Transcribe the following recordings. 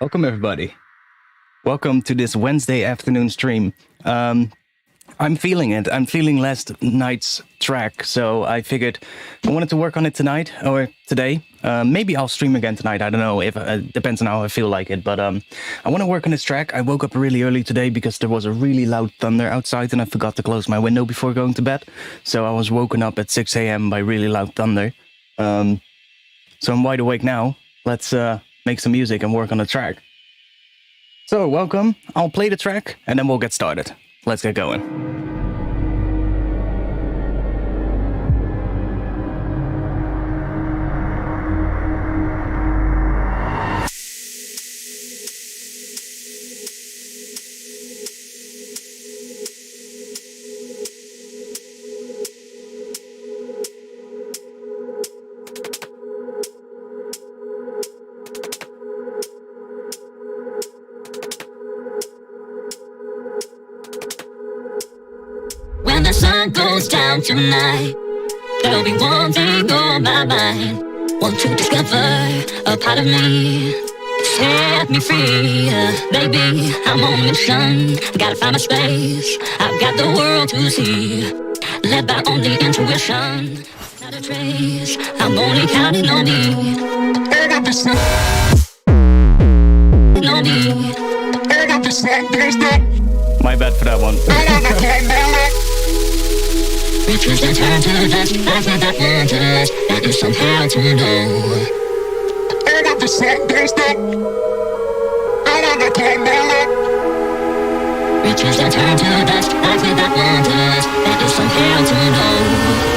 Welcome, everybody. Welcome to this Wednesday afternoon stream. I'm feeling it. I'm feeling last night's track, so I figured I wanted to work on it tonight or today. Maybe I'll stream again tonight. I don't know. If depends on how I feel like it. But I want to work on this track. I woke up really early today because there was a really loud thunder outside, and I forgot to close my window before going to bed. So I was woken up at 6 a.m. by really loud thunder. So I'm wide awake now. Let's make some music and work on the track. So welcome. I'll play the track and then we'll get started. Let's get going. When the sun goes down tonight, there'll be one thing on my mind. Want to discover a part of me, set me free. Baby, I'm on a mission, gotta find my space. I've got the world to see, led by only intuition. Not a trace, I'm only counting on me. And I'm just on me. And I'm just My bad for that one. Riches that turn to dust, I said that one to us, that is somehow to know. And I'm just saying there's that, and I'm not getting there. Riches that turn to dust, I said that one to us, that is somehow to know.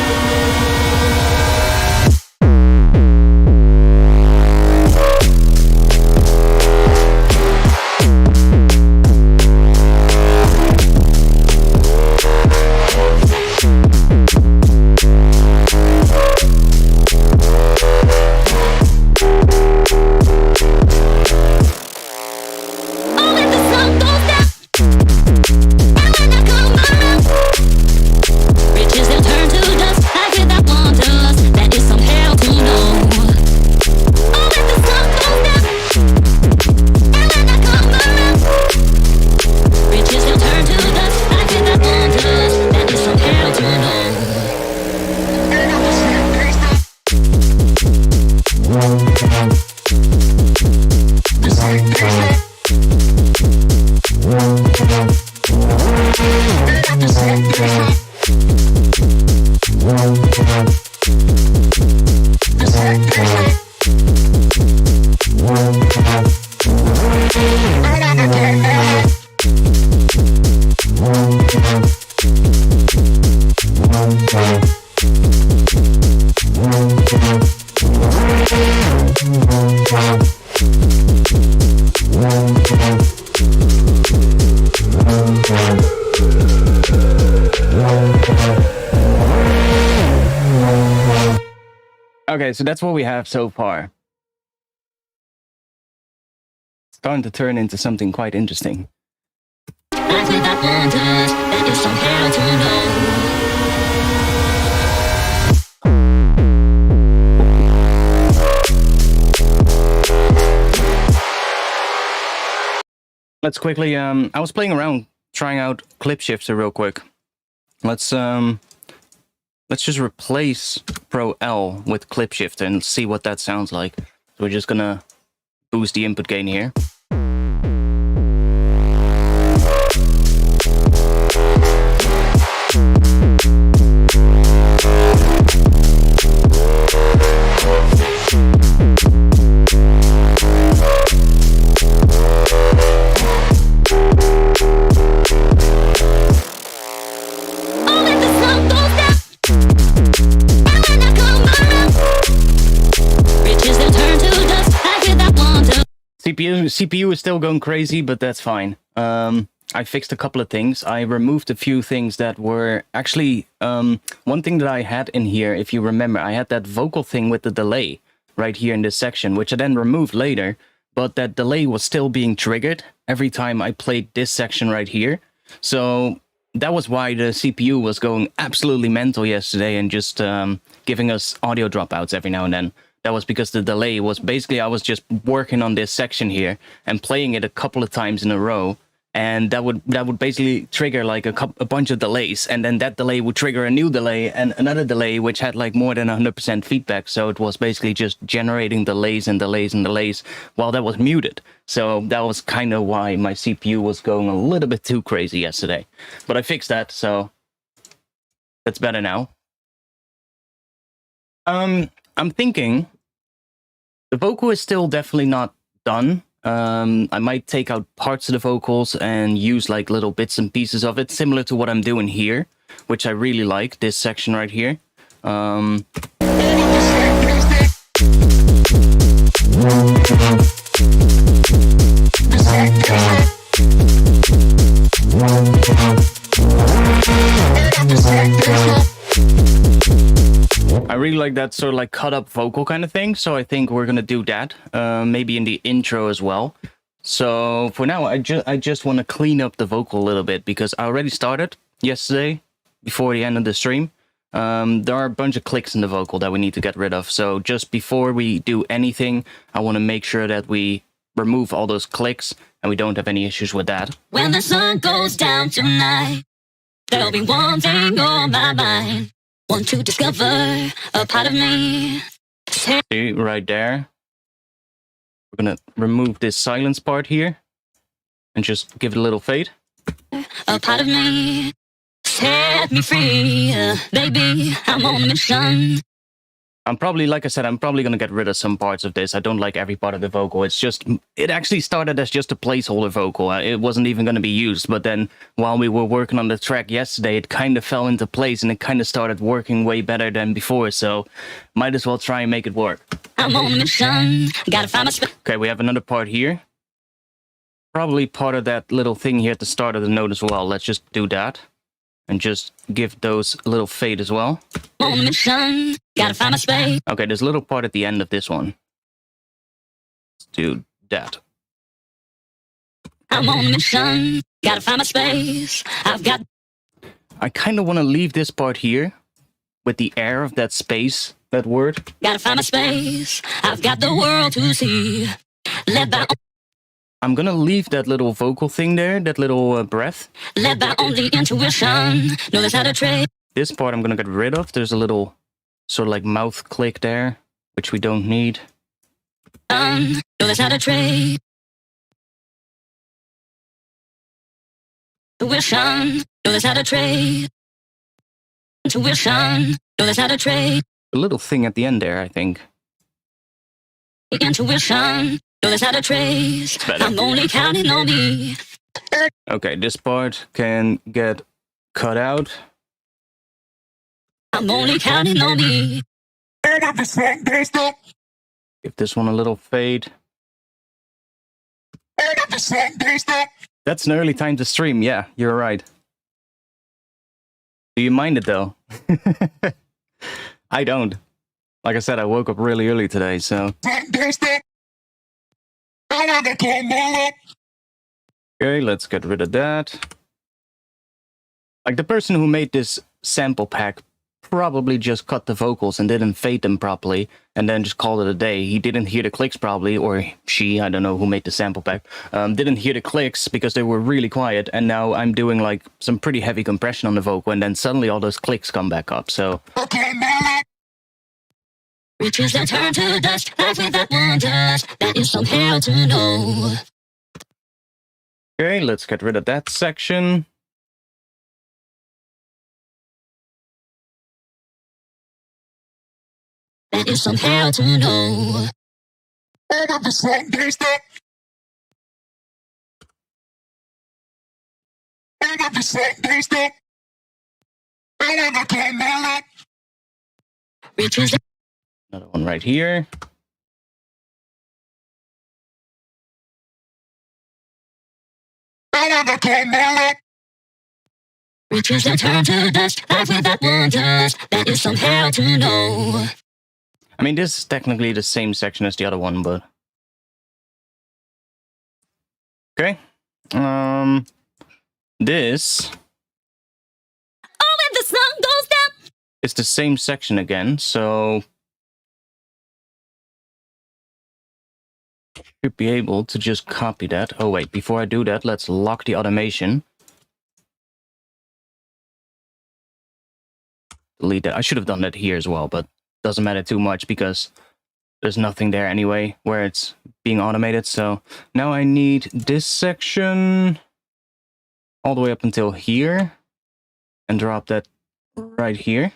Okay, so that's what we have so far. It's starting to turn into something quite interesting. Let's quickly, I was playing around, trying out clip shifter real quick. Let's just replace Pro L with clip shifter and see what that sounds like. So we're just gonna boost the input gain here. CPU is still going crazy, but that's fine. I fixed a couple of things. I removed a few things that were actually one thing that I had in here. If you remember, I had that vocal thing with the delay right here in this section, which I then removed later. But that delay was still being triggered every time I played this section right here. So that was why the CPU was going absolutely mental yesterday and just giving us audio dropouts every now and then. that was because the delay was basically I was just working on this section here and playing it a couple of times in a row, and that would basically trigger like a bunch of delays, and then that delay would trigger a new delay and another delay, which had like more than 100% feedback. So it was basically just generating delays and delays and delays while that was muted. So that was kind of why my CPU was going a little bit too crazy yesterday. But I fixed that, so that's better now. I'm thinking the vocal is still definitely not done. I might take out parts of the vocals and use like little bits and pieces of it, similar to what I'm doing here, which I really like, this section right here. I really like that sort of like cut up vocal kind of thing, so I think we're gonna do that, maybe in the intro as well. So for now, I just want to clean up the vocal a little bit, because I already started yesterday before the end of the stream. There are a bunch of clicks in the vocal that we need to get rid of, so just before we do anything, I want to make sure that we remove all those clicks and we don't have any issues with that. When the sun goes down tonight, there'll be one thing on my mind. Want to discover a part of me. See, right there. We're gonna remove this silence part here and just give it a little fade. A part of me. Set me free, baby, I'm on a mission. I'm probably, like I said, I'm probably gonna get rid of some parts of this. I don't like every part of the vocal. It actually started as just a placeholder vocal. It wasn't even gonna be used, but then while we were working on the track yesterday, it kind of fell into place and it kind of started working way better than before, so might as well try and make it work. I'm on a mission, gotta find my Okay, we have another part here. Probably part of that little thing here at the start of the note as well. Let's just do that. And just give those a little fade as well. On a mission, gotta find my space. Okay, there's a little part at the end of this one. Let's do that. I'm on a mission, gotta find my space. I kind of want to leave this part here with the air of that space, that word. Gotta find my space. I've got the world to see. Led by I'm gonna leave that little vocal thing there, that little breath. Led by only intuition. Know that's how to trade. This part I'm gonna get rid of. There's a little sort of like mouth click there, which we don't need. Know that's how to trade. Intuition. Know that's how to trade. Intuition. Know that's how to trade. A little thing at the end there, I think. Intuition. Know that's how to trace. I'm only counting on me. Okay, this part can get cut out. I'm only counting on me. Give this one a little fade. That's an early time to stream, yeah, you're right. Do you mind it though? I don't. Like I said, I woke up really early today, so... Okay, let's get rid of that. Like, the person who made this sample pack probably just cut the vocals and didn't fade them properly, and then just called it a day. He didn't hear the clicks probably, or she, I don't know who made the sample pack, didn't hear the clicks because they were really quiet, and now I'm doing like some pretty heavy compression on the vocal, and then suddenly all those clicks come back up, so... Riches that turn to dust, life without wonders, that is some hell to know. Okay, let's get rid of that section. That is some hell to know. Riches. Another one right here. Riches that turn to dust, life without wonders, that is some hell to know. I mean, this is technically the same section as the other one, but... Okay. This... Oh, and the sun goes down! It's the same section again, so... should be able to just copy that. Oh wait, before I do that, let's lock the automation. Delete that. I should have done that here as well, but doesn't matter too much because there's nothing there anyway where it's being automated. So now I need this section all the way up until here and drop that right here.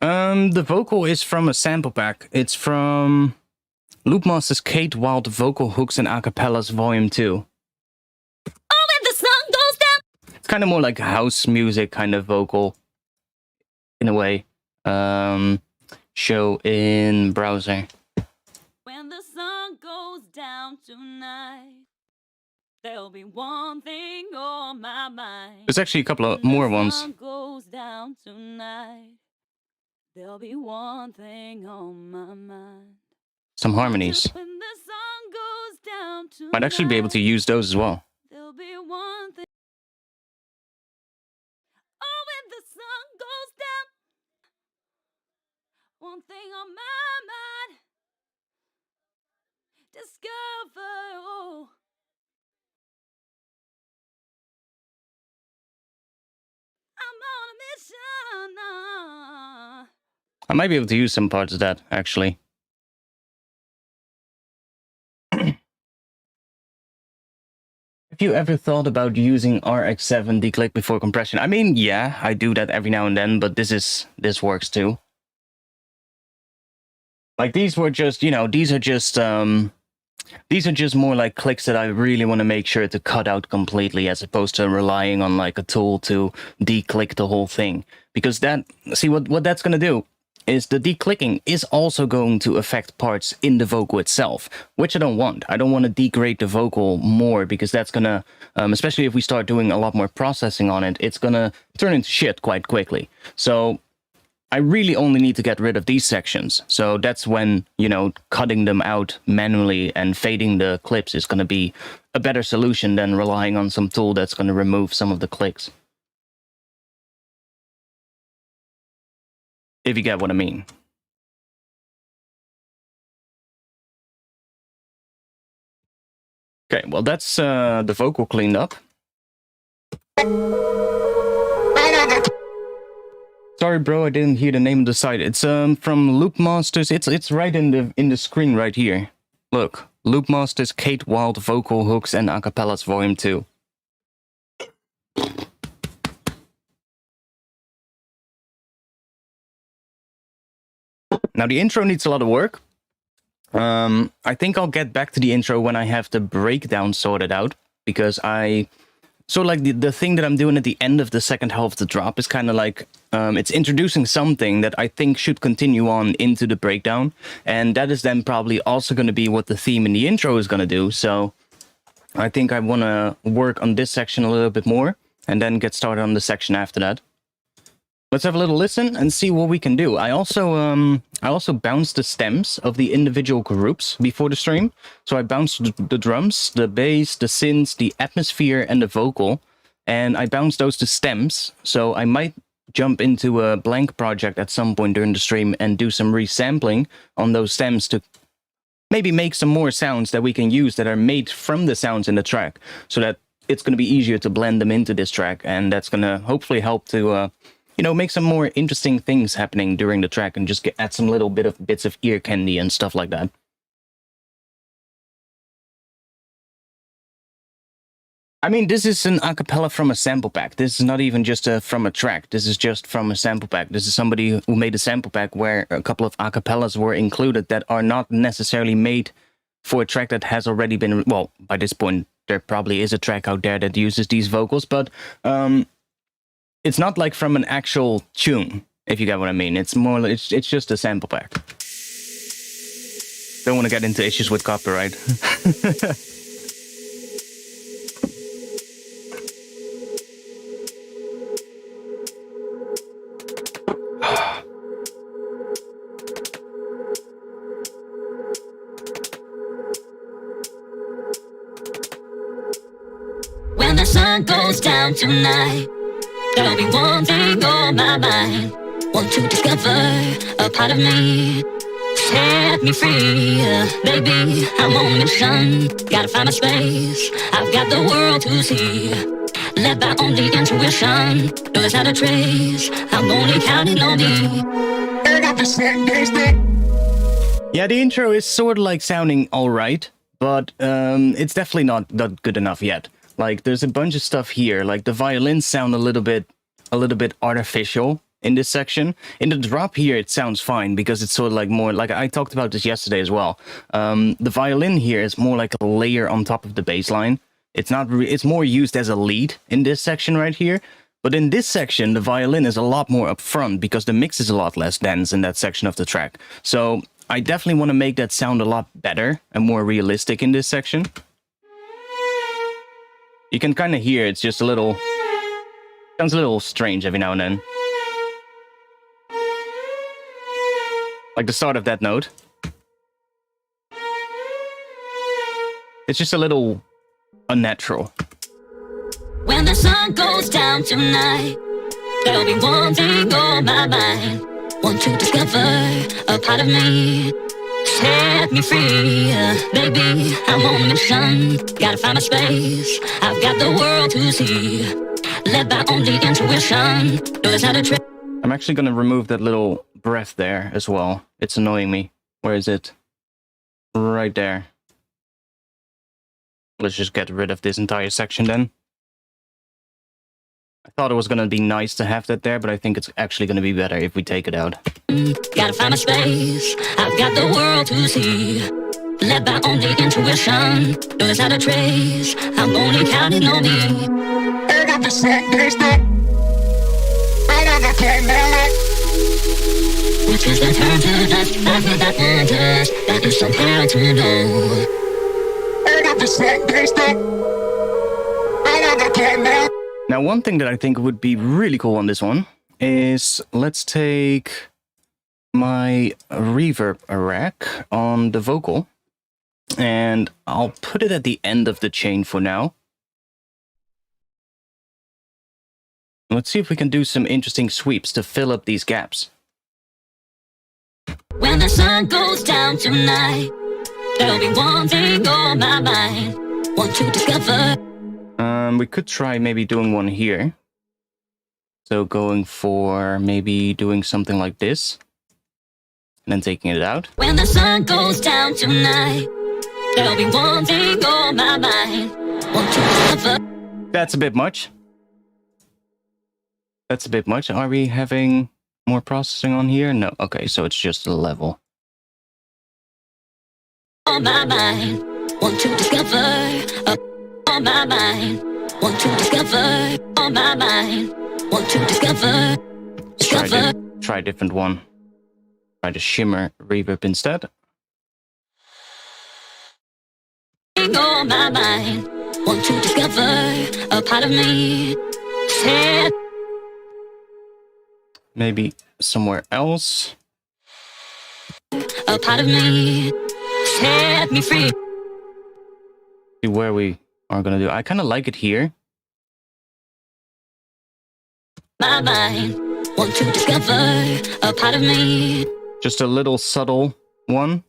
The vocal is from a sample pack. It's from Loopmasters Kate Wild Vocal Hooks and Acapellas Volume 2. Oh, when the sun goes down. It's kind of more like house music kind of vocal in a way. Show in browser. When the sun goes down tonight, there'll be one thing on my mind. There's actually a couple of more ones. When the sun goes down tonight, there'll be one thing on my mind. Some harmonies. When the sun goes down tonight, Might actually be able to use those as well. there'll be one thing. Oh, when the sun goes down, one thing on my mind. Discover, oh. I'm on a mission. I might be able to use some parts of that, actually. Have you ever thought about using RX7 declick before compression? I mean, yeah, I do that every now and then, but this works too. Like these were just, you know, these are just more like clicks that I really want to make sure to cut out completely, as opposed to relying on like a tool to declick the whole thing. Because that, see what that's gonna do is the declicking is also going to affect parts in the vocal itself, which I don't want. I don't want to degrade the vocal more, because that's gonna, especially if we start doing a lot more processing on it, it's gonna turn into shit quite quickly. So I really only need to get rid of these sections. So that's when, you know, cutting them out manually and fading the clips is gonna be a better solution than relying on some tool that's gonna remove some of the clicks. If you get what I mean. Okay, well that's the vocal cleaned up. Sorry, bro, I didn't hear the name of the site. It's from Loopmasters. It's right in the screen right here. Look, Loopmasters Kate Wild Vocal Hooks and Acapellas Volume 2. Now, the intro needs a lot of work. I think I'll get back to the intro when I have the breakdown sorted out, because so like the thing that I'm doing at the end of the second half of the drop is kind of like, it's introducing something that I think should continue on into the breakdown, and that is then probably also going to be what the theme in the intro is going to do. So I think I want to work on this section a little bit more, and then get started on the section after that. Let's have a little listen and see what we can do. I also bounced the stems of the individual groups before the stream. So I bounced the drums, the bass, the synths, the atmosphere, and the vocal. And I bounced those to stems. So I might jump into a blank project at some point during the stream and do some resampling on those stems to maybe make some more sounds that we can use that are made from the sounds in the track, so that it's going to be easier to blend them into this track. And that's going to hopefully help to you know, make some more interesting things happening during the track, and just add some little bits of ear candy and stuff like that. I mean, this is an acapella from a sample pack. This is not even just from a track. This is just from a sample pack. This is somebody who made a sample pack where a couple of acapellas were included that are not necessarily made for a track that has already been, well, by this point, there probably is a track out there that uses these vocals, but it's not like from an actual tune, if you get what I mean. It's more, it's just a sample pack. Don't want to get into issues with copyright. When the sun goes down tonight, there'll be one thing on my mind. Want to discover a part of me. Set me free, baby, I'm on a mission. Gotta find a space, I've got the world to see. Led by only intuition, no there's not a trace. I'm only counting on me. Yeah, the intro is sort of like sounding alright, but it's definitely not good enough yet. Like, there's a bunch of stuff here, like the violins sound a little bit artificial in this section. In the drop here, it sounds fine because it's sort of like more, like I talked about this yesterday as well. The violin here is more like a layer on top of the bass line. It's not, it's more used as a lead in this section right here. But in this section, the violin is a lot more up front because the mix is a lot less dense in that section of the track. So I definitely want to make that sound a lot better and more realistic in this section. You can kind of hear it's just a little, sounds a little strange every now and then. Like the start of that note. It's just a little unnatural. When the sun goes down tonight, there'll be one thing on my mind. Want to discover a part of me. Set me free, baby, I'm on a mission. Gotta find a space, I've got the world to see. Led by only intuition, no there's not a trick. I'm actually going to remove that little breath there as well. It's annoying me. Where is it? Right there. Let's just get rid of this entire section then. I thought it was going to be nice to have that there, but I think it's actually going to be better if we take it out. Gotta find a space, I've got the world to see. Led by only intuition, no there's not a trace. I'm only counting on me. Which is the time to dust, after that wonders, that is somehow to know. Now, one thing that I think would be really cool on this one is, let's take my reverb rack on the vocal, and I'll put it at the end of the chain for now. Let's see if we can do some interesting sweeps to fill up these gaps. When the sun goes down tonight, there'll be one thing on my mind. Want to discover. We could try maybe doing one here. So going for maybe doing something like this. And then taking it out. When the sun goes down tonight, there'll be one thing on my mind. Want to discover. That's a bit much. That's a bit much. Are we having more processing on here? No. Okay, so it's just a level. On my mind, want to discover. On my mind, want to discover. On my mind, want to discover. Try a different one. Try the shimmer reverb instead. On my mind, want to discover a part of me. Set. Maybe somewhere else. A part of me. Set me free. See where we are gonna do. I kind of like it here. My mind, want to discover a part of me. Just a little subtle one.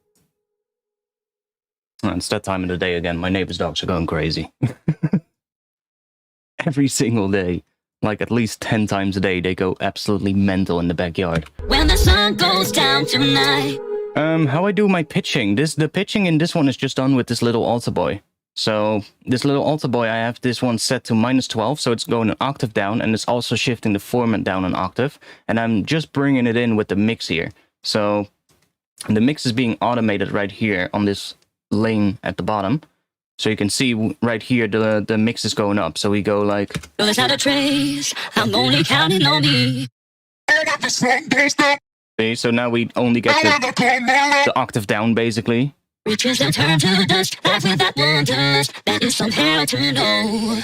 Oh, it's that time of the day again. My neighbor's dogs are going crazy. Every single day. Like at least 10 times a day, they go absolutely mental in the backyard. When the sun goes down tonight. How I do my pitching. The pitching in this one is just done with this little altar boy. So this little altar boy, I have this one set to -12, so it's going an octave down, and it's also shifting the format down an octave. And I'm just bringing it in with the mix here. So the mix is being automated right here on this lane at the bottom. So you can see right here the mix is going up. So we go like. No, there's not a trace. I'm only counting on me. See, so now we only get the octave down basically. Reaches and turn to dust after that wonders. That is somehow to know.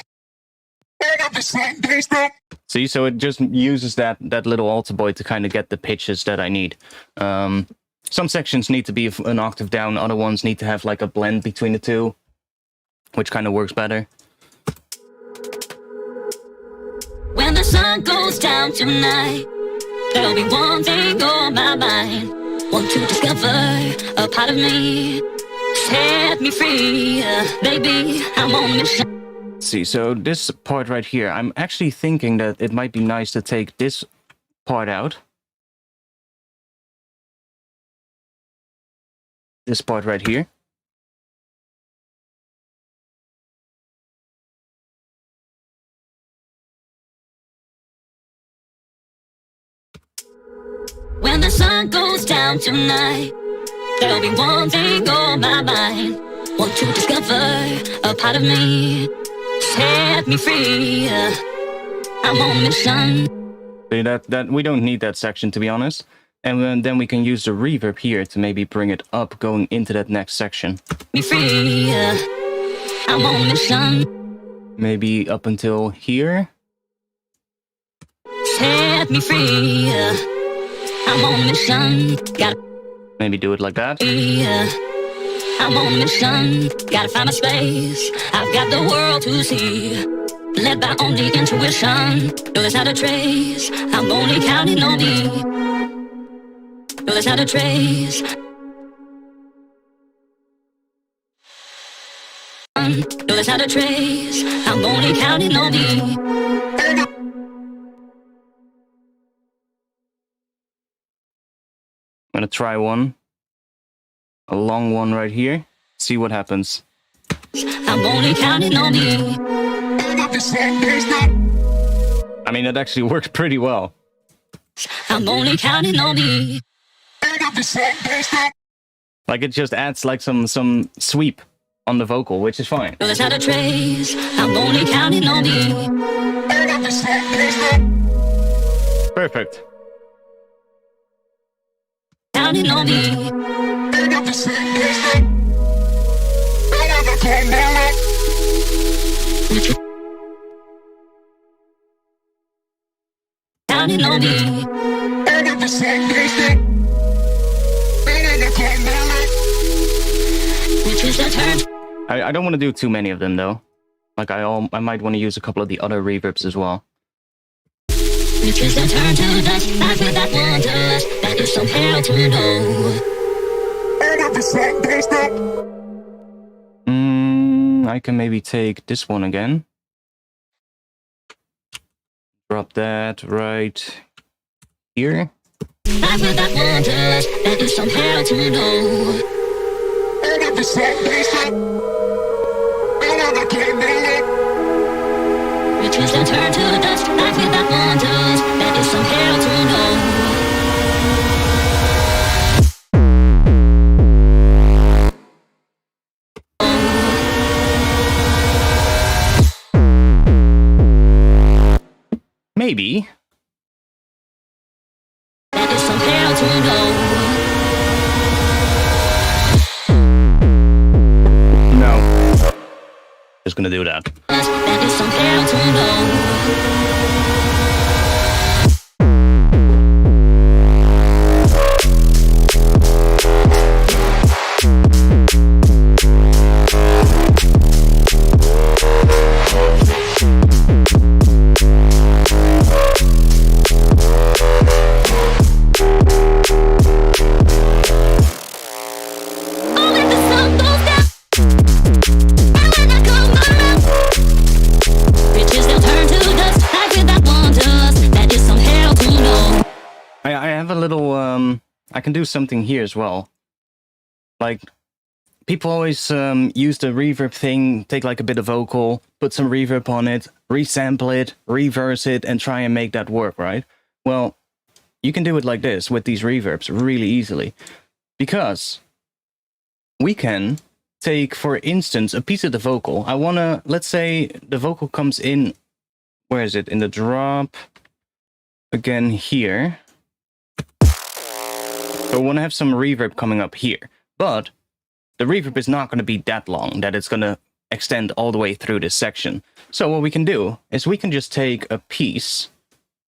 See, so it just uses that little altar boy to kind of get the pitches that I need. Some sections need to be an octave down, other ones need to have like a blend between the two, which kind of works better. When the sun goes down tonight, there'll be one thing on my mind. Want to discover a part of me. Set me free, baby, I'm on a mission. Let's see, so this part right here, I'm actually thinking that it might be nice to take this part out. This part right here. When the sun goes down tonight, there'll be one thing on my mind. Want to discover a part of me. Set me free, I'm on a mission. See, that we don't need that section, to be honest. And then we can use the reverb here to maybe bring it up going into that next section. Me free, I'm on a mission. Maybe up until here. Set me free, I'm on a mission. Maybe do it like that. I'm on a mission. Gotta find my space. I've got the world to see. Led by only intuition. No, there's not a trace. I'm only counting on me. No, there's not a trace. No, there's not a trace. I'm only counting on me. I'm gonna try one. A long one right here. See what happens. I'm only counting on me. I mean, it actually works pretty well. I'm only counting on me. Like, it just adds like some sweep on the vocal, which is fine. No, there's not a trace. I'm only counting on me. Perfect. Counting on me. Counting on me. Which is the turn. I don't want to do too many of them though. Like I might want to use a couple of the other reverbs as well. Which is the turn to dust. I feel that wanderlust. That is some hell to know. I can maybe take this one again. Drop that right here. I feel that wanderlust. That is some hell to know. Which is the turn to dust. I feel that wanderlust. That is some hell to know. Maybe. That is some hell to know. No. Just gonna do that. That is some hell to know. I can do something here as well. Like, people always use the reverb thing, take like a bit of vocal, put some reverb on it, resample it, reverse it, and try and make that work, right? Well, you can do it like this with these reverbs really easily. Because we can take, for instance, a piece of the vocal. I want to, let's say the vocal comes in, where is it? In the drop, again here. So I want to have some reverb coming up here. But the reverb is not going to be that long that it's going to extend all the way through this section. So what we can do is we can just take a piece.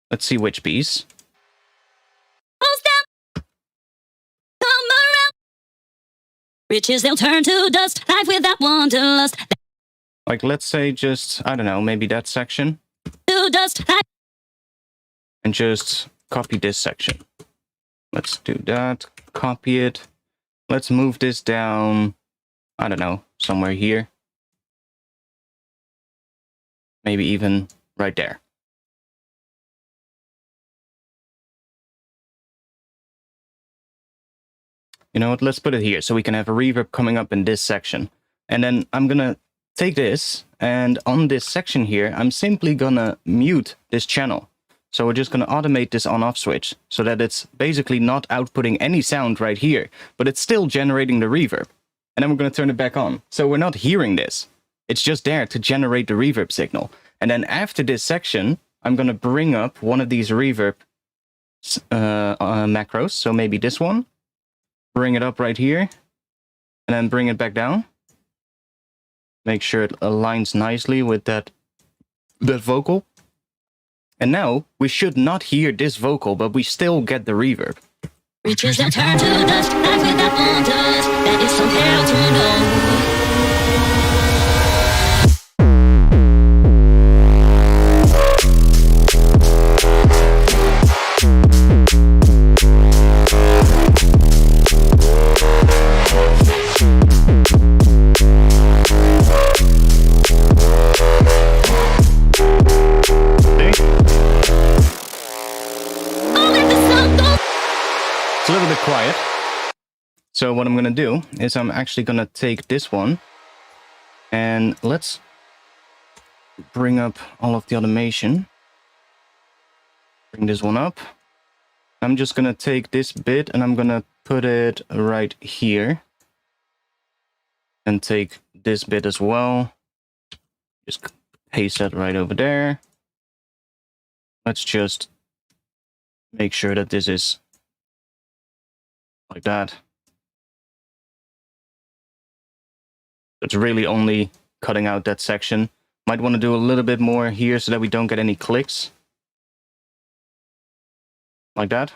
Let's see which piece. Riches they'll turn to dust, life without wanderlust. Like, let's say just, I don't know, maybe that section. To dust, life. And just copy this section. Let's do that. copy it. Let's move this down, I don't know, somewhere here. Maybe even right there. You know what, let's put it here so we can have a reverb coming up in this section. And then I'm gonna take this, and on this section here, I'm simply gonna mute this channel. So we're just gonna automate this on-off switch so that it's basically not outputting any sound right here, but it's still generating the reverb. And then we're gonna turn it back on. So we're not hearing this. It's just there to generate the reverb signal. And then after this section, I'm gonna bring up one of these reverb macros. So maybe this one. Bring it up right here, and then bring it back down. Make sure it aligns nicely with that vocal. And now, we should not hear this vocal, but we still get the reverb. Reaches and turn to dust, like with that one dust, that is some hell to know. It's a little bit quiet. So what I'm going to do is I'm actually going to take this one and let's bring up all of the automation. Bring this one up. I'm just going to take this bit and I'm going to put it right here. And take this bit as well. Just paste that right over there. Let's just make sure that this is like that. It's really only cutting out that section. Might want to do a little bit more here so that we don't get any clicks. Like that.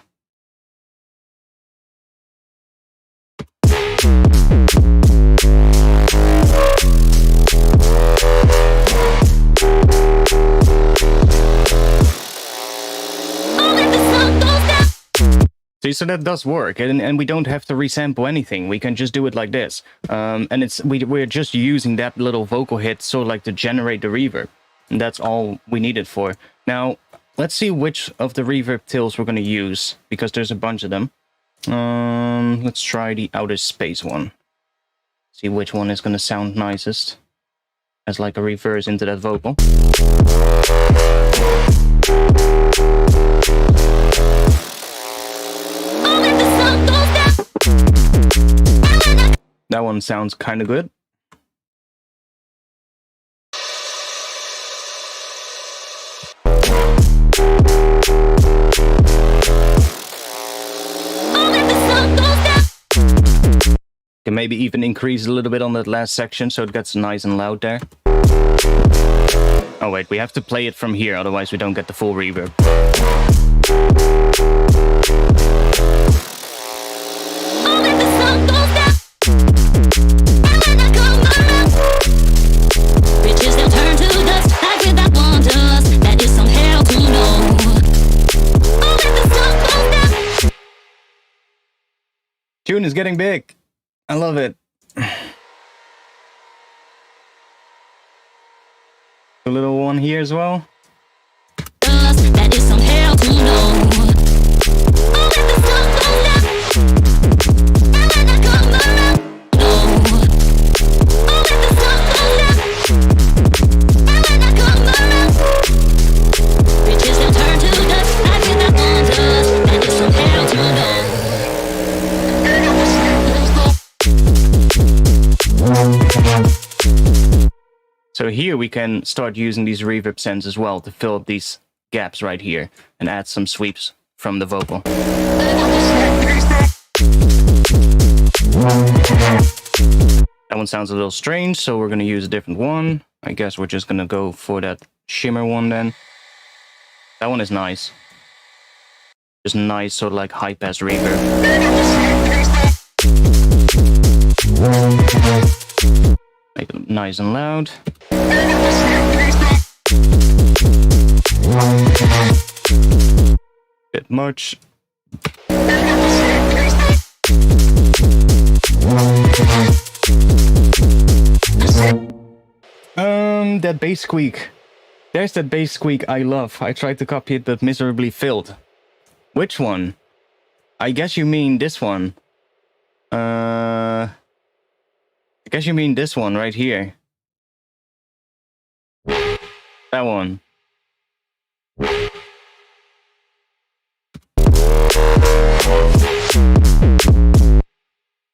See, so that does work, and we don't have to resample anything. We can just do it like this, and we're just using that little vocal hit sort of like to generate the reverb, and that's all we need it for. Now, let's see which of the reverb tills we're going to use, because there's a bunch of them. Let's try the outer space one. See which one is going to sound nicest as like a reverse into that vocal. That one sounds kind of good. Can maybe even increase a little bit on that last section so it gets nice and loud there. Oh wait, we have to play it from here, otherwise we don't get the full reverb. Tune is getting big. I love it. A little one here as well. That is some hell to know. So here we can start using these reverb sends as well to fill up these gaps right here and add some sweeps from the vocal. That one sounds a little strange, so we're going to use a different one. I guess we're just going to go for that shimmer one then. That one is nice. Just nice sort of like high pass reverb. Make it nice and loud. Bit much. That bass squeak. There's that bass squeak I love. I tried to copy it, but miserably failed. Which one? I guess you mean this one. I guess you mean this one right here. That one.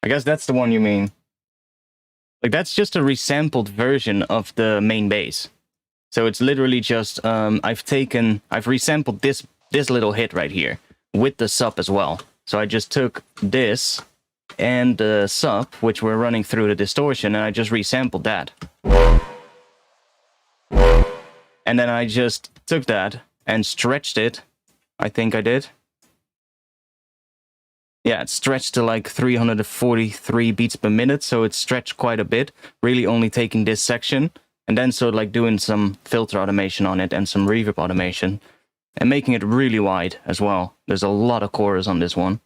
I guess that's the one you mean. Like, that's just a resampled version of the main bass. So it's literally just, I've resampled this little hit right here with the sub as well. So I just took this and the sub, which we're running through the distortion, and I just resampled that. And then I just took that and stretched it. I think I did. Yeah, it's stretched to like 343 beats per minute, so it's stretched quite a bit, really only taking this section, and then sort of like doing some filter automation on it and some reverb automation, and making it really wide as well. There's a lot of chorus on this one.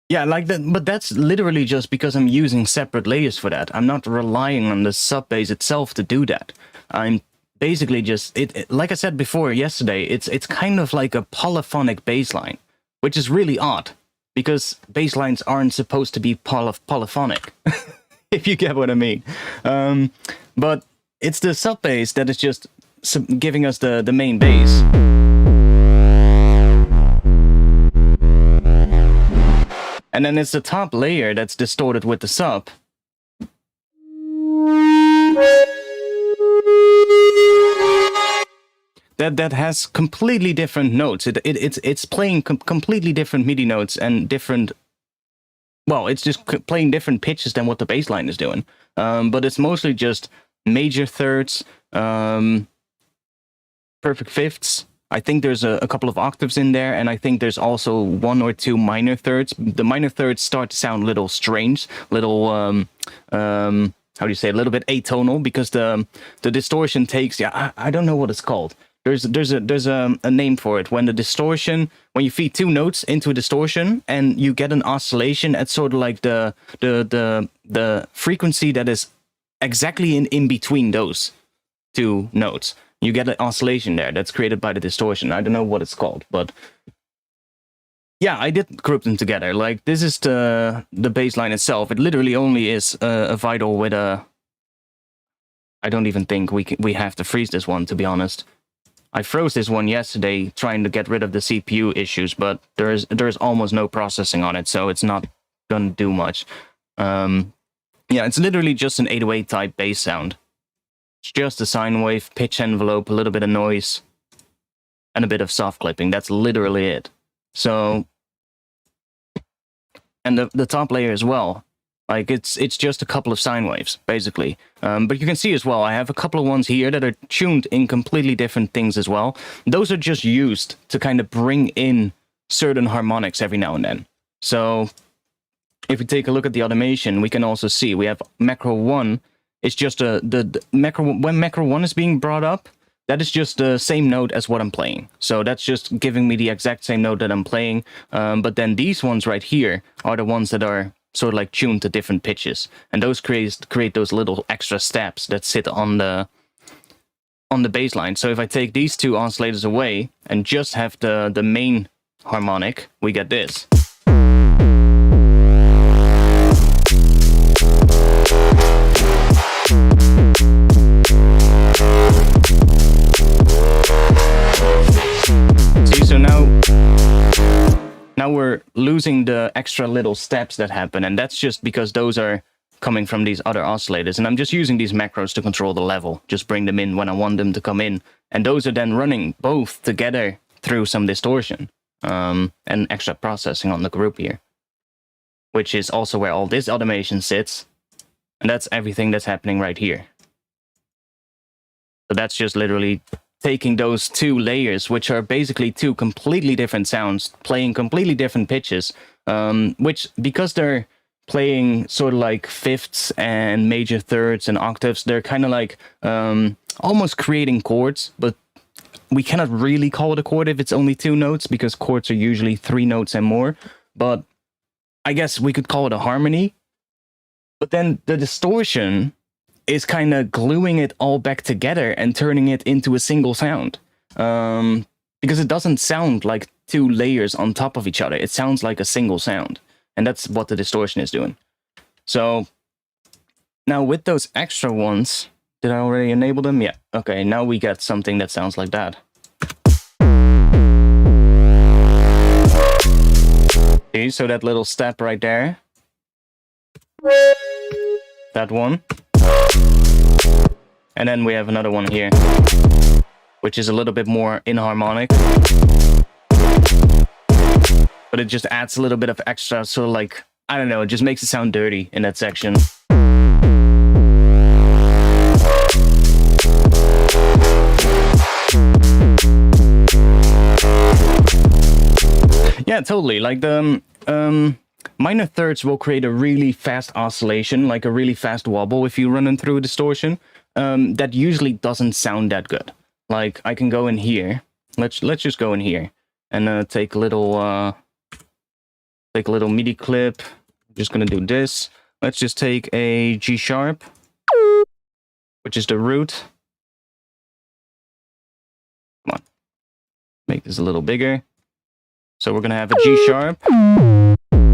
Yeah, like that, but that's literally just because I'm using separate layers for that. I'm not relying on the sub bass itself to do that. I'm basically just like I said before yesterday, it's kind of like a polyphonic bass line, which is really odd because bass lines aren't supposed to be polyphonic, if you get what I mean. But it's the sub bass that is just giving us the main bass. And then it's the top layer that's distorted with the sub. That has completely different notes. It's playing completely different MIDI notes and different. Well, it's just playing different pitches than what the bass line is doing. But it's mostly just major thirds, perfect fifths. I think there's a couple of octaves in there, and I think there's also 1 or 2 minor thirds. The minor thirds start to sound a little strange, little how do you say, a little bit atonal, because the distortion takes, I don't know what it's called. There's a name for it. When when you feed 2 notes into a distortion and you get an oscillation at sort of like the frequency that is exactly in between those 2 notes. You get an oscillation there that's created by the distortion. I don't know what it's called, but yeah, I did group them together. Like, this is the bass line itself. It literally only is a vital with a. I don't even think we have to freeze this one, to be honest. I froze this one yesterday trying to get rid of the CPU issues, but there's almost no processing on it, so it's not gonna do much. Yeah, it's literally just an 808 type bass sound. It's just a sine wave, pitch envelope, a little bit of noise, and a bit of soft clipping. That's literally it. So, and the top layer as well. Like, it's just a couple of sine waves, basically. But you can see as well, I have a couple of ones here that are tuned in completely different things as well. Those are just used to kind of bring in certain harmonics every now and then. So, if we take a look at the automation, we can also see we have macro 1. It's just the macro, when macro 1 is being brought up, that is just the same note as what I'm playing. So that's just giving me the exact same note that I'm playing. But then these ones right here are the ones that are sort of like tuned to different pitches. And those create those little extra steps that sit on the bass line. So if I take these 2 oscillators away and just have the main harmonic, we get this. See, so now we're losing the extra little steps that happen, and that's just because those are coming from these other oscillators, and I'm just using these macros to control the level, just bring them in when I want them to come in, and those are then running both together through some distortion and extra processing on the group here, which is also where all this automation sits, and that's everything that's happening right here. So that's just literally taking those 2 layers, which are basically 2 completely different sounds, playing completely different pitches, which, because they're playing sort of like fifths and major thirds and octaves, they're kind of like almost creating chords, but we cannot really call it a chord if it's only 2 notes, because chords are usually 3 notes and more. But I guess we could call it a harmony. But then the distortion is kind of gluing it all back together and turning it into a single sound. Because it doesn't sound like 2 layers on top of each other. It sounds like a single sound. And that's what the distortion is doing. So now with those extra ones, did I already enable them? Yeah. Okay, now we get something that sounds like that. See, so that little step right there. That one. And then we have another one here, which is a little bit more inharmonic. But it just adds a little bit of extra, sort of like, I don't know, it just makes it sound dirty in that section. Yeah, totally. Like the minor thirds will create a really fast oscillation, like a really fast wobble if you run them through a distortion. That usually doesn't sound that good. Like I can go in here. Let's just go in here and take a little MIDI clip. I'm just gonna do this. Let's just take a G sharp, which is the root. Come on, make this a little bigger. So we're gonna have a G sharp, and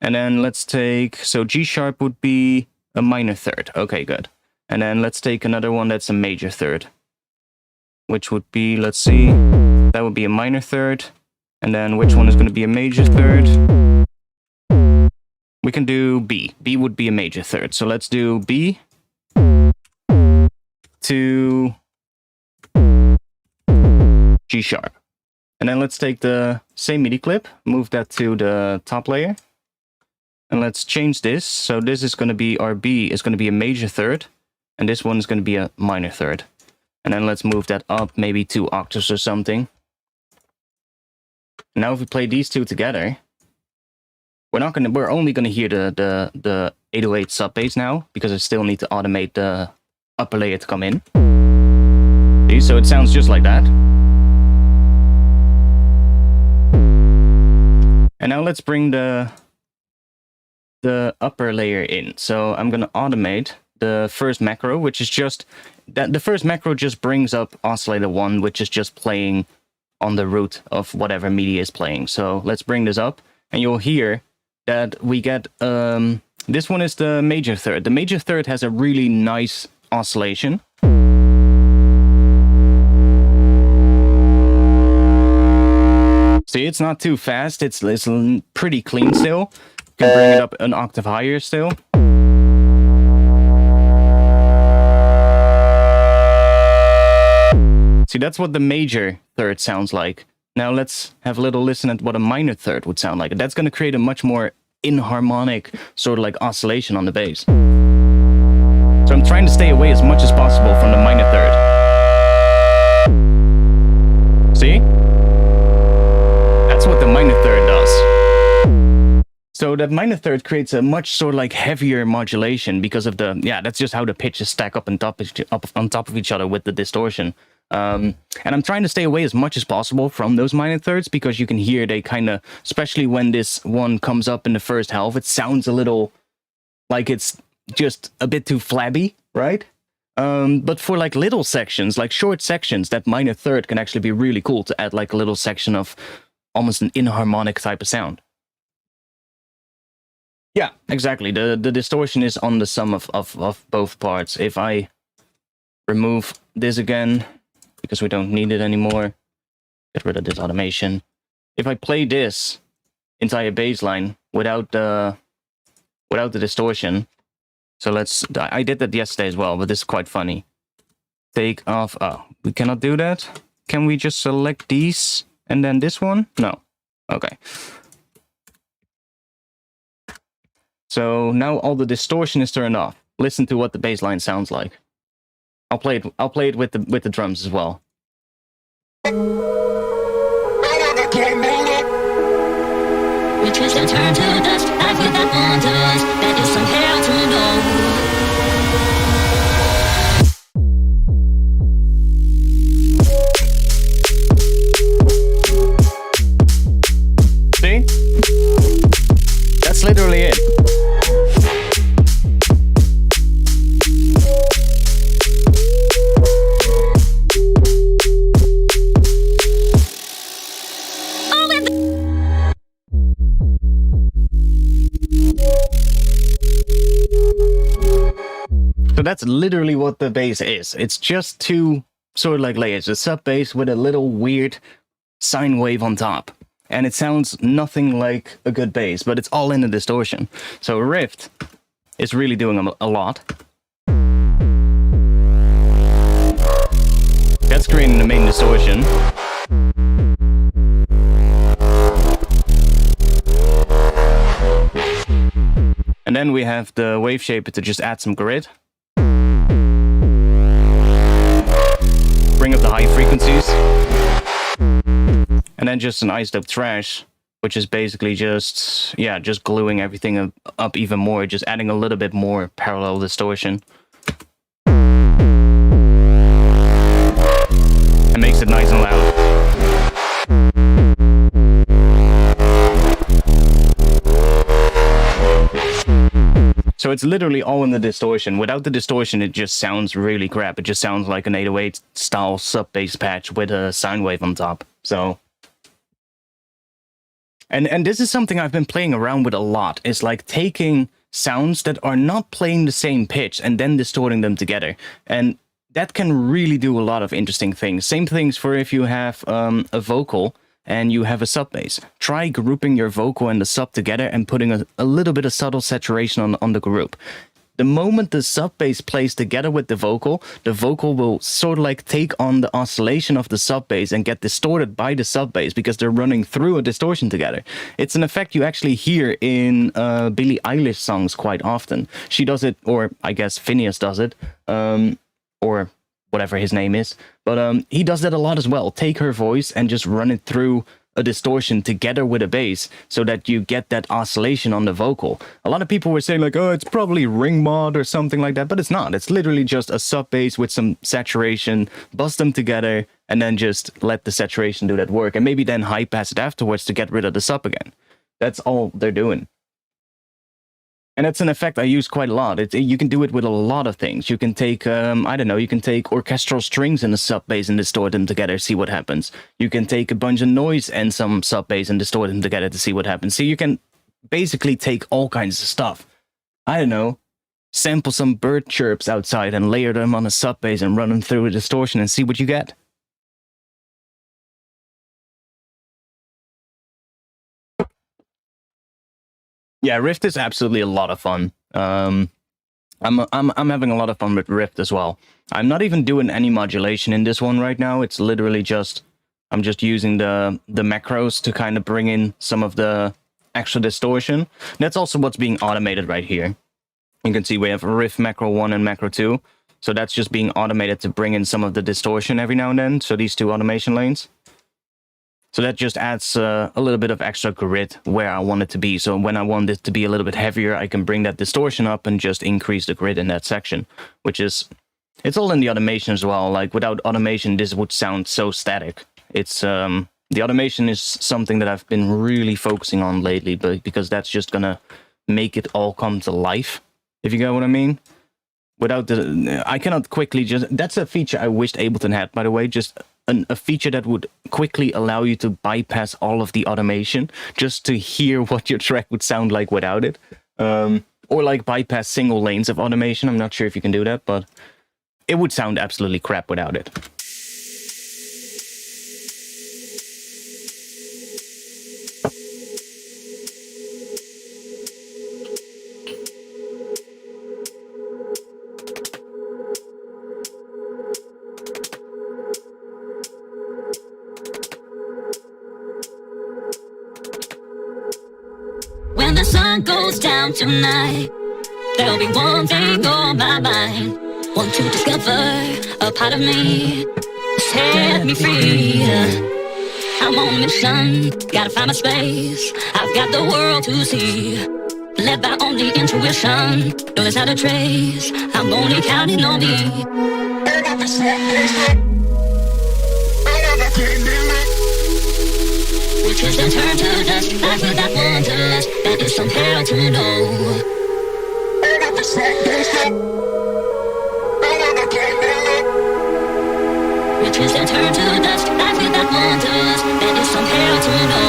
then let's take, so G sharp would be a minor third. Okay, good. And then let's take another one that's a major third, which would be, let's see, that would be a minor third. And then which one is going to be a major third? We can do B. B would be a major third. So let's do B to G sharp. And then let's take the same MIDI clip, move that to the top layer. And let's change this. So this is going to be, our B is going to be a major third. And this one is going to be a minor third. And then let's move that up maybe 2 octaves or something. Now if we play these two together, we're only gonna hear the 808 sub bass now, because I still need to automate the upper layer to come in. See, so it sounds just like that. And now let's bring the upper layer in. So I'm gonna automate the first macro, which is just that the first macro just brings up oscillator 1, which is just playing on the root of whatever MIDI is playing. So let's bring this up, and you'll hear that we get this one is the major third. The major third has a really nice oscillation. See, it's not too fast. It's pretty clean still. You can bring it up an octave higher still. See, that's what the major third sounds like. Now let's have a little listen at what a minor third would sound like. That's going to create a much more inharmonic sort of like oscillation on the bass. So I'm trying to stay away as much as possible from the minor third. See? That's what the minor third does. So that minor third creates a much sort of like heavier modulation because of the, yeah, that's just how the pitches stack up on top of each other with the distortion. And I'm trying to stay away as much as possible from those minor thirds, because you can hear they kind of, especially when this one comes up in the first half, it sounds a little like it's just a bit too flabby, right? But for like little sections, like short sections, that minor third can actually be really cool to add like a little section of almost an inharmonic type of sound. Yeah, exactly. The distortion is on the sum of both parts. If I remove this again, because we don't need it anymore, get rid of this automation. If I play this entire bass line without the distortion, so I did that yesterday as well, but this is quite funny. Take off, oh, we cannot do that. Can we just select these and then this one? No. Okay. So now all the distortion is turned off. Listen to what the bass line sounds like. I'll play it with the drums as well. We twist and turn to dust, life without wonders. That is some hell to know. that's literally what the bass is. It's just two sort of like layers. A sub bass with a little weird sine wave on top. And it sounds nothing like a good bass, but it's all in the distortion. So Rift is really doing a lot. That's creating the main distortion. And then we have the wave shaper to just add some grid. Bring up the high frequencies. And then just an isotope trash, which is basically just, yeah, just gluing everything up even more, just adding a little bit more parallel distortion. And makes it nice and loud. So it's literally all in the distortion. Without the distortion, it just sounds really crap. It just sounds like an 808 style sub bass patch with a sine wave on top. So, and this is something I've been playing around with a lot. It's like taking sounds that are not playing the same pitch and then distorting them together. And that can really do a lot of interesting things. Same things for if you have a vocal and you have a sub bass. Try grouping your vocal and the sub together and putting a little bit of subtle saturation on the group. The moment the sub bass plays together with the vocal will sort of like take on the oscillation of the sub bass and get distorted by the sub bass because they're running through a distortion together. It's an effect you actually hear in Billie Eilish songs quite often. She does it, or I guess Phineas does it, or whatever his name is. But he does that a lot as well. Take her voice and just run it through a distortion together with a bass so that you get that oscillation on the vocal. A lot of people were saying like, oh, it's probably ring mod or something like that, but it's not. It's literally just a sub bass with some saturation, bust them together, and then just let the saturation do that work. And maybe then high pass it afterwards to get rid of the sub again. That's all they're doing. And it's an effect I use quite a lot. You can do it with a lot of things. You can take, I don't know, you can take orchestral strings in a sub bass and distort them together, see what happens. You can take a bunch of noise and some sub bass and distort them together to see what happens. So you can basically take all kinds of stuff. I don't know, sample some bird chirps outside and layer them on a sub bass and run them through a distortion and see what you get. Yeah, Rift is absolutely a lot of fun. I'm having a lot of fun with Rift as well. I'm not even doing any modulation in this one right now. It's literally just I'm just using the macros to kind of bring in some of the extra distortion. That's also what's being automated right here. You can see we have Riff Macro 1 and Macro 2. So that's just being automated to bring in some of the distortion every now and then. So these two automation lanes. So that just adds a little bit of extra grid where I want it to be. So when I want it to be a little bit heavier, I can bring that distortion up and just increase the grid in that section, which is, it's all in the automation as well. Like without automation, this would sound so static. It's, the automation is something that I've been really focusing on lately, but because that's just gonna make it all come to life, if you get what I mean. Without I cannot quickly just, that's a feature I wished Ableton had, by the way, just a feature that would quickly allow you to bypass all of the automation just to hear what your track would sound like without it. Or like bypass single lanes of automation. I'm not sure if you can do that, but it would sound absolutely crap without it. When the sun goes down tonight, there'll be one thing on my mind. Want to discover a part of me, set me free. I'm on a mission, gotta find my space. I've got the world to see, led by only intuition. No, there's not a trace, I'm only counting on me. Which is to turn to dust, life without wanderlust. That is some hell to know. Which is to turn to dust, life without wanderlust. That is some hell to know.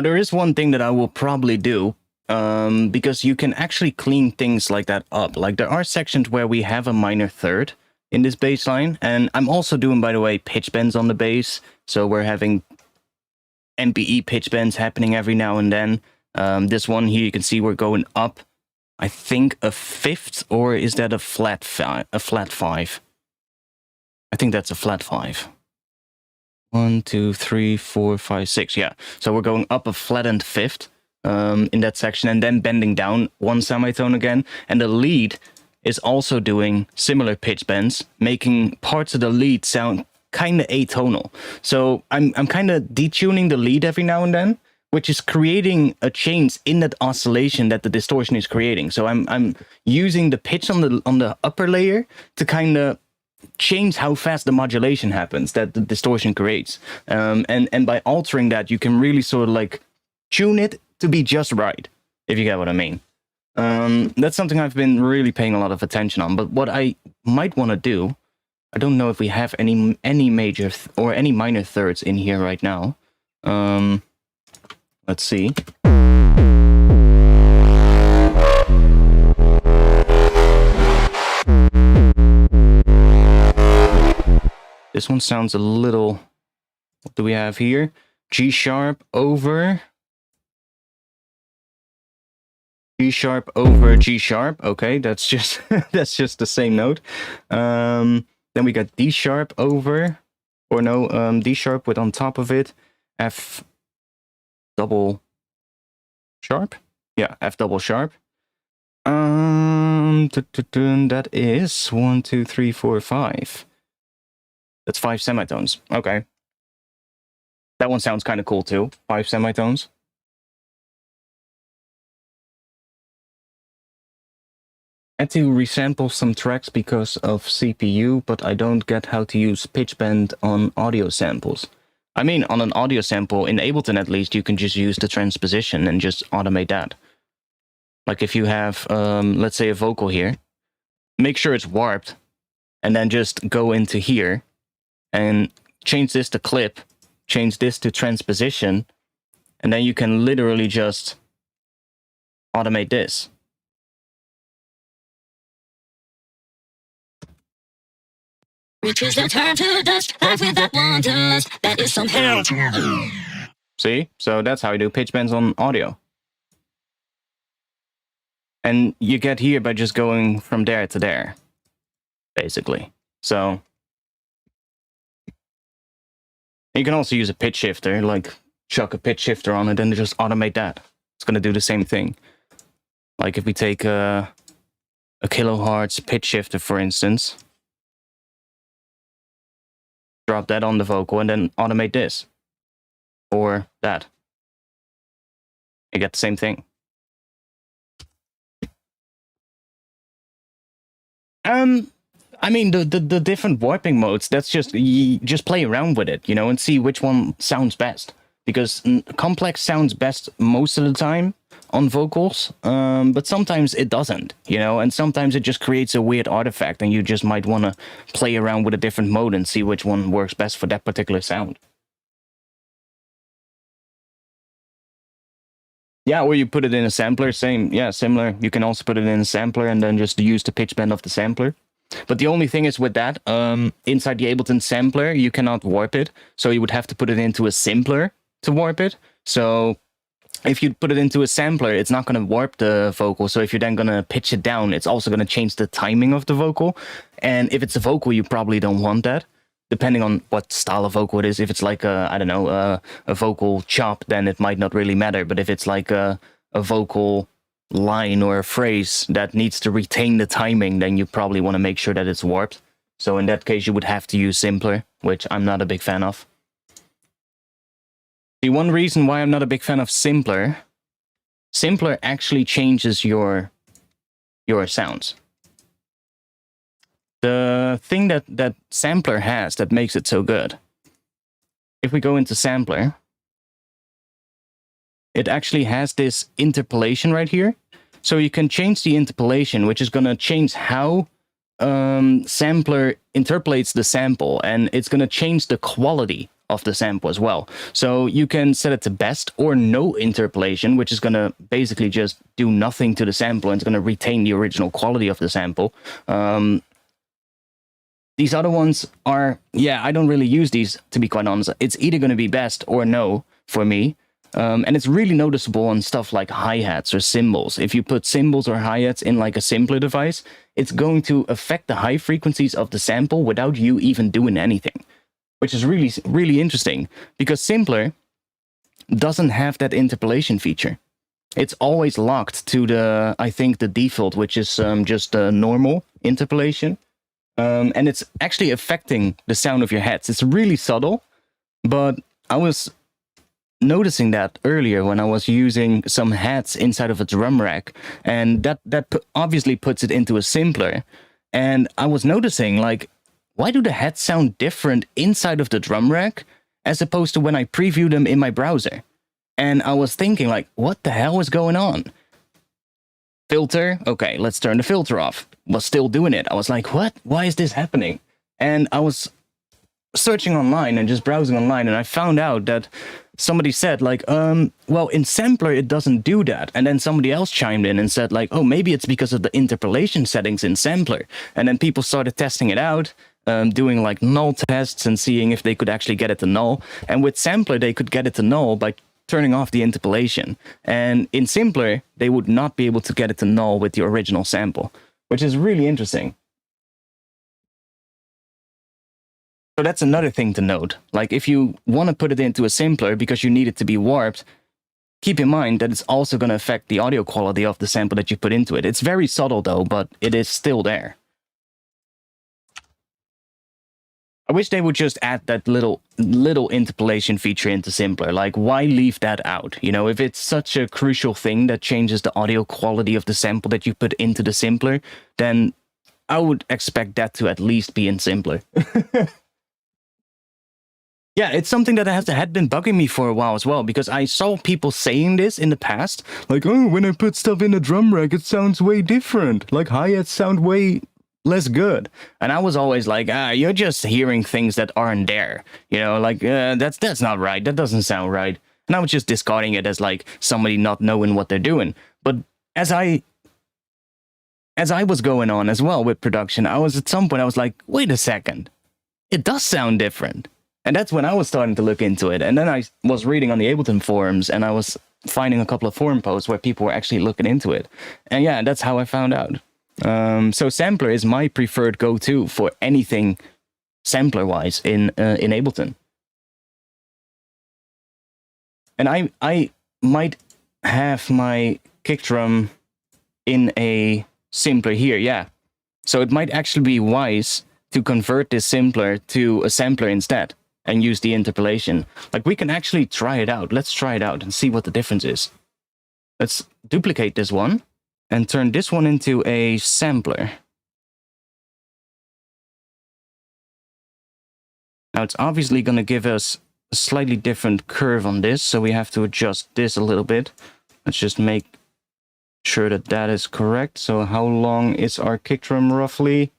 Now, there is one thing that I will probably do, because you can actually clean things like that up. Like, there are sections where we have a minor third in this bass line, and I'm also doing, by the way, pitch bends on the bass, so we're having NPE pitch bends happening every now and then. This one here, you can see we're going up, I think, a fifth, or is that a flat five? I think that's a flat 5. 1, 2, 3, 4, 5, 6. Yeah. So we're going up a flattened fifth in that section, and then bending down one semitone again. And the lead is also doing similar pitch bends, making parts of the lead sound kind of atonal. So I'm kind of detuning the lead every now and then, which is creating a change in that oscillation that the distortion is creating. So I'm using the pitch on the upper layer to kind of change how fast the modulation happens that the distortion creates. And by altering that, you can really sort of like tune it to be just right, if you get what I mean. That's something I've been really paying a lot of attention on. But what I might want to do, I don't know if we have any major or any minor thirds in here right now. Let's see. This one sounds a little... What do we have here? G sharp over... G sharp over G sharp. Okay, that's just that's just the same note. Then we got D sharp over... Or no, D sharp with on top of it. F double sharp? Yeah, F double sharp. That is 1, 2, 3, 4, 5. That's 5 semitones. Okay. That one sounds kind of cool too. 5 semitones. I had to resample some tracks because of CPU, but I don't get how to use pitch bend on audio samples. I mean, on an audio sample, in Ableton at least, you can just use the transposition and just automate that. Like if you have, let's say, a vocal here, make sure it's warped, and then just go into here, and change this to clip, change this to transposition, and then you can literally just automate this. Riches that turn to dust, life without wanderlust, that is some hell to do. See? So that's how you do pitch bends on audio. And you get here by just going from there to there, basically. So you can also use a pitch shifter, like chuck a pitch shifter on it and just automate that. It's going to do the same thing. Like if we take a kilohertz pitch shifter, for instance, drop that on the vocal and then automate this. Or that. You get the same thing. I mean, the different warping modes, that's just play around with it, you know, and see which one sounds best. Because complex sounds best most of the time on vocals, but sometimes it doesn't, you know, and sometimes it just creates a weird artifact, and you just might want to play around with a different mode and see which one works best for that particular sound. Yeah, or you put it in a sampler, same, yeah, similar. You can also put it in a sampler and then just use the pitch bend of the sampler. But the only thing is with that, inside the Ableton sampler, you cannot warp it. So you would have to put it into a simpler to warp it. So if you put it into a sampler, it's not going to warp the vocal. So if you're then going to pitch it down, it's also going to change the timing of the vocal. And if it's a vocal, you probably don't want that, depending on what style of vocal it is. If it's like a, I don't know, a vocal chop, then it might not really matter. But if it's like a vocal line or a phrase that needs to retain the timing, then you probably want to make sure that it's warped. So in that case, you would have to use simpler, which I'm not a big fan of. The one reason why I'm not a big fan of simpler actually changes your sounds. The thing that sampler has that makes it so good, if we go into sampler, it actually has this interpolation right here. So you can change the interpolation, which is going to change how sampler interpolates the sample, and it's going to change the quality of the sample as well. So you can set it to best or no interpolation, which is going to basically just do nothing to the sample and it's going to retain the original quality of the sample. These other ones are, yeah, I don't really use these, to be quite honest. It's either going to be best or no for me. And it's really noticeable on stuff like hi-hats or cymbals. If you put cymbals or hi-hats in like a simpler device, it's going to affect the high frequencies of the sample without you even doing anything, which is really, really interesting because simpler doesn't have that interpolation feature. It's always locked to the, I think, the default, which is just a normal interpolation. And it's actually affecting the sound of your heads. It's really subtle, but I was noticing that earlier when I was using some hats inside of a drum rack, and that obviously puts it into a simpler. And I was noticing, like, why do the hats sound different inside of the drum rack as opposed to when I preview them in my browser? And I was thinking, like, what the hell is going on? Filter, okay, let's turn the filter off. Was still doing it. I was like, what? Why is this happening? And I was searching online and just browsing online, and I found out that somebody said, like, well, in sampler it doesn't do that. And then somebody else chimed in and said, like, oh, maybe it's because of the interpolation settings in sampler. And then people started testing it out, doing like null tests and seeing if they could actually get it to null. And with sampler they could get it to null by turning off the interpolation. And in simpler they would not be able to get it to null with the original sample, which is really interesting. So that's another thing to note. Like, if you want to put it into a simpler because you need it to be warped, keep in mind that it's also going to affect the audio quality of the sample that you put into it. It's very subtle though, but it is still there. I wish they would just add that little interpolation feature into simpler. Like, why leave that out? You know, if it's such a crucial thing that changes the audio quality of the sample that you put into the simpler, then I would expect that to at least be in simpler. Yeah, it's something that had been bugging me for a while as well, because I saw people saying this in the past, like, oh, when I put stuff in a drum rack, it sounds way different. Like, hi-hats sound way less good. And I was always like, you're just hearing things that aren't there. You know, like, that's not right. That doesn't sound right. And I was just discarding it as, like, somebody not knowing what they're doing. But as I was going on as well with production, I was at some point, I was like, wait a second. It does sound different. And that's when I was starting to look into it. And then I was reading on the Ableton forums, and I was finding a couple of forum posts where people were actually looking into it. And yeah, that's how I found out. So sampler is my preferred go-to for anything sampler-wise in Ableton. And I might have my kick drum in a simpler here, yeah. So it might actually be wise to convert this simpler to a sampler instead and use the interpolation. Like, we can actually try it out. Let's try it out and see what the difference is. Let's duplicate this one and turn this one into a sampler. Now it's obviously going to give us a slightly different curve on this, so we have to adjust this a little bit. Let's just make sure that that is correct. So how long is our kick drum roughly?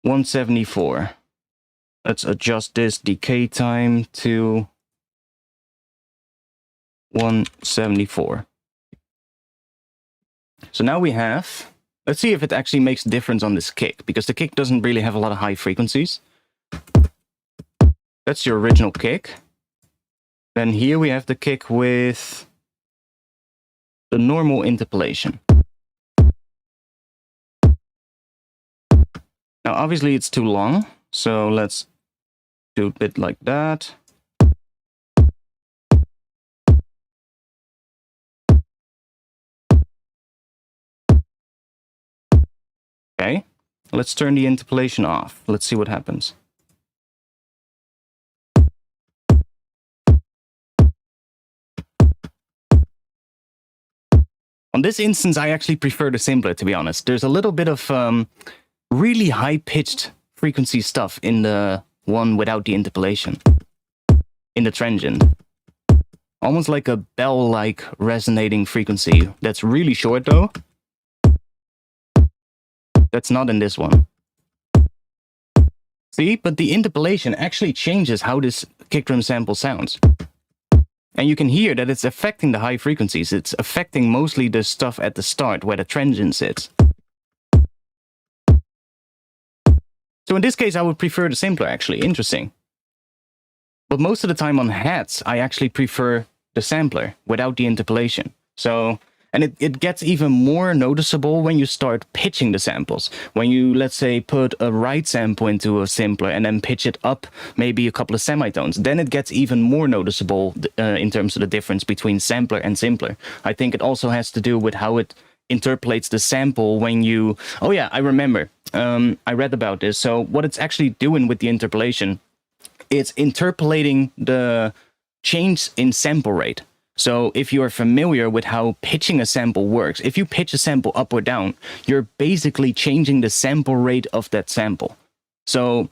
174. Let's adjust this decay time to 174. So now we have, let's see if it actually makes a difference on this kick, because the kick doesn't really have a lot of high frequencies. That's your original kick. Then here we have the kick with the normal interpolation. Now obviously it's too long, so let's do a bit like that. Okay, let's turn the interpolation off. Let's see what happens. On this instance, I actually prefer the simpler, to be honest. There's a little bit of really high-pitched frequency stuff in the one without the interpolation. In the transient. Almost like a bell-like resonating frequency. That's really short, though. That's not in this one. See, but the interpolation actually changes how this kick drum sample sounds. And you can hear that it's affecting the high frequencies. It's affecting mostly the stuff at the start where the transient sits. So in this case, I would prefer the simpler, actually. Interesting. But most of the time on hats, I actually prefer the sampler without the interpolation. So, and it gets even more noticeable when you start pitching the samples. When you, let's say, put a right sample into a simpler and then pitch it up maybe a couple of semitones, then it gets even more noticeable in terms of the difference between sampler and simpler. I think it also has to do with how it interpolates the sample when you... Oh yeah, I remember. I read about this. So what it's actually doing with the interpolation, it's interpolating the change in sample rate. So if you're familiar with how pitching a sample works, if you pitch a sample up or down, you're basically changing the sample rate of that sample. So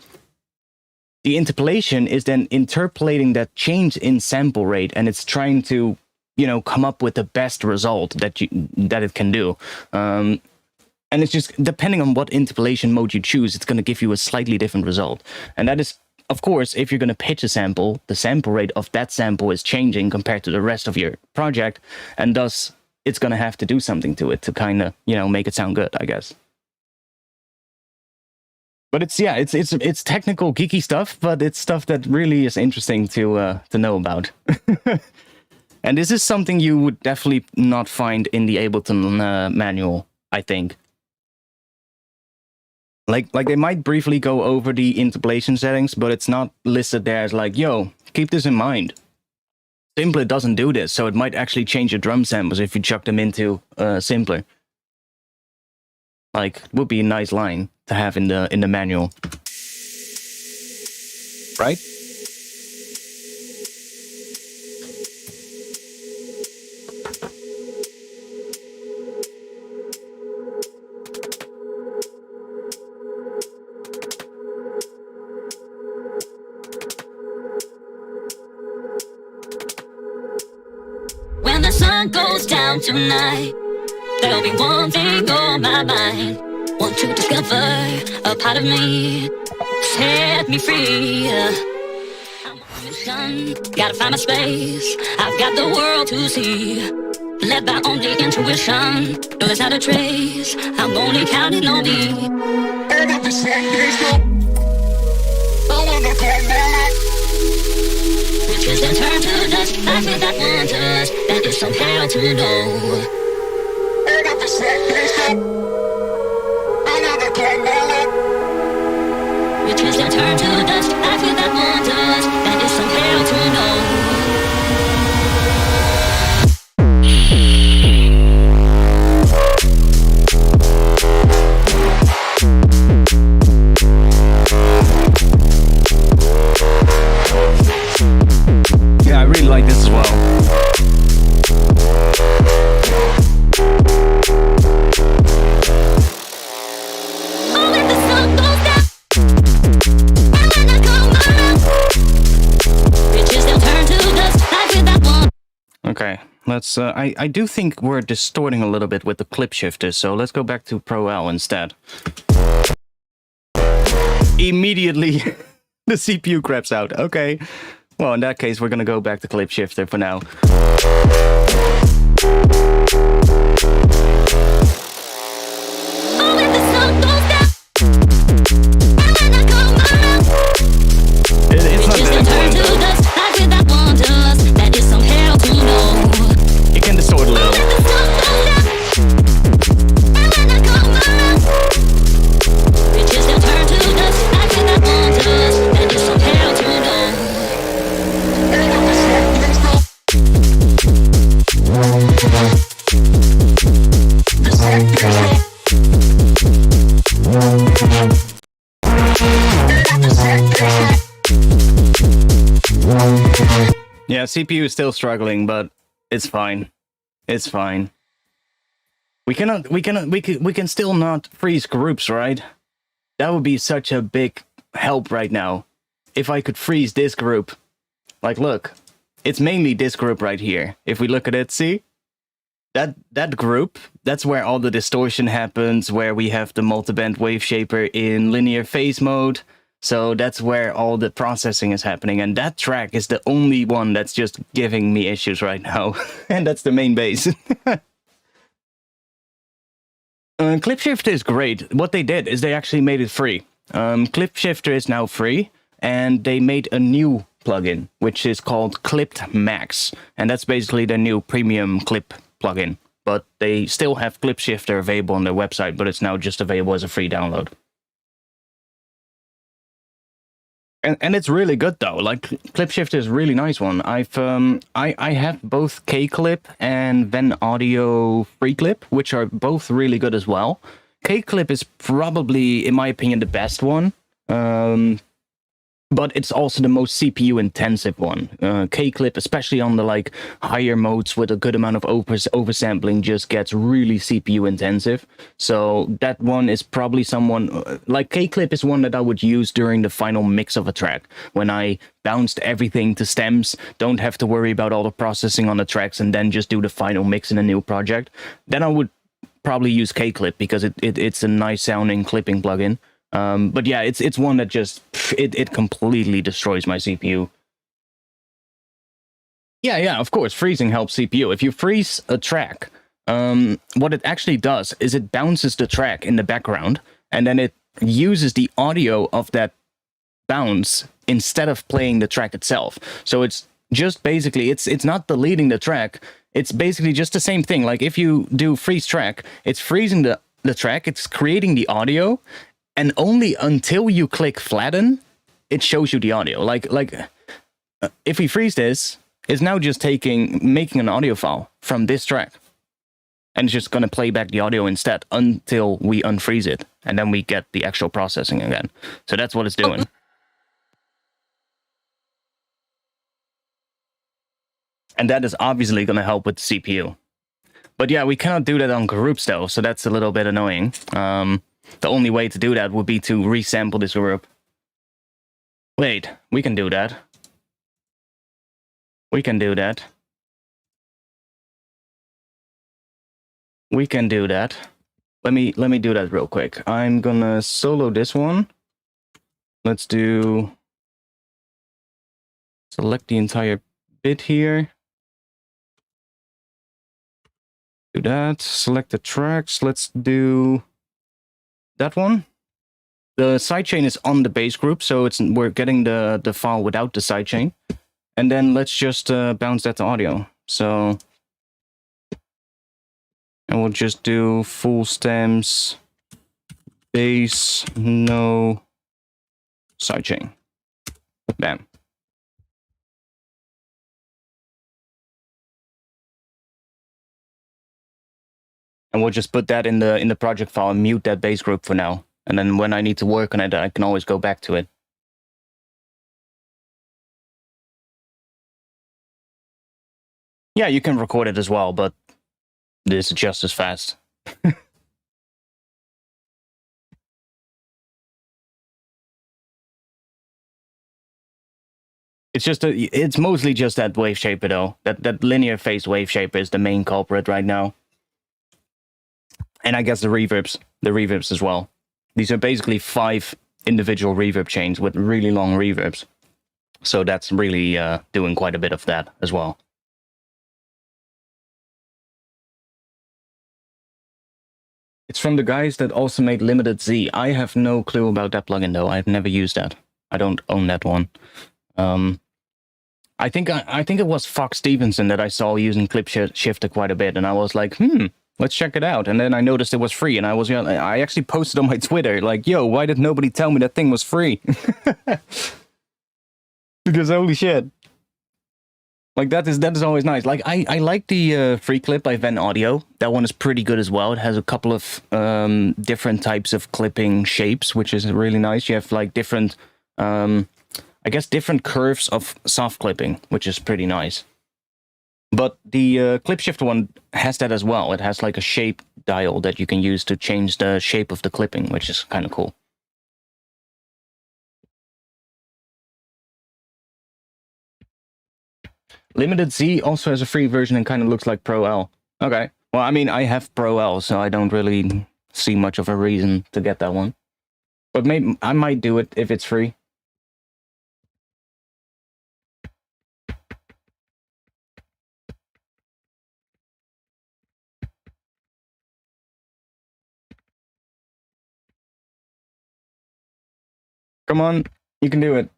the interpolation is then interpolating that change in sample rate, and it's trying to, you know, come up with the best result that it can do. And it's just, depending on what interpolation mode you choose, it's going to give you a slightly different result. And that is, of course, if you're going to pitch a sample, the sample rate of that sample is changing compared to the rest of your project, and thus it's going to have to do something to it to kind of, you know, make it sound good, I guess. But it's, yeah, it's technical, geeky stuff, but it's stuff that really is interesting to know about. And this is something you would definitely not find in the Ableton manual, I think. Like they might briefly go over the interpolation settings, but it's not listed there as like, yo, keep this in mind. Simpler doesn't do this, so it might actually change your drum samples if you chuck them into Simpler. Like, it would be a nice line to have in the manual. Right? When the sun goes down tonight, there'll be one thing on my mind. Want to discover a part of me, set me free. I'm on a mission, gotta find my space. I've got the world to see, led by only intuition. No, there's not a trace, I'm only counting on me. And if the sun goes down, I wanna come back. Witches that turn to dust, life without wonders, that is somehow to know. And if the sun goes down, witches that turn to dust, life without wonders, that is somehow to know. Yeah, I really like this as well. Okay, let's, I do think we're distorting a little bit with the clip shifter, so let's go back to Pro L instead. Immediately, the CPU craps out. Okay, well, in that case, we're gonna go back to clip shifter for now. It's not that important. It can distort a little. Yeah, CPU is still struggling, but it's fine. It's fine. We can still not freeze groups, right? That would be such a big help right now. If I could freeze this group. Like, look, it's mainly this group right here. If we look at it, see? That group, that's where all the distortion happens, where we have the multiband wave shaper in linear phase mode. So that's where all the processing is happening. And that track is the only one that's just giving me issues right now. And that's the main bass. Clip Shifter is great. What they did is they actually made it free. Clip Shifter is now free, and they made a new plugin, which is called Clipped Max. And that's basically the new premium clip plugin. But they still have Clip Shifter available on their website, but it's now just available as a free download. And it's really good though. Like, Clip Shifter is a really nice one. I have both K-Clip and Ven Audio Free Clip, which are both really good as well. K-Clip is probably, in my opinion, the best one. But it's also the most CPU intensive one. K-Clip, especially on the like higher modes with a good amount of oversampling, just gets really CPU intensive. So that one is probably someone like K-Clip is one that I would use during the final mix of a track, when I bounced everything to stems, don't have to worry about all the processing on the tracks, and then just do the final mix in a new project. Then I would probably use K-Clip because it's a nice sounding clipping plugin. But yeah, it's one that just it completely destroys my CPU. Yeah, of course, freezing helps CPU. If you freeze a track, what it actually does is it bounces the track in the background, and then it uses the audio of that bounce instead of playing the track itself. So it's just basically it's not deleting the track. It's basically just the same thing. Like if you do freeze track, it's freezing the track, it's creating the audio. And only until you click flatten, it shows you the audio. Like if we freeze this, it's now just making an audio file from this track. And it's just going to play back the audio instead until we unfreeze it. And then we get the actual processing again. So that's what it's doing. And that is obviously going to help with the CPU. But yeah, we cannot do that on groups though, so that's a little bit annoying. The only way to do that would be to resample this group. Wait, we can do that. We can do that. We can do that. Let me do that real quick. I'm gonna solo this one. Let's do... Select the entire bit here. Do that. Select the tracks. Let's do... that one. The sidechain is on the bass group, so we're getting the file without the sidechain. And then let's just bounce that to audio. So, and we'll just do full stems, bass, no sidechain. Bam. And we'll just put that in the project file and mute that bass group for now. And then when I need to work on it, I can always go back to it. Yeah, you can record it as well, but this is just as fast. It's mostly just that wave shaper though. That linear phase wave shaper is the main culprit right now. And I guess the reverbs as well. These are basically 5 individual reverb chains with really long reverbs. So that's really doing quite a bit of that as well. It's from the guys that also made Limited Z. I have no clue about that plugin though. I've never used that. I don't own that one. I think it was Fox Stevenson that I saw using Clip Shifter quite a bit, and I was like, let's check it out. And then I noticed it was free, and I actually posted on my Twitter, like, yo, why did nobody tell me that thing was free? Because holy shit. Like, that is always nice. Like, I like the free clip by Ven Audio. That one is pretty good as well. It has a couple of different types of clipping shapes, which is really nice. You have, like, different, I guess, different curves of soft clipping, which is pretty nice. But the Clip Shifter one has that as well. It has, like, a shape dial that you can use to change the shape of the clipping, which is kind of cool. Limited Z also has a free version and kind of looks like Pro L. Okay. Well, I mean, I have Pro L, so I don't really see much of a reason to get that one. But maybe I might do it if it's free. Come on, you can do it.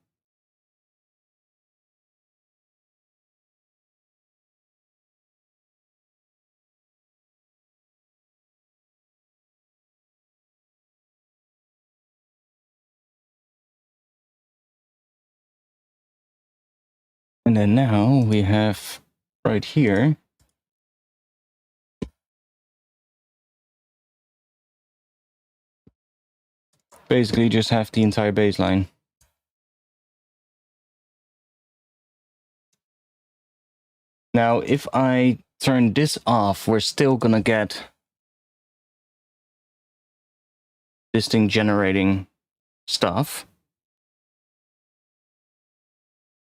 And then now we have right here. Basically just have the entire bass line. Now, if I turn this off, we're still gonna get this thing generating stuff.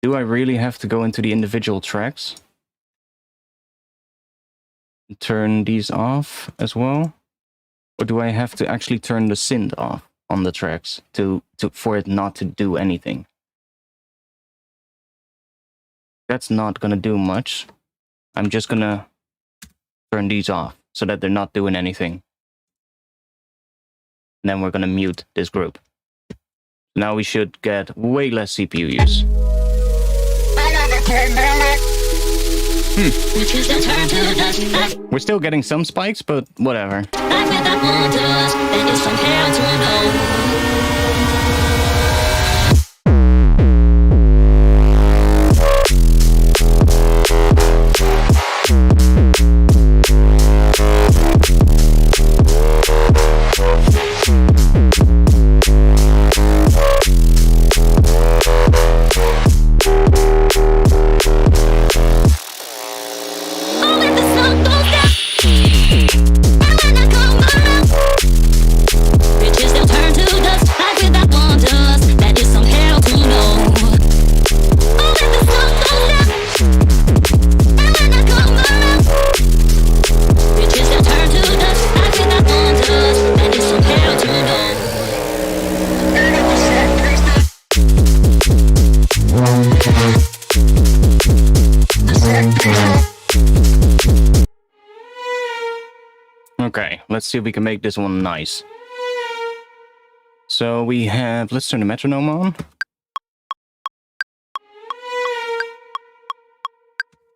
Do I really have to go into the individual tracks? Turn these off as well? Or do I have to actually turn the synth off on the tracks for it not to do anything? That's not gonna do much. I'm just gonna turn these off so that they're not doing anything. And then we're gonna mute this group. Now we should get way less CPU use. We're still getting some spikes, but whatever. Okay, let's see if we can make this one nice. So we have, let's turn the metronome on. Okay,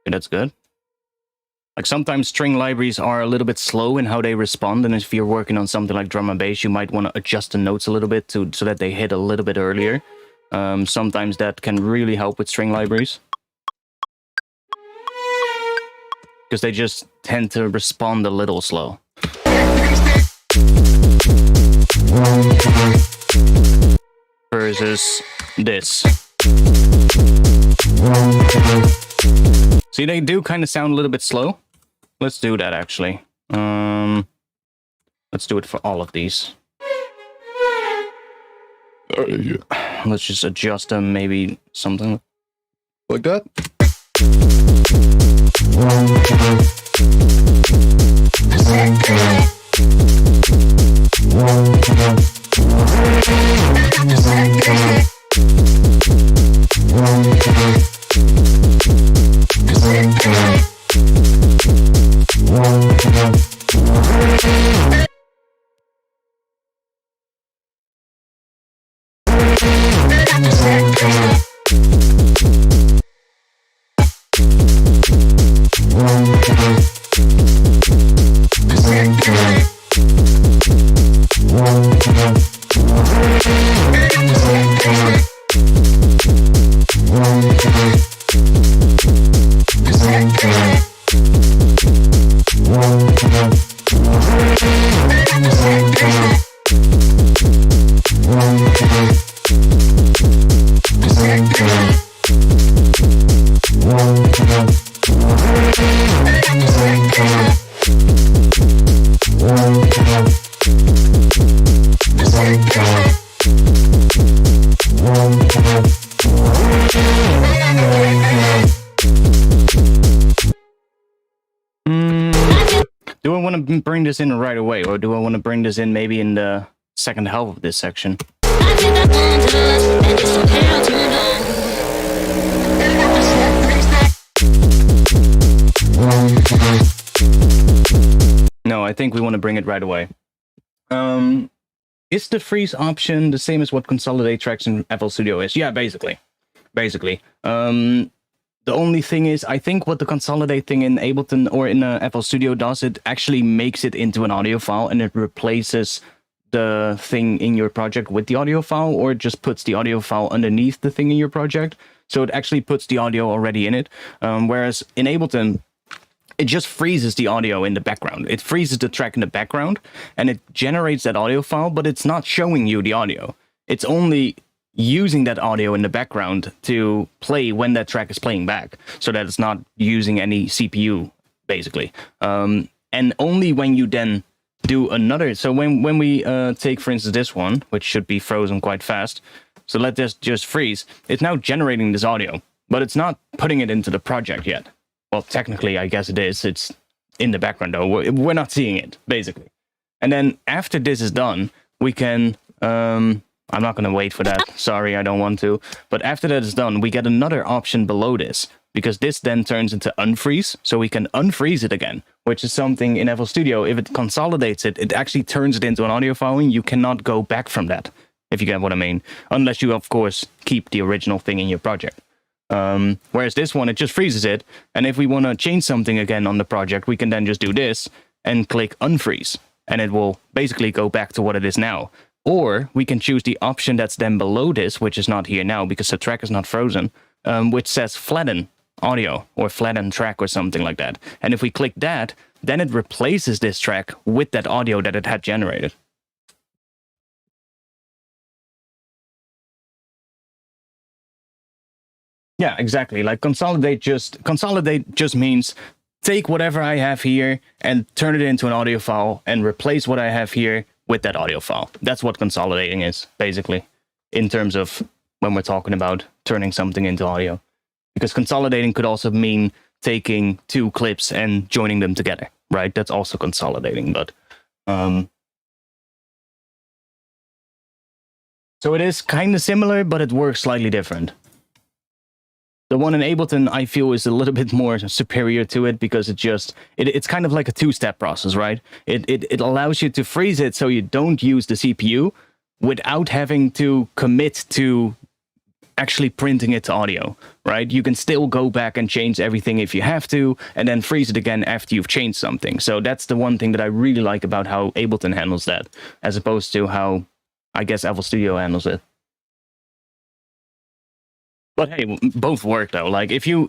that's good. Like sometimes string libraries are a little bit slow in how they respond, and if you're working on something like drum and bass, you might want to adjust the notes a little bit so that they hit a little bit earlier. Sometimes that can really help with string libraries, because they just tend to respond a little slow. Versus this. See, they do kind of sound a little bit slow. Let's do that, actually. Let's do it for all of these. Let's just adjust them, maybe something like that. Do I want to bring this in right away, or do I want to bring this in maybe in the second half of this section? did that wonders, and it's so hell to know. No, I think we want to bring it right away. Is the freeze option the same as what Consolidate tracks in FL Studio is? Yeah, basically. The only thing is, I think what the Consolidate thing in Ableton or in FL Studio does, it actually makes it into an audio file and it replaces the thing in your project with the audio file, or it just puts the audio file underneath the thing in your project. So it actually puts the audio already in it. Whereas in Ableton, it just freezes the audio in the background. It freezes the track in the background and it generates that audio file, but it's not showing you the audio. It's only using that audio in the background to play when that track is playing back, so that it's not using any CPU, basically. And only when you then do another... So when we take, for instance, this one, which should be frozen quite fast, so let this just freeze, it's now generating this audio, but it's not putting it into the project yet. Well, technically, I guess it is. It's in the background, though. We're not seeing it, basically. And then after this is done, we can... I'm not going to wait for that. Sorry, I don't want to. But after that is done, we get another option below this, because this then turns into unfreeze. So we can unfreeze it again, which is something in FL Studio. If it consolidates it, it actually turns it into an audio file, and you cannot go back from that, if you get what I mean. Unless you, of course, keep the original thing in your project. Whereas this one, it just freezes it. And if we want to change something again on the project, we can then just do this and click unfreeze. And it will basically go back to what it is now. Or we can choose the option that's then below this, which is not here now because the track is not frozen, which says flatten audio or flatten track or something like that. And if we click that, then it replaces this track with that audio that it had generated. Yeah, exactly. Like consolidate just means take whatever I have here and turn it into an audio file and replace what I have here with that audio file. That's what consolidating is, basically, in terms of when we're talking about turning something into audio. Because consolidating could also mean taking two clips and joining them together, right? That's also consolidating, but... So it is kind of similar, but it works slightly different. The one in Ableton, I feel, is a little bit more superior to it because it's kind of like a two-step process, right? It allows you to freeze it so you don't use the CPU without having to commit to actually printing it to audio, right? You can still go back and change everything if you have to, and then freeze it again after you've changed something. So that's the one thing that I really like about how Ableton handles that, as opposed to how, I guess, FL Studio handles it. But hey, both work though. Like if you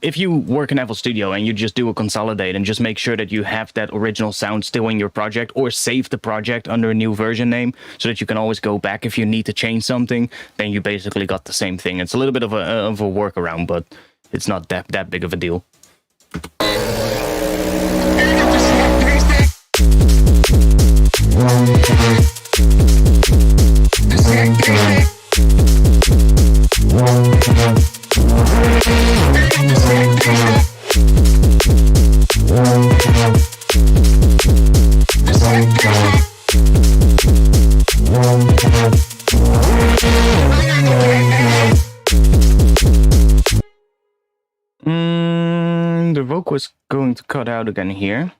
work in FL Studio and you just do a consolidate and just make sure that you have that original sound still in your project, or save the project under a new version name so that you can always go back if you need to change something, then you basically got the same thing. It's a little bit of a workaround, but it's not that big of a deal. The vocal is going to cut out again here.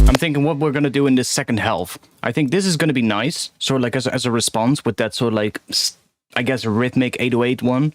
I'm thinking what we're going to do in this second half. I think this is going to be nice, sort of like as a response with that sort of like, I guess, a rhythmic 808 one.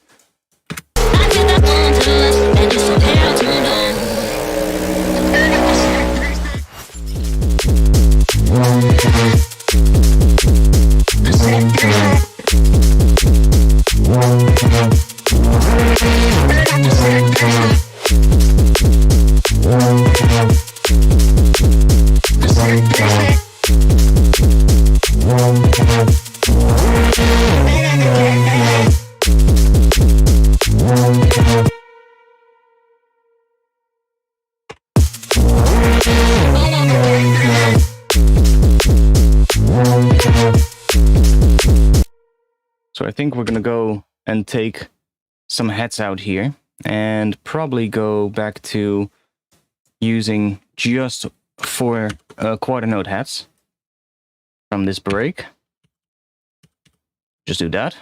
So I think we're gonna go and take some heads out here and probably go back to using just 4 quarter note heads. from this break. Just do that.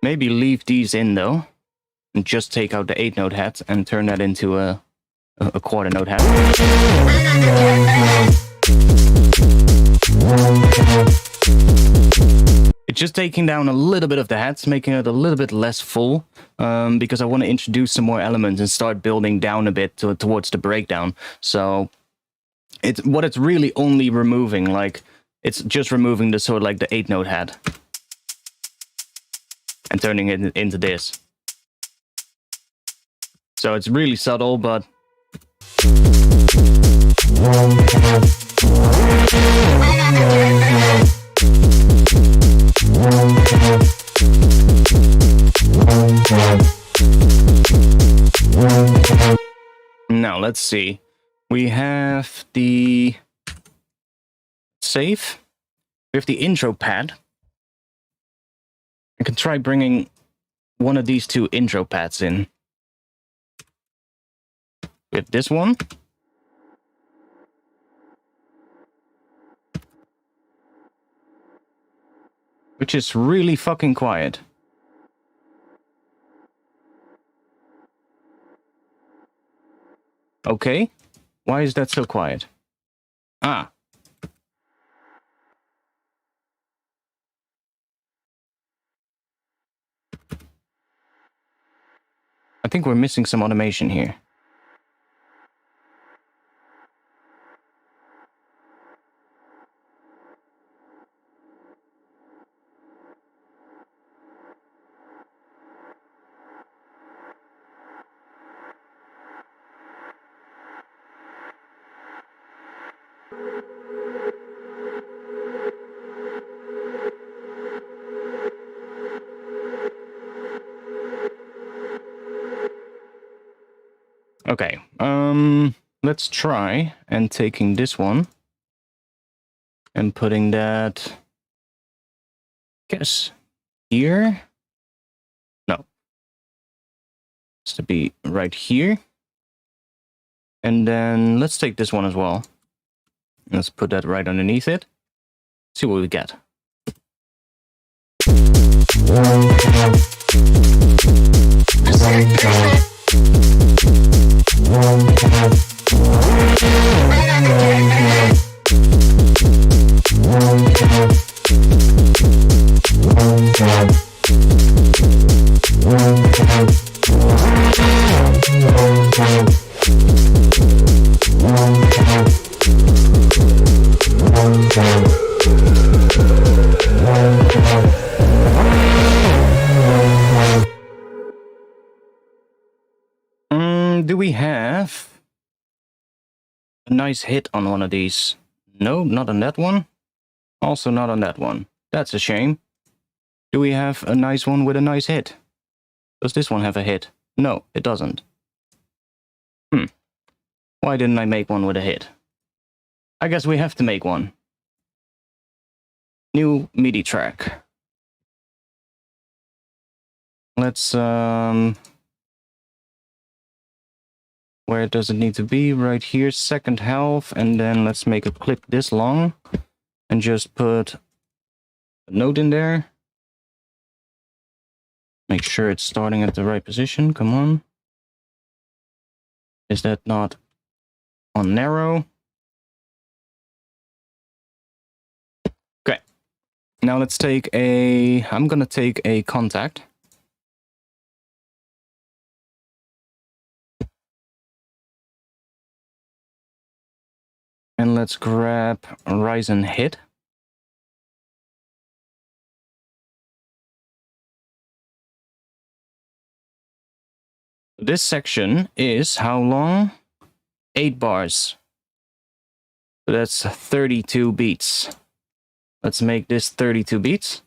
Maybe leave these in though, and just take out the 8-note hat and turn that into a quarter note hat. It's just taking down a little bit of the hats, making it a little bit less full, because I want to introduce some more elements and start building down a bit towards the breakdown. So it's really only removing, like, it's just removing the sort of like the 8-note hat and turning it into this. So it's really subtle, but now let's see. We have the save. We have the intro pad. I can try bringing one of these two intro pads in. We have this one. Which is really fucking quiet. Okay. Why is that so quiet? Ah. I think we're missing some automation here. Okay, let's try and taking this one and putting that, guess, here? No. It's to be right here. And then let's take this one as well. Let's put that right underneath it. See what we get. Do we have a nice hit on one of these? No, not on that one. Also not on that one. That's a shame. Do we have a nice one with a nice hit? Does this one have a hit? No, it doesn't. Why didn't I make one with a hit? I guess we have to make one. New MIDI track. Let's, where does it need to be? Right here, second half, and then let's make a clip this long and just put a note in there. Make sure it's starting at the right position. Come on. Is that not on narrow? Okay. Now let's take a, I'm gonna take a contact. And let's grab Rise and Hit. This section is how long? 8 bars. So that's 32 beats. Let's make this 32 beats.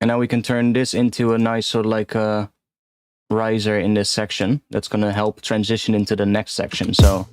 And now we can turn this into a nice sort of like a riser in this section. That's going to help transition into the next section. So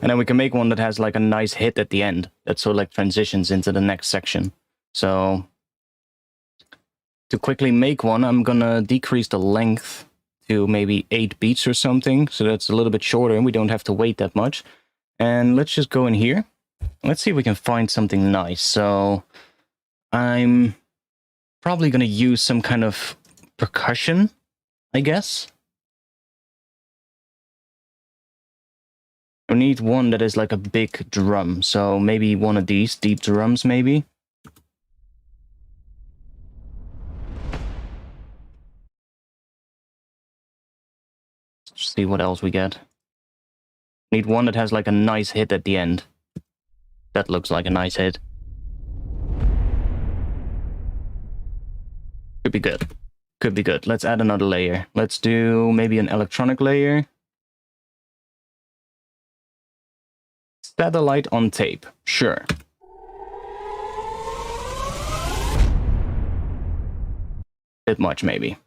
And then we can make one that has like a nice hit at the end that sort of like transitions into the next section. So to quickly make one, I'm gonna decrease the length to maybe 8 beats or something, so that's a little bit shorter and we don't have to wait that much. And let's just go in here. Let's see if we can find something nice. So I'm probably gonna use some kind of percussion, I guess. We need one that is like a big drum, so maybe one of these deep drums, maybe. Let's see what else we get. Need one that has like a nice hit at the end. That looks like a nice hit. Could be good. Could be good. Let's add another layer. Let's do maybe an electronic layer. Satellite on tape. Sure. Bit much, maybe.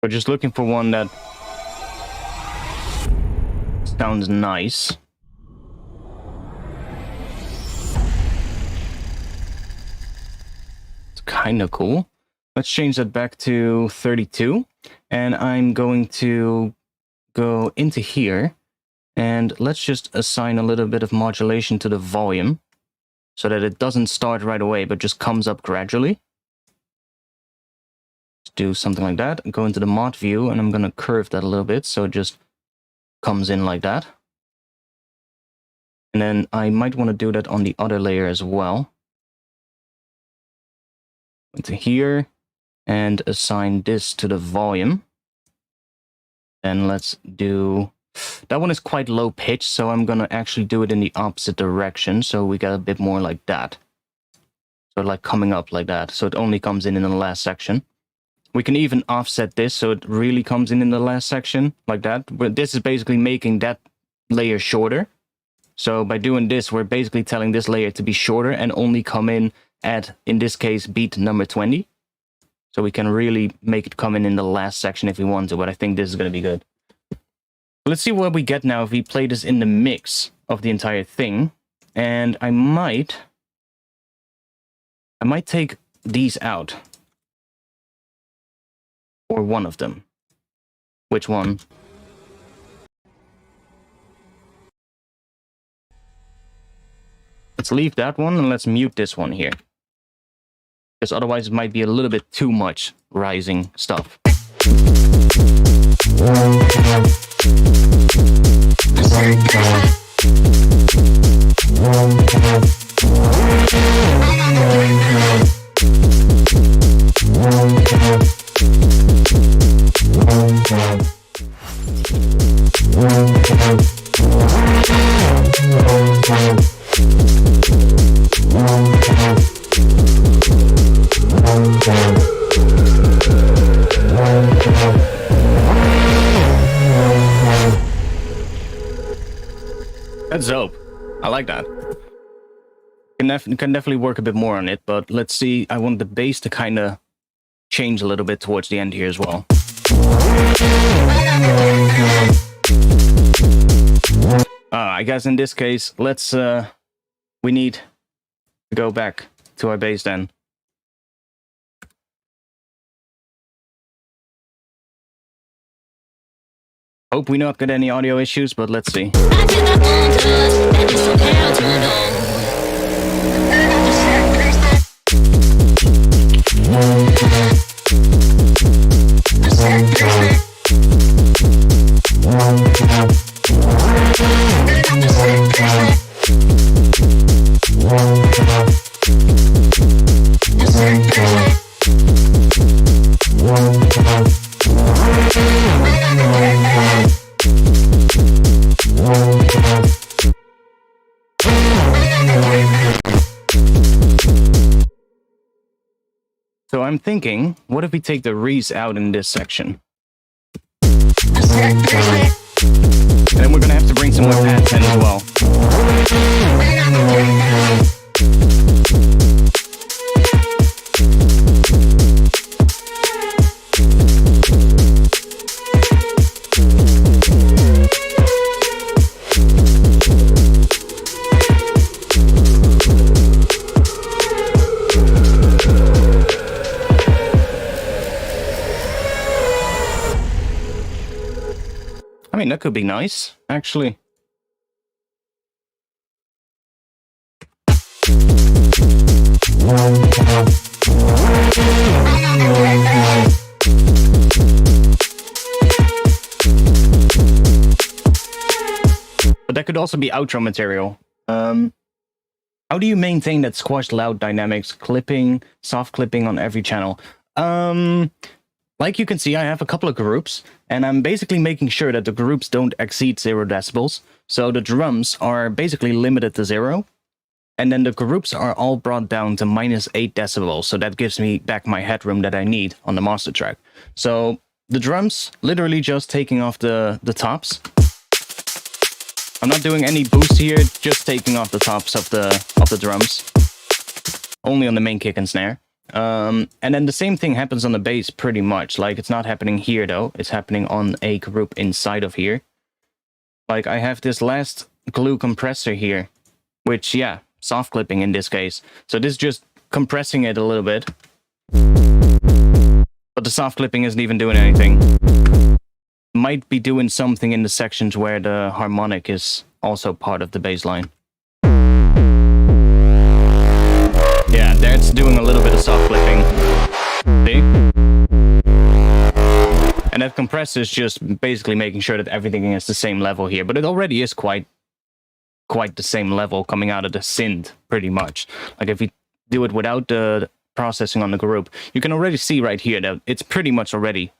We're just looking for one that sounds nice. It's kind of cool. Let's change that back to 32. And I'm going to go into here. And let's just assign a little bit of modulation to the volume so that it doesn't start right away, but just comes up gradually. Do something like that, go into the mod view, and I'm gonna curve that a little bit so it just comes in like that. And then I might want to do that on the other layer as well. Into here and assign this to the volume. And let's do that one is quite low pitch, so I'm gonna actually do it in the opposite direction so we get a bit more like that. So like coming up like that, so it only comes in the last section. We can even offset this so it really comes in the last section, like that. But this is basically making that layer shorter. So by doing this, we're basically telling this layer to be shorter and only come in at, in this case, beat number 20. So we can really make it come in the last section if we want to, but I think this is going to be good. Let's see what we get now if we play this in the mix of the entire thing. And I might take these out. Or one of them. Which one? Let's leave that one and let's mute this one here. Because otherwise it might be a little bit too much rising stuff. That's dope. I like that. Can definitely work a bit more on it, but let's see. I want the bass to kind of change a little bit towards the end here as well. I guess in this case, let's we need to go back to our bass then. Hope we not get any audio issues, but let's see. So I'm thinking, what if we take the Res out in this section? And then we're gonna have to bring some more pads in as well. I mean, that could be nice, actually. But that could also be outro material. How do you maintain that squashed loud dynamics, clipping, soft clipping on every channel? Like you can see, I have a couple of groups, and I'm basically making sure that the groups don't exceed 0 decibels. So the drums are basically limited to 0. And then the groups are all brought down to -8 decibels. So that gives me back my headroom that I need on the master track. So the drums, literally just taking off the tops. I'm not doing any boost here, just taking off the tops of the drums. Only on the main kick and snare. And then the same thing happens on the bass pretty much. Like, it's not happening here though. It's happening on a group inside of here. Like, I have this last glue compressor here, which, yeah, soft clipping in this case. So this is just compressing it a little bit. But the soft clipping isn't even doing anything. Might be doing something in the sections where the harmonic is also part of the bass line. Yeah, there it's doing a little bit of soft clipping. See? And that compressor is just basically making sure that everything is the same level here. But it already is quite the same level coming out of the synth, pretty much. Like, if you do it without the processing on the group, you can already see right here that it's pretty much already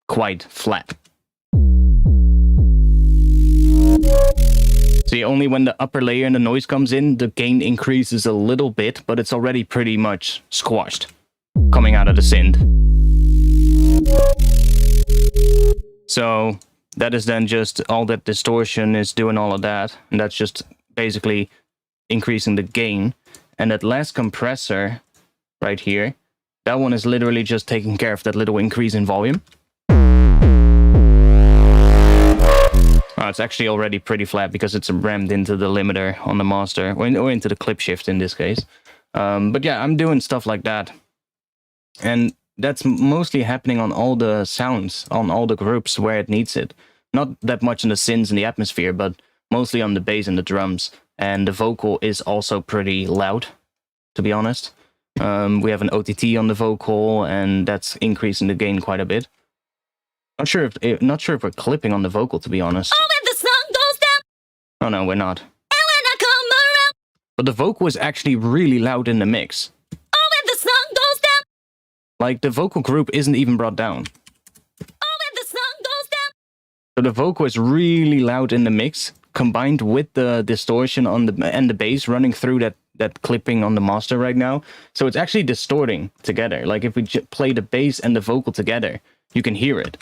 quite flat. See, only when the upper layer and the noise comes in, the gain increases a little bit, but it's already pretty much squashed coming out of the synth. So that is then just all that distortion is doing all of that, and that's just basically increasing the gain. And that last compressor right here, that one is literally just taking care of that little increase in volume. Oh, it's actually already pretty flat because it's rammed into the limiter on the master, or into the clip shift in this case. But yeah, I'm doing stuff like that. And that's mostly happening on all the sounds, on all the groups where it needs it. Not that much in the synths and the atmosphere, but mostly on the bass and the drums. And the vocal is also pretty loud, to be honest. We have an OTT on the vocal, and that's increasing the gain quite a bit. Not sure if we're clipping on the vocal, to be honest. Oh, when the sun goes down. Oh no, we're not. And when I come around. But the vocal is actually really loud in the mix. Oh, when the sun goes down. Like, the vocal group isn't even brought down. Oh, when the sun goes down. So the vocal is really loud in the mix, combined with the distortion on the bass running through that clipping on the master right now. So it's actually distorting together. Like, if we play the bass and the vocal together, you can hear it.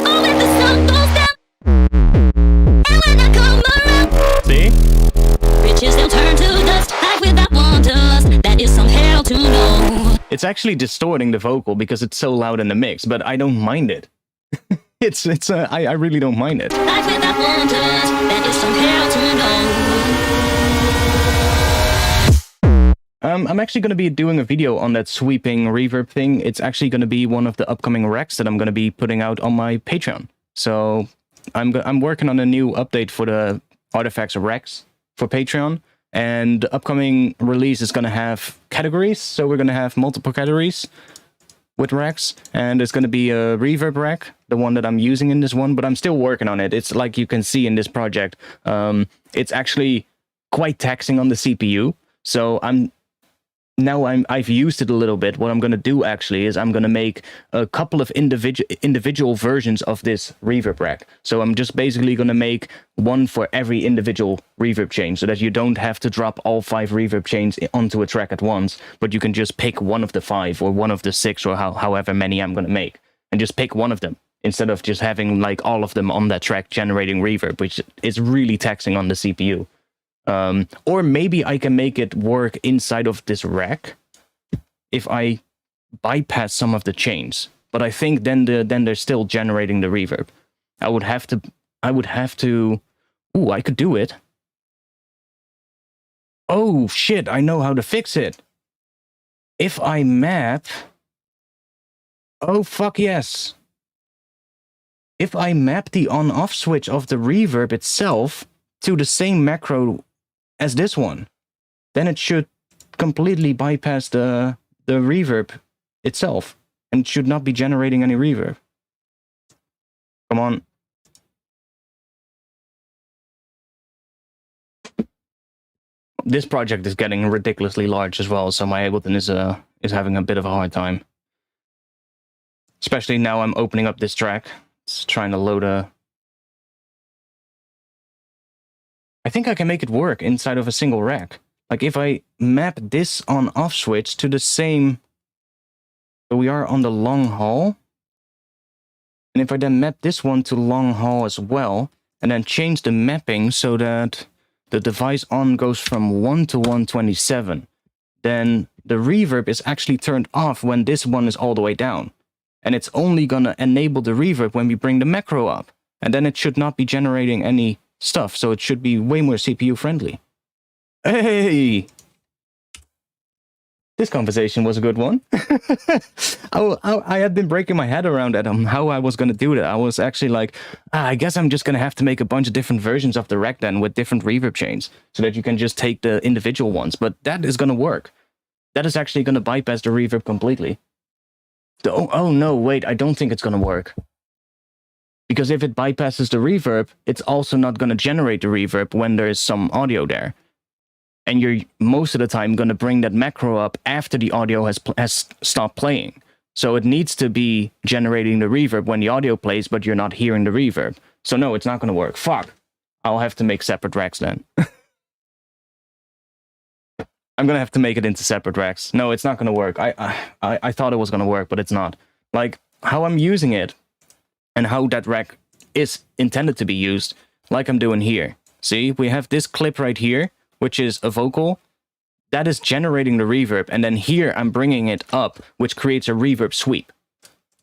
Oh, when the sun goes down. And when I come around. See? Riches they'll turn to dust, like without wanderlust. That is some hell to know. It's actually distorting the vocal because it's so loud in the mix, but I don't mind it. I really don't mind it. Like without wanderlust, that is some hell to know. I'm actually going to be doing a video on that sweeping reverb thing. It's actually going to be one of the upcoming recs that I'm going to be putting out on my Patreon. So I'm working on a new update for the Artifacts recs for Patreon. And the upcoming release is going to have categories. So we're going to have multiple categories with recs. And it's going to be a reverb rec, the one that I'm using in this one. But I'm still working on it. It's like you can see in this project. It's actually quite taxing on the CPU. So I'm now I've used it a little bit. What I'm going to do actually is I'm going to make a couple of individual versions of this reverb rack. So I'm just basically going to make one for every individual reverb chain, so that you don't have to drop all 5 reverb chains onto a track at once, but you can just pick one of the 5 or one of the 6 or however many I'm going to make, and just pick one of them instead of just having like all of them on that track generating reverb, which is really taxing on the CPU. Or maybe I can make it work inside of this rack if I bypass some of the chains. But I think then they're still generating the reverb. I would have to. Ooh, I could do it. Oh shit! I know how to fix it. If I map. Oh fuck yes! If I map the on-off switch of the reverb itself to the same macro as this one, then it should completely bypass the reverb itself and should not be generating any reverb. Come on. This project is getting ridiculously large as well, so my Ableton is having a bit of a hard time. Especially now I'm opening up this track. It's trying to load a... I think I can make it work inside of a single rack. Like if I map this on-off switch to the same... So we are on the long haul. And if I then map this one to long haul as well, and then change the mapping so that the device on goes from 1 to 127, then the reverb is actually turned off when this one is all the way down. And it's only gonna enable the reverb when we bring the macro up. And then it should not be generating any stuff, so it should be way more CPU friendly. Hey! This conversation was a good one. I had been breaking my head around that on how I was going to do that. I was actually like, I guess I'm just going to have to make a bunch of different versions of the rack then with different reverb chains so that you can just take the individual ones. But that is going to work. That is actually going to bypass the reverb completely. Oh no, wait, I don't think it's going to work. Because if it bypasses the reverb, it's also not going to generate the reverb when there is some audio there. And you're most of the time going to bring that macro up after the audio has stopped playing. So it needs to be generating the reverb when the audio plays, but you're not hearing the reverb. So no, it's not going to work. Fuck. I'll have to make separate racks then. I'm going to have to make it into separate racks. No, it's not going to work. I thought it was going to work, but it's not. Like, how I'm using it and how that rack is intended to be used, like I'm doing here. See, we have this clip right here, which is a vocal, that is generating the reverb, and then here I'm bringing it up, which creates a reverb sweep.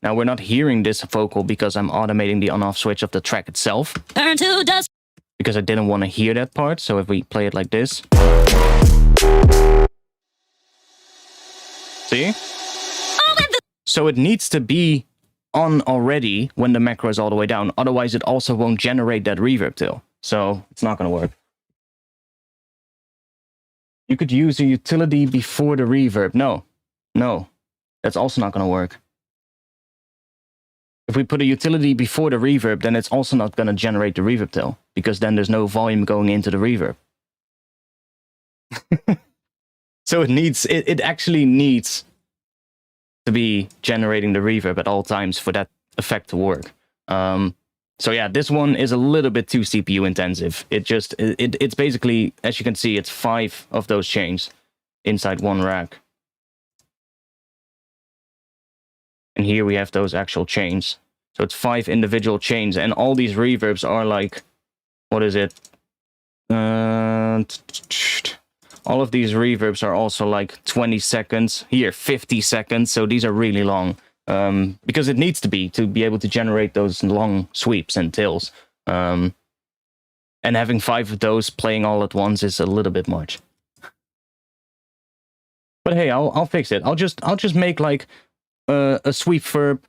Now we're not hearing this vocal because I'm automating the on-off switch of the track itself. Burn to dust. Because I didn't want to hear that part, so if we play it like this. See? So it needs to be on already when the macro is all the way down, otherwise it also won't generate that reverb till. So it's not going to work. You could use a utility before the reverb. No, that's also not going to work. If we put a utility before the reverb, then it's also not going to generate the reverb tail, because then there's no volume going into the reverb. So it actually needs to be generating the reverb at all times for that effect to work. So yeah, this one is a little bit too CPU intensive. It's basically, as you can see, it's 5 of those chains inside one rack. And here we have those actual chains. So it's 5 individual chains, and all these reverbs are like, what is it? All of these reverbs are also like 20 seconds. Here, 50 seconds. So these are really long. Because it needs to be able to generate those long sweeps and tills. And having 5 of those playing all at once is a little bit much. But hey, I'll fix it. I'll just make like a sweep verb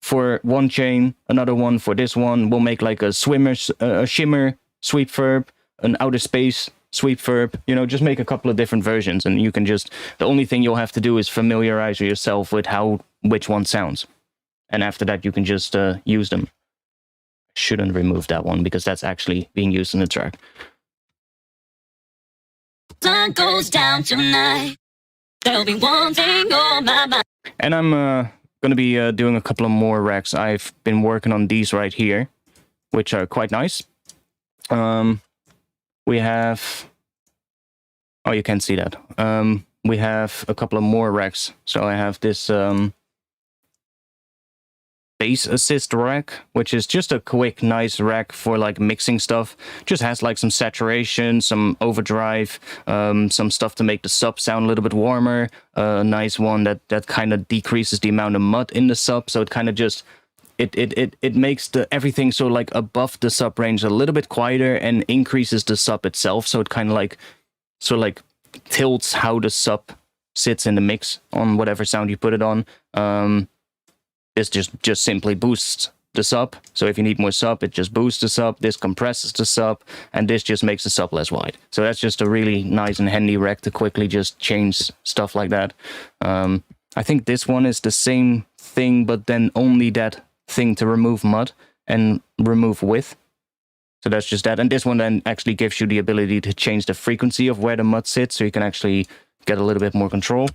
for one chain, another one for this one. We'll make like a shimmer sweep verb, an outer space sweep verb. You know, just make a couple of different versions, and you can just, the only thing you'll have to do is familiarize yourself with which one sounds, and after that you can just use them. Shouldn't remove that one because that's actually being used in the track. Sun goes down tonight. There'll be one thing on my mind. And I'm going to be doing a couple of more racks. I've been working on these right here, which are quite nice. We have... Oh, you can't see that. We have a couple of more racks. So I have this bass assist rack, which is just a quick, nice rack for like mixing stuff. Just has like some saturation, some overdrive, some stuff to make the sub sound a little bit warmer. A nice one that kind of decreases the amount of mud in the sub, so it kind of just it makes everything so like above the sub range a little bit quieter and increases the sub itself, so it kind of like tilts how the sub sits in the mix on whatever sound you put it on. This just simply boosts the sub. So if you need more sub, it just boosts the sub. This compresses the sub, and this just makes the sub less wide. So that's just a really nice and handy rack to quickly just change stuff like that. I think this one is the same thing, but then only that thing to remove mud and remove width. So that's just that. And this one then actually gives you the ability to change the frequency of where the mud sits, so you can actually get a little bit more control.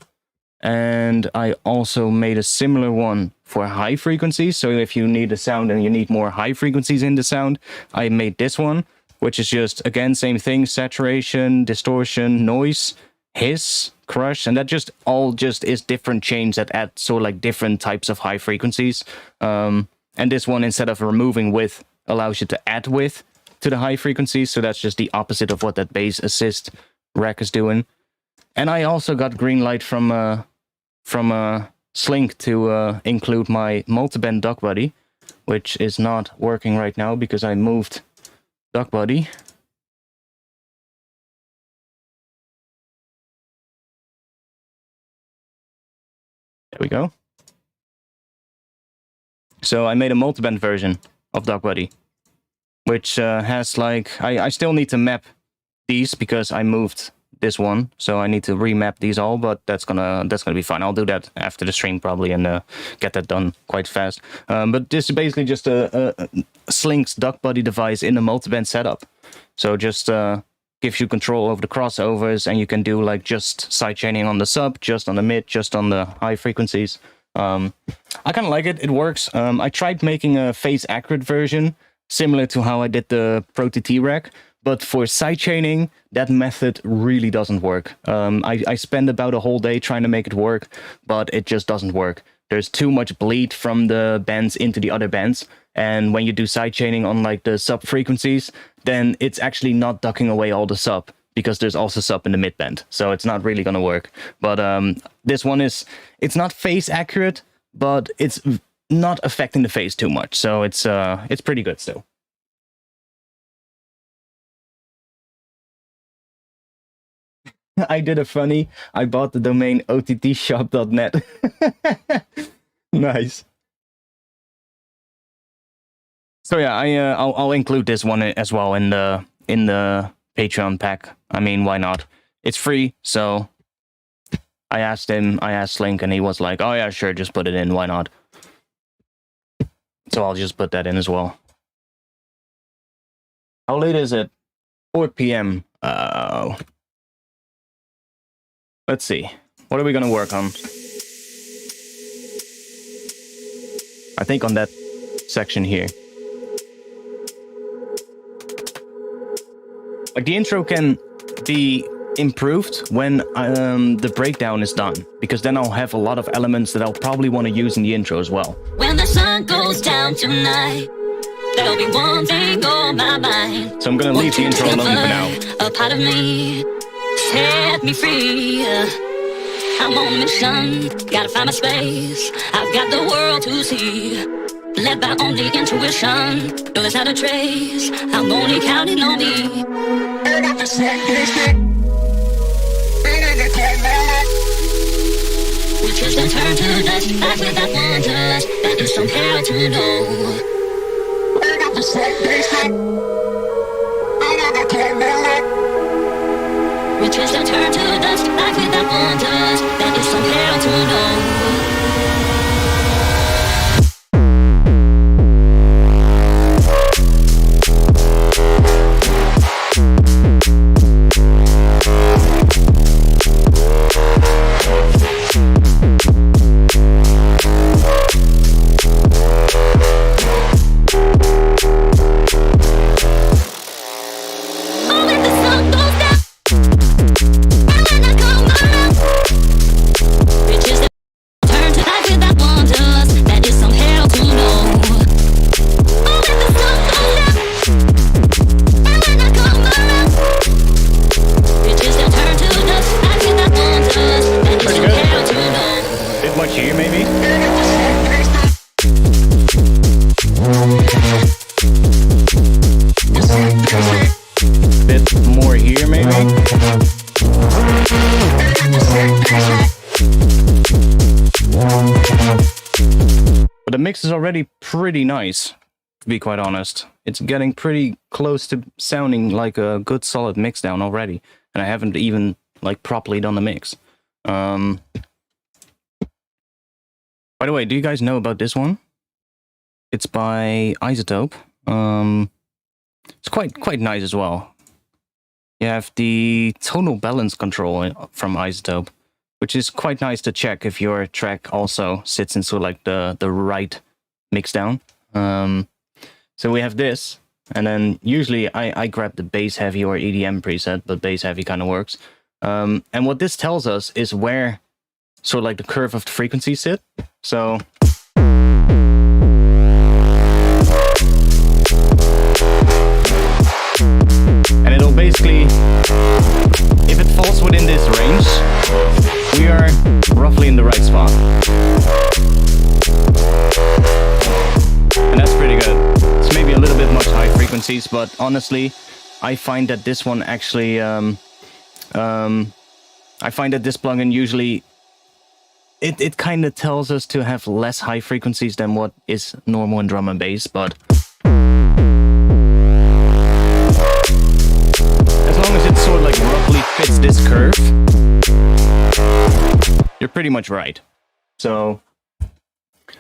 And I also made a similar one for high frequencies. So if you need a sound and you need more high frequencies in the sound, I made this one, which is just, again, same thing, saturation, distortion, noise, hiss, crush, and that just all just is different chains that add sort of like different types of high frequencies. And this one, instead of removing width, allows you to add width to the high frequencies. So that's just the opposite of what that bass assist rack is doing. And I also got green light from Slink to include my multiband duck body, which is not working right now because I moved duck body. There we go. So I made a multiband version of duck body, which has like, I still need to map these because I moved this one, so I need to remap these all, but that's gonna be fine. I'll do that after the stream probably and get that done quite fast. But this is basically just a Slink's duck body device in a multiband setup. So just gives you control over the crossovers, and you can do like just sidechaining on the sub, just on the mid, just on the high frequencies. I kind of like it. It works. I tried making a phase accurate version similar to how I did the Pro TT rack. But for sidechaining, that method really doesn't work. I spend about a whole day trying to make it work, but it just doesn't work. There's too much bleed from the bands into the other bands, and when you do sidechaining on like the sub frequencies, then it's actually not ducking away all the sub, because there's also sub in the mid band, so it's not really gonna work. But this one it's not phase accurate, but it's not affecting the phase too much, so it's pretty good still. I did a funny. I bought the domain ottshop.net. Nice. So yeah, I'll include this one as well in the Patreon pack. I mean, why not? It's free, so I asked Link, and he was like, "Oh yeah, sure, just put it in. Why not?" So I'll just put that in as well. How late is it? 4 p.m. Let's see. What are we going to work on? I think on that section here. Like, the intro can be improved when the breakdown is done, because then I'll have a lot of elements that I'll probably want to use in the intro as well. When the sun goes down tonight, there'll be one thing on my mind. So I'm going to leave the intro alone for now. A part of me, set me free. I'm on a mission, gotta find my space. I've got the world to see, led by only intuition. No, there's not a trace, I'm only counting on me. Which is the turn to dust, back with that wanderlust. That is some hell to know. Which is the turn to dust, back with that wanderlust. That is some hell to know. mix is already pretty nice, to be quite honest. It's getting pretty close to sounding like a good solid mix down already. And I haven't even like properly done the mix. By the way, do you guys know about this one? It's by Isotope. It's quite nice as well. You have the tonal balance control from Isotope, which is quite nice to check if your track also sits in sort of like the right mix down. So we have this, and then usually I grab the bass heavy or EDM preset, but bass heavy kind of works. And what this tells us is where sort of like the curve of the frequencies sit. So and it'll basically, if it falls within this range, we are roughly in the right spot. And that's pretty good. It's maybe a little bit much high frequencies, but honestly, I find that this one actually, I find that this plugin usually, it kind of tells us to have less high frequencies than what is normal in drum and bass, but as long as it sort of like roughly fits this curve, you're pretty much right. So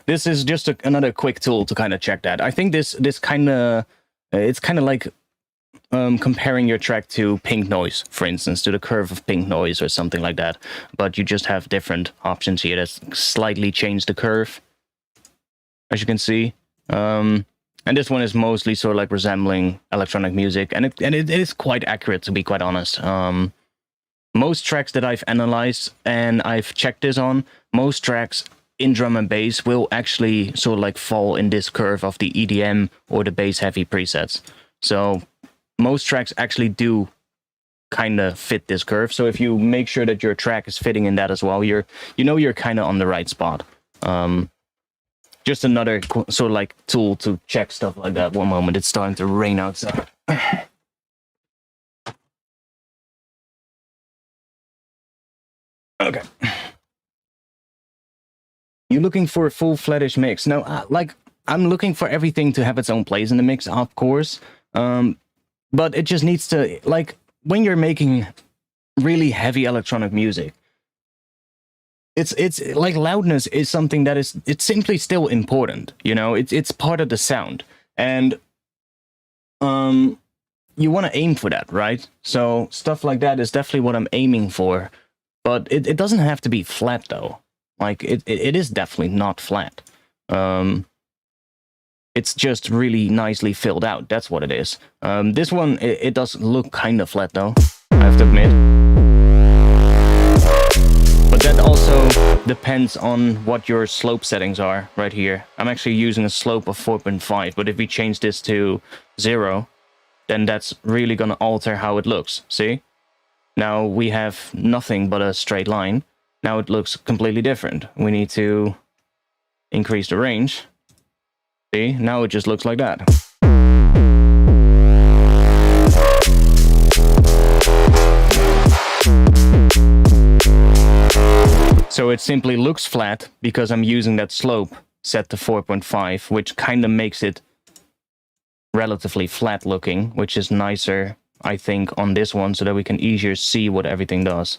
this is just another quick tool to kind of check that. I think this kind of, it's kind of like comparing your track to pink noise, for instance, to the curve of pink noise or something like that. But you just have different options here that slightly change the curve, as you can see. And this one is mostly sort of like resembling electronic music, and it is quite accurate, to be quite honest. Most tracks that I've analyzed and I've checked this on, most tracks in drum and bass will actually sort of like fall in this curve of the EDM or the bass heavy presets. So most tracks actually do kind of fit this curve. So if you make sure that your track is fitting in that as well, you're kind of on the right spot. Just another sort of like tool to check stuff like that. One moment, it's starting to rain outside. Okay. You're looking for a full flattish mix. No, like I'm looking for everything to have its own place in the mix, of course. But it just needs to, like, when you're making really heavy electronic music, it's like loudness is something that it's simply still important, you know. It's part of the sound, and you want to aim for that, right? So stuff like that is definitely what I'm aiming for, but it doesn't have to be flat though. Like it is definitely not flat. It's just really nicely filled out. That's what it is. This one, it does look kind of flat though, I have to admit. But that also depends on what your slope settings are right here. I'm actually using a slope of 4.5, but if we change this to 0, then that's really gonna alter how it looks, see? Now we have nothing but a straight line. Now it looks completely different. We need to increase the range. See, now it just looks like that. So it simply looks flat because I'm using that slope set to 4.5, which kind of makes it relatively flat looking, which is nicer, I think, on this one, so that we can easier see what everything does.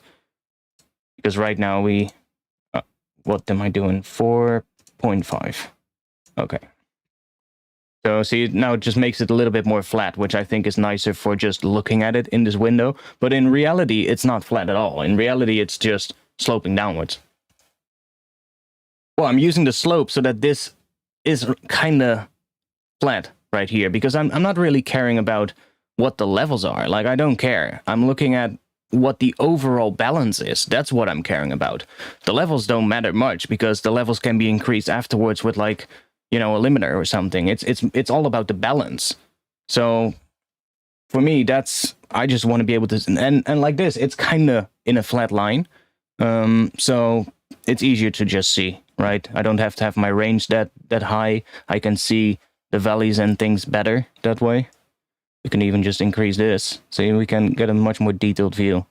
Because right now we... what am I doing? 4.5. Okay. So see, now it just makes it a little bit more flat, which I think is nicer for just looking at it in this window. But in reality, it's not flat at all. In reality, it's just sloping downwards. Well, I'm using the slope so that this is kind of flat right here, because I'm not really caring about what the levels are. Like, I don't care. I'm looking at what the overall balance is. That's what I'm caring about. The levels don't matter much, because the levels can be increased afterwards with, like, you know, a limiter or something. It's all about the balance. So for me, that's, I just want to be able to, and like this, it's kind of in a flat line. So it's easier to just see, right? I don't have to have my range that high. I can see the valleys and things better that way. We can even just increase this, so we can get a much more detailed view.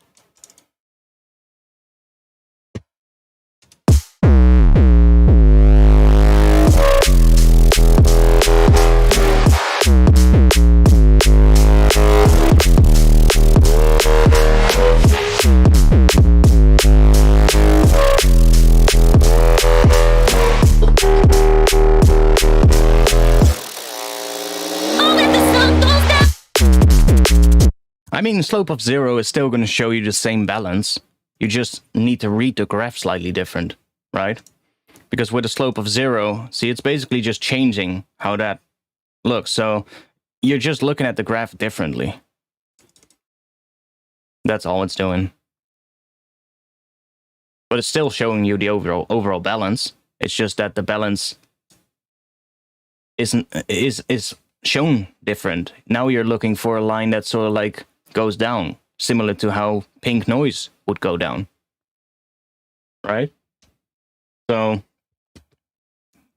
mean, slope of 0 is still going to show you the same balance. You just need to read the graph slightly different, right? Because with a slope of 0, see, it's basically just changing how that looks. So you're just looking at the graph differently. That's all it's doing. But it's still showing you the overall balance. It's just that the balance is shown different. Now you're looking for a line that sort of like goes down, similar to how pink noise would go down. Right? So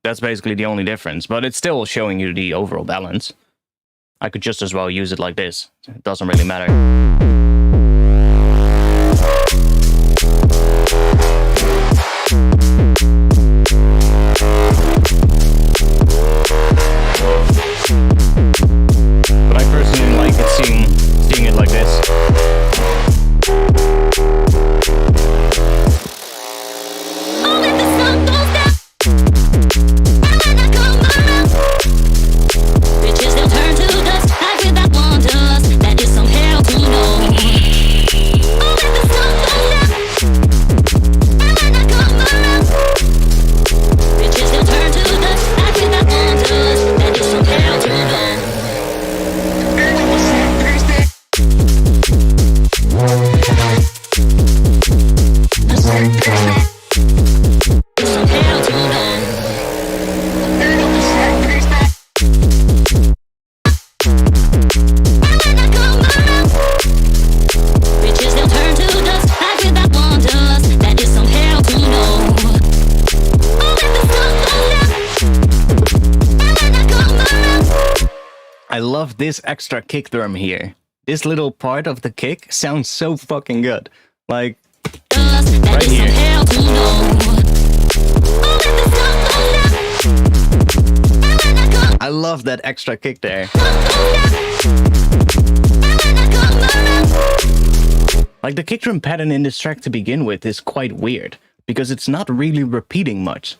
that's basically the only difference, but it's still showing you the overall balance. I could just as well use it like this. It doesn't really matter. But I personally like it seeing it like this. I love this extra kick drum here. This little part of the kick sounds so fucking good. Like, right here. I love that extra kick there. Like, the kick drum pattern in this track to begin with is quite weird, because it's not really repeating much.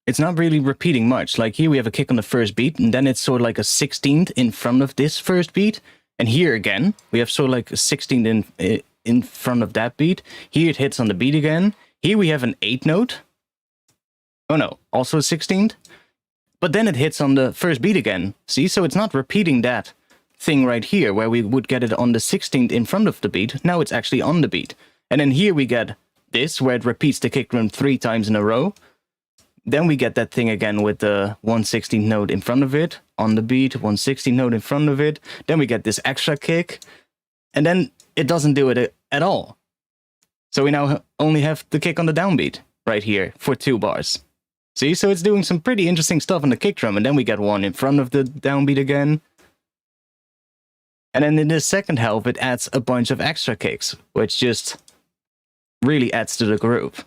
It's not really repeating much. Like, here we have a kick on the first beat, and then it's sort of like a 16th in front of this first beat. And here again, we have sort of like a 16th in front of that beat. Here it hits on the beat again. Here we have an 8th note. Oh no, also a 16th. But then it hits on the first beat again. See, so it's not repeating that thing right here, where we would get it on the 16th in front of the beat. Now it's actually on the beat. And then here we get this, where it repeats the kick drum 3 times in a row. Then we get that thing again with the 1/16th note in front of it, on the beat, 1/16th note in front of it. Then we get this extra kick, and then it doesn't do it at all. So we now only have the kick on the downbeat right here for 2 bars. See, so it's doing some pretty interesting stuff on the kick drum, and then we get one in front of the downbeat again. And then in the second half, it adds a bunch of extra kicks, which just really adds to the groove.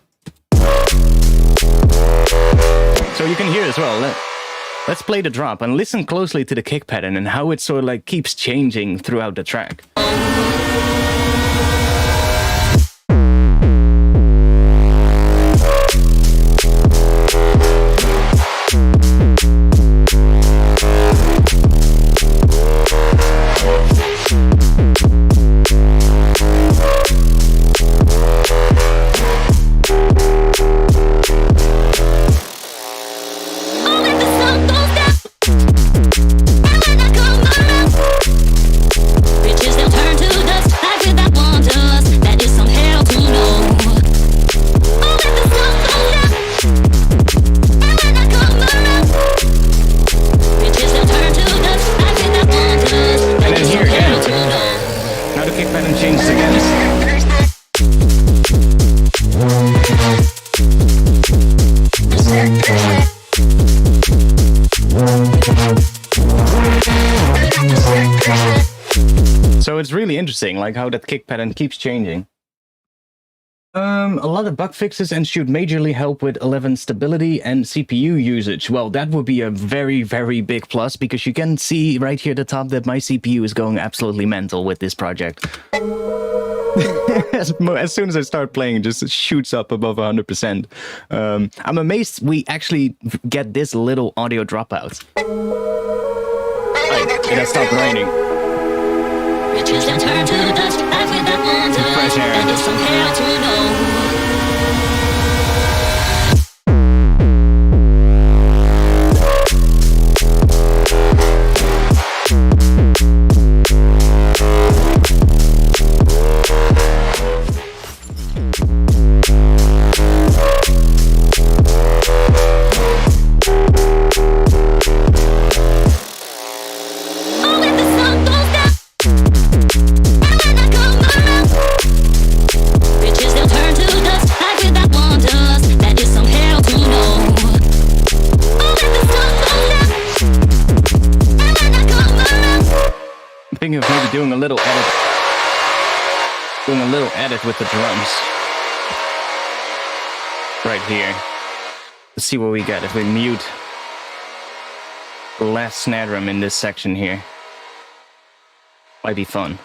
So you can hear as well. Let's play the drop and listen closely to the kick pattern and how it sort of like keeps changing throughout the track. So it's really interesting, like how that kick pattern keeps changing. A lot of bug fixes and should majorly help with 11 stability and CPU usage. Well, that would be a very, very big plus, because you can see right here at the top that my CPU is going absolutely mental with this project. As soon as I start playing, it just shoots up above 100%. I'm amazed we actually get this little audio dropout. It has stopped raining. Riches they'll turn to dust, life without wonder. That is some hell to know. Thinking of maybe doing a little edit with the drums right here. Let's see what we get if we mute the last snare drum in this section here. Might be fun.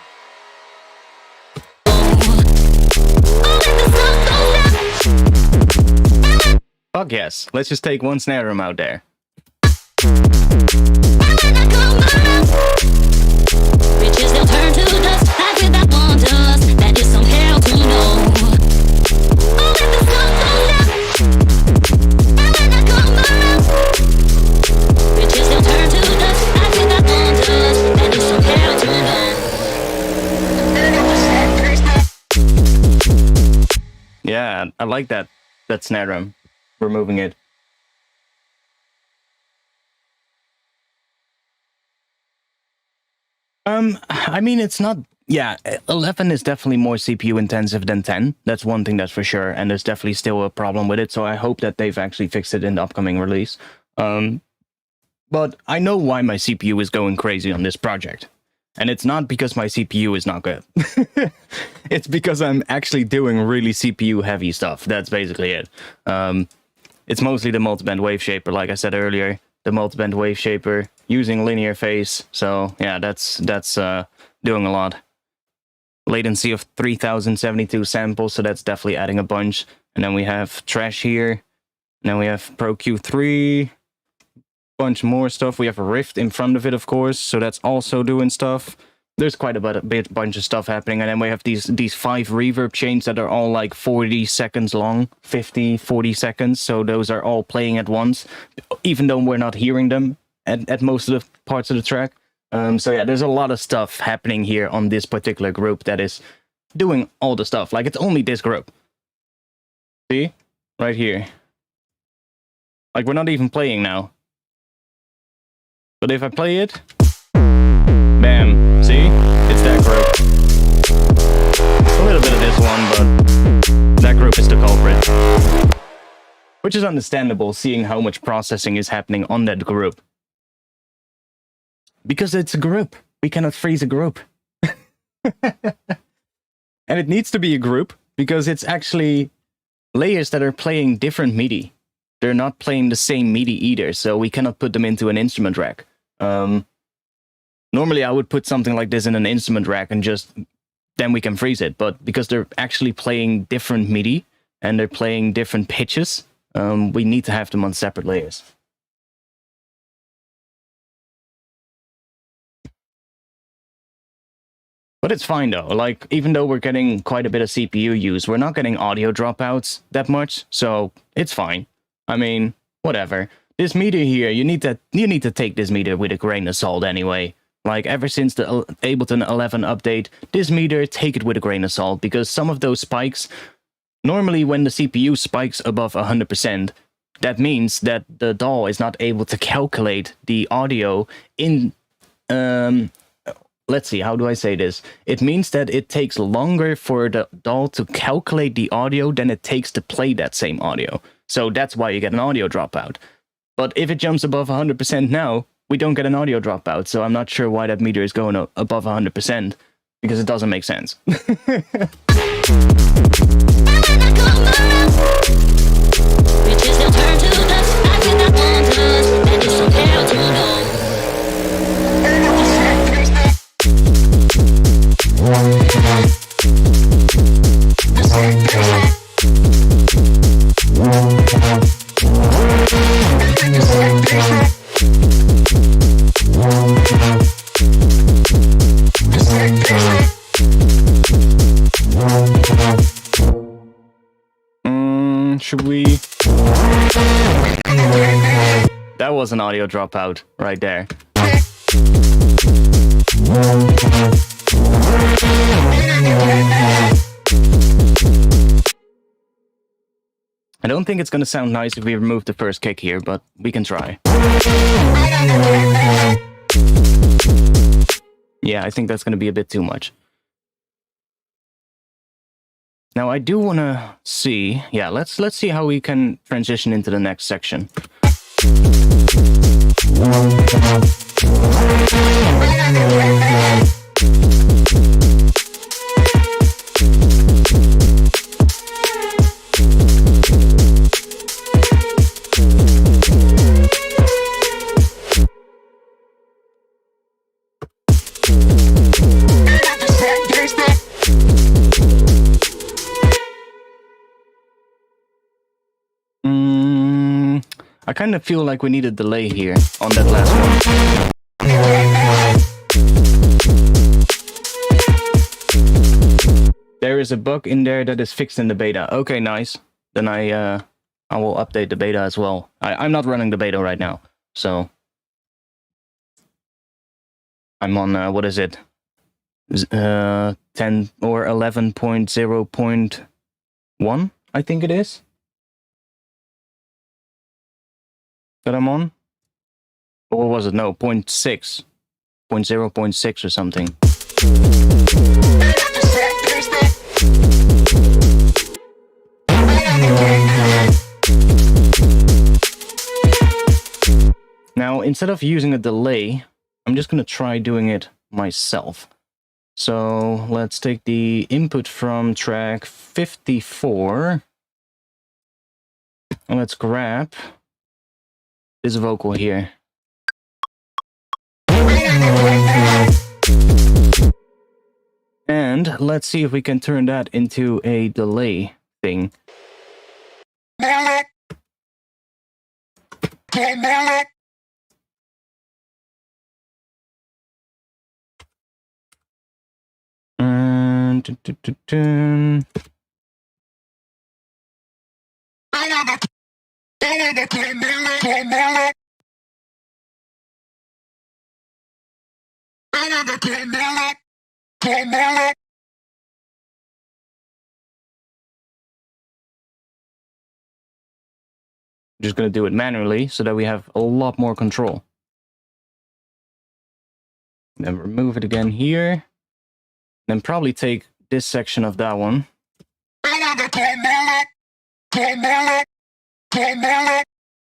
Fuck yes, let's just take one snare drum out there. Riches they'll turn to dust, life without wanderlust. That is some hell to know. Oh, let the sun go down, and when I come around. Riches they'll turn to dust, life without wanderlust. That is some hell to know. Yeah, I like that snare drum. Removing it. I mean, it's not... Yeah, 11 is definitely more CPU intensive than 10. That's one thing that's for sure, and there's definitely still a problem with it, so I hope that they've actually fixed it in the upcoming release. But I know why my CPU is going crazy on this project. And it's not because my CPU is not good. It's because I'm actually doing really CPU-heavy stuff. That's basically it. It's mostly the multiband wave shaper, like I said earlier. The multiband wave shaper using linear phase. So yeah, that's doing a lot. Latency of 3072 samples, so that's definitely adding a bunch. And then we have trash here. And then we have Pro Q3. Bunch more stuff. We have a Rift in front of it, of course, so that's also doing stuff. There's quite a bunch of stuff happening, and then we have these 5 reverb chains that are all like 40 seconds long, 50, 40 seconds, so those are all playing at once, even though we're not hearing them at most of the parts of the track. So yeah, there's a lot of stuff happening here on this particular group that is doing all the stuff. Like, it's only this group. See? Right here. Like, we're not even playing now. But if I play it, bam, see? It's that group. A little bit of this one, but that group is the culprit. Which is understandable, seeing how much processing is happening on that group. Because it's a group. We cannot freeze a group. And it needs to be a group, because it's actually layers that are playing different MIDI. They're not playing the same MIDI either, so we cannot put them into an instrument rack. Normally I would put something like this in an instrument rack and just then we can freeze it, but because they're actually playing different MIDI and they're playing different pitches, we need to have them on separate layers. But it's fine though, like, even though we're getting quite a bit of CPU use, we're not getting audio dropouts that much, so it's fine. I mean, whatever. This meter here, you need to take this meter with a grain of salt anyway. Like, ever since the Ableton 11 update, this meter, take it with a grain of salt, because some of those spikes, normally when the CPU spikes above 100%, that means that the DAW is not able to calculate the audio in, let's see, how do I say this? It means that it takes longer for the DAW to calculate the audio than it takes to play that same audio. So that's why you get an audio dropout. But if it jumps above 100% now, we don't get an audio dropout, so I'm not sure why that meter is going above 100%, because it doesn't make sense. Resampling Should we... That was an audio dropout right there. I don't think it's gonna sound nice if we remove the first kick here, but we can try. Yeah, I think that's gonna be a bit too much. Now I do wanna see, yeah, let's see how we can transition into the next section. I kind of feel like we need a delay here on that last one. There is a bug in there that is fixed in the beta. Okay, nice. Then I will update the beta as well. I'm not running the beta right now, so I'm on what is it? 10 or 11.0.1, I think it is. That I'm on? Or what was it? No, 0.6. 0.0.6 or something. Now, instead of using a delay, I'm just going to try doing it myself. So, let's take the input from track 54. And let's grab this vocal here. And let's see if we can turn that into a delay thing. Just going to do it manually so that we have a lot more control. Then remove it again here. Then probably take this section of that one.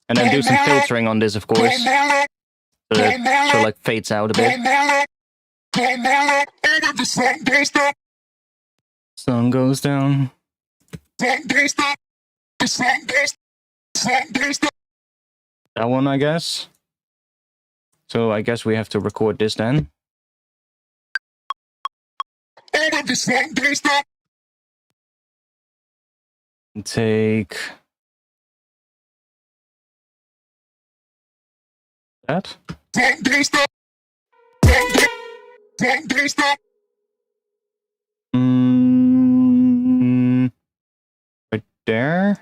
And then do some filtering on this, of course. So that it sort of like fades out a bit. Sun goes down. That one, I guess. So I guess we have to record this then. And take that. Right there.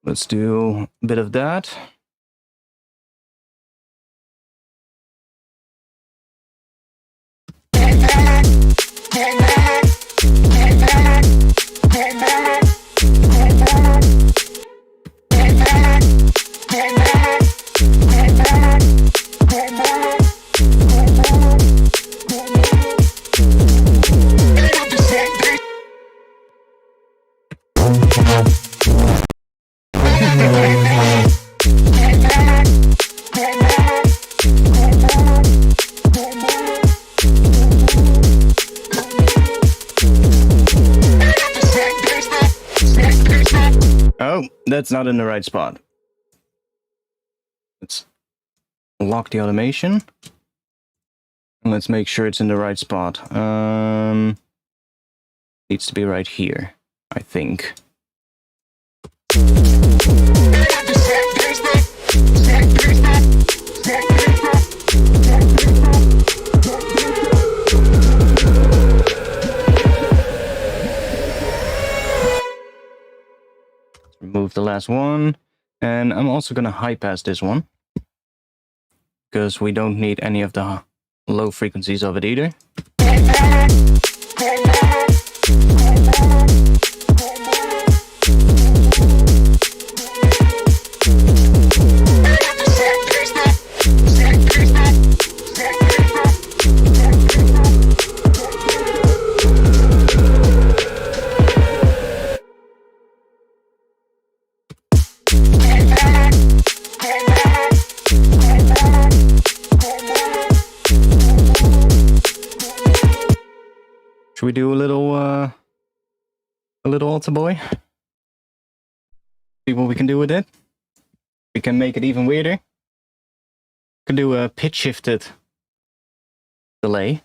Let's do a bit of that. That's not in the right spot. Let's lock the automation. And let's make sure it's in the right spot. Needs to be right here, I think. Remove the last one, and I'm also gonna high pass this one because we don't need any of the low frequencies of it either. Should we do a little altar boy? See what we can do with it. We can make it even weirder. We can do a pitch shifted delay.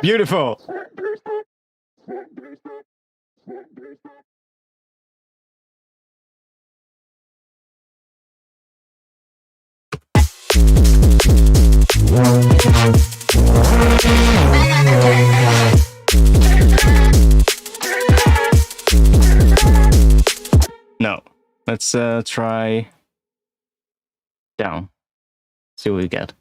Beautiful. No. Let's try down. See what we get.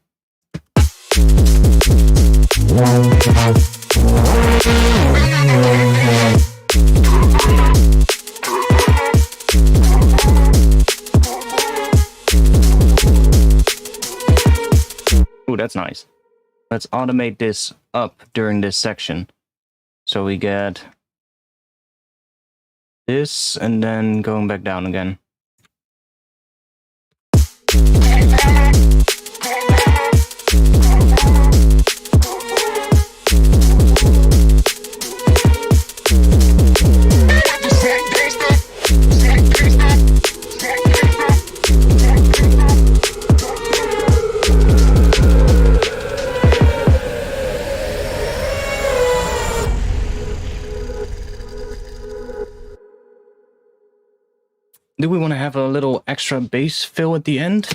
Ooh, that's nice. Let's automate this up during this section. So we get this and then going back down again. Do we want to have a little extra bass fill at the end?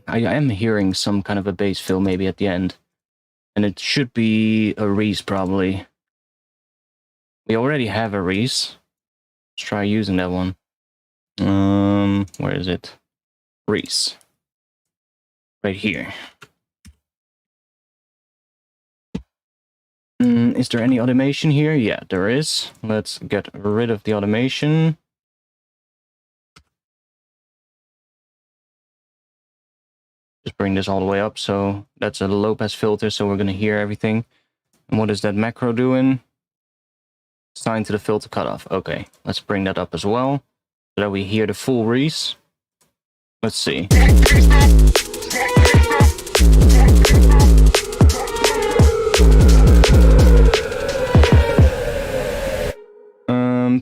I am hearing some kind of a bass fill maybe at the end. And it should be a Reese probably. We already have a Reese. Let's try using that one. Where is it? Reese. Right here. Is there any automation here? Yeah, there is. Let's get rid of the automation. Just bring this all the way up. So that's a low pass filter, so we're going to hear everything. And what is that macro doing? Assign to the filter cutoff. Okay, let's bring that up as well, so that we hear the full Reese. Let's see.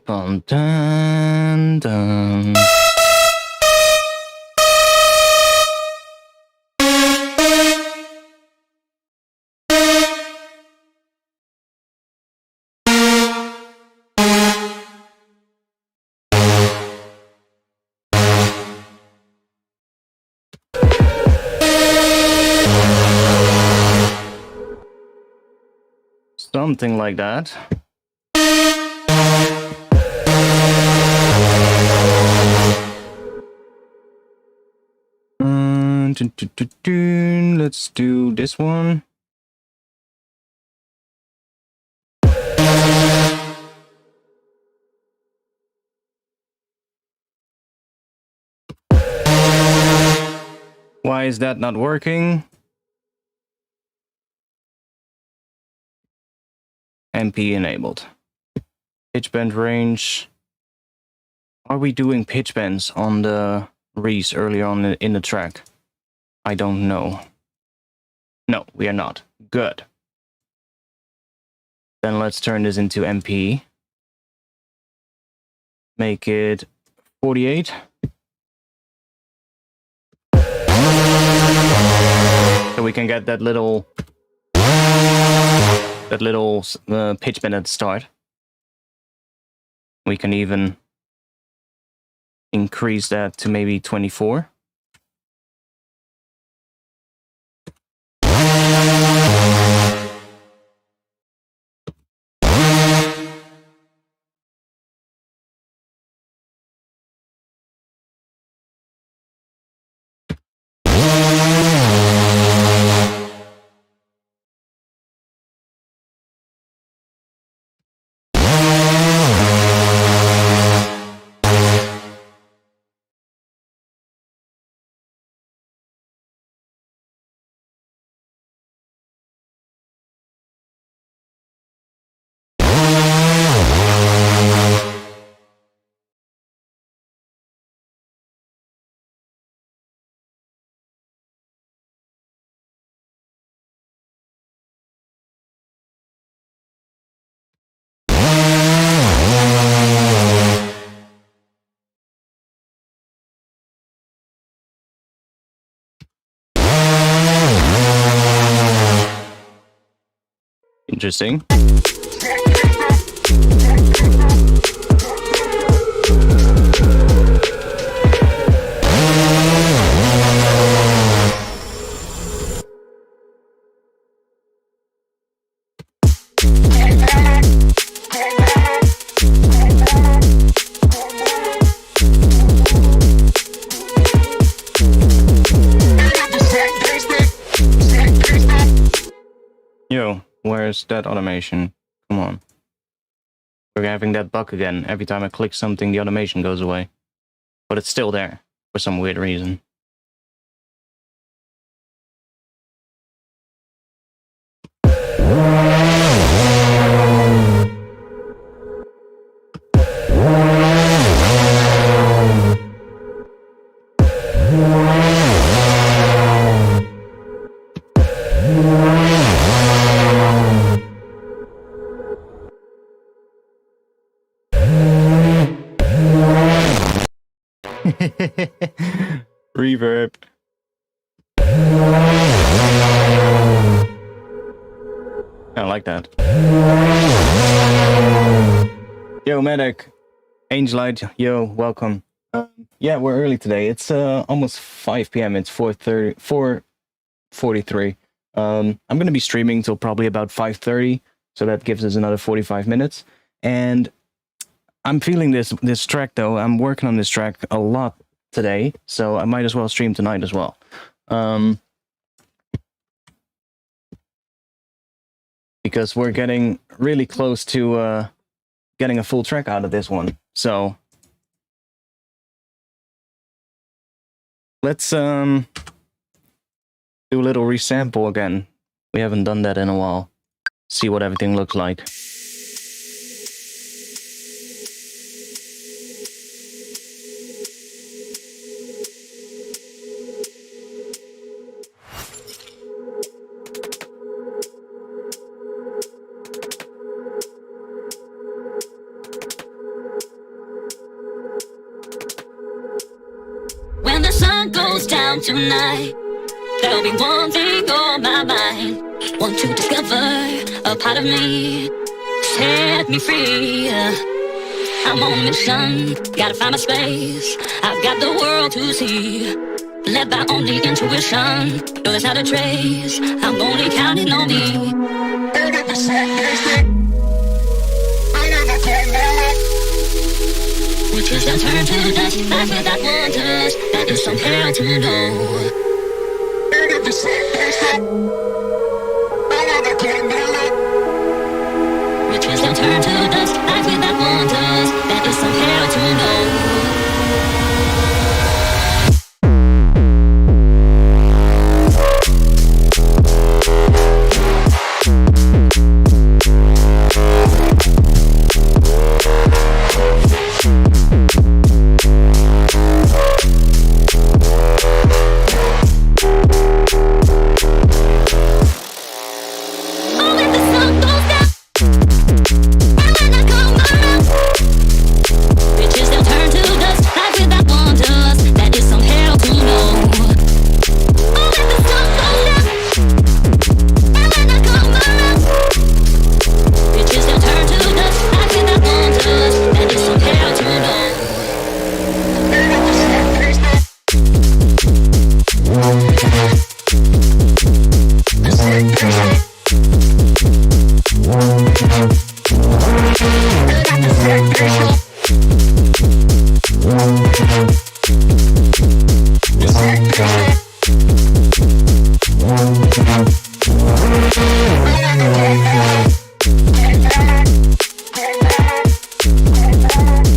Bum, dun, dun. something like that. Let's do this one. Why is that not working? MP enabled. Pitch bend range. Are we doing pitch bends on the Res earlier on in the track? I don't know. No, we are not. Good. Then let's turn this into MP. Make it 48. So we can get that little pitch bend at the start. We can even increase that to maybe 24. Interesting. Yo, where's that automation? Come on. We're having that bug again. Every time I click something, the automation goes away. But it's still there, for some weird reason. Reverb. I like that. Yo, Medic. Angelite, yo, welcome. Yeah, we're early today. It's almost 5 p.m. It's 4:43. I'm going to be streaming till probably about 5:30, so that gives us another 45 minutes. And I'm feeling this track, though. I'm working on this track a lot today, so I might as well stream tonight as well. Because we're getting really close to getting a full track out of this one. So let's do a little resample again. We haven't done that in a while. See what everything looks like. When the sun goes down tonight, there'll be one thing on my mind. Want to discover a part of me, set me free. I'm on a mission, gotta find my space. I've got the world to see, led by only intuition. No, there's not a trace, I'm only counting on me. Which is now turned to dust, back without wonders. That is somehow to know. Which is now turned to dust, back without wonders. That is somehow to know.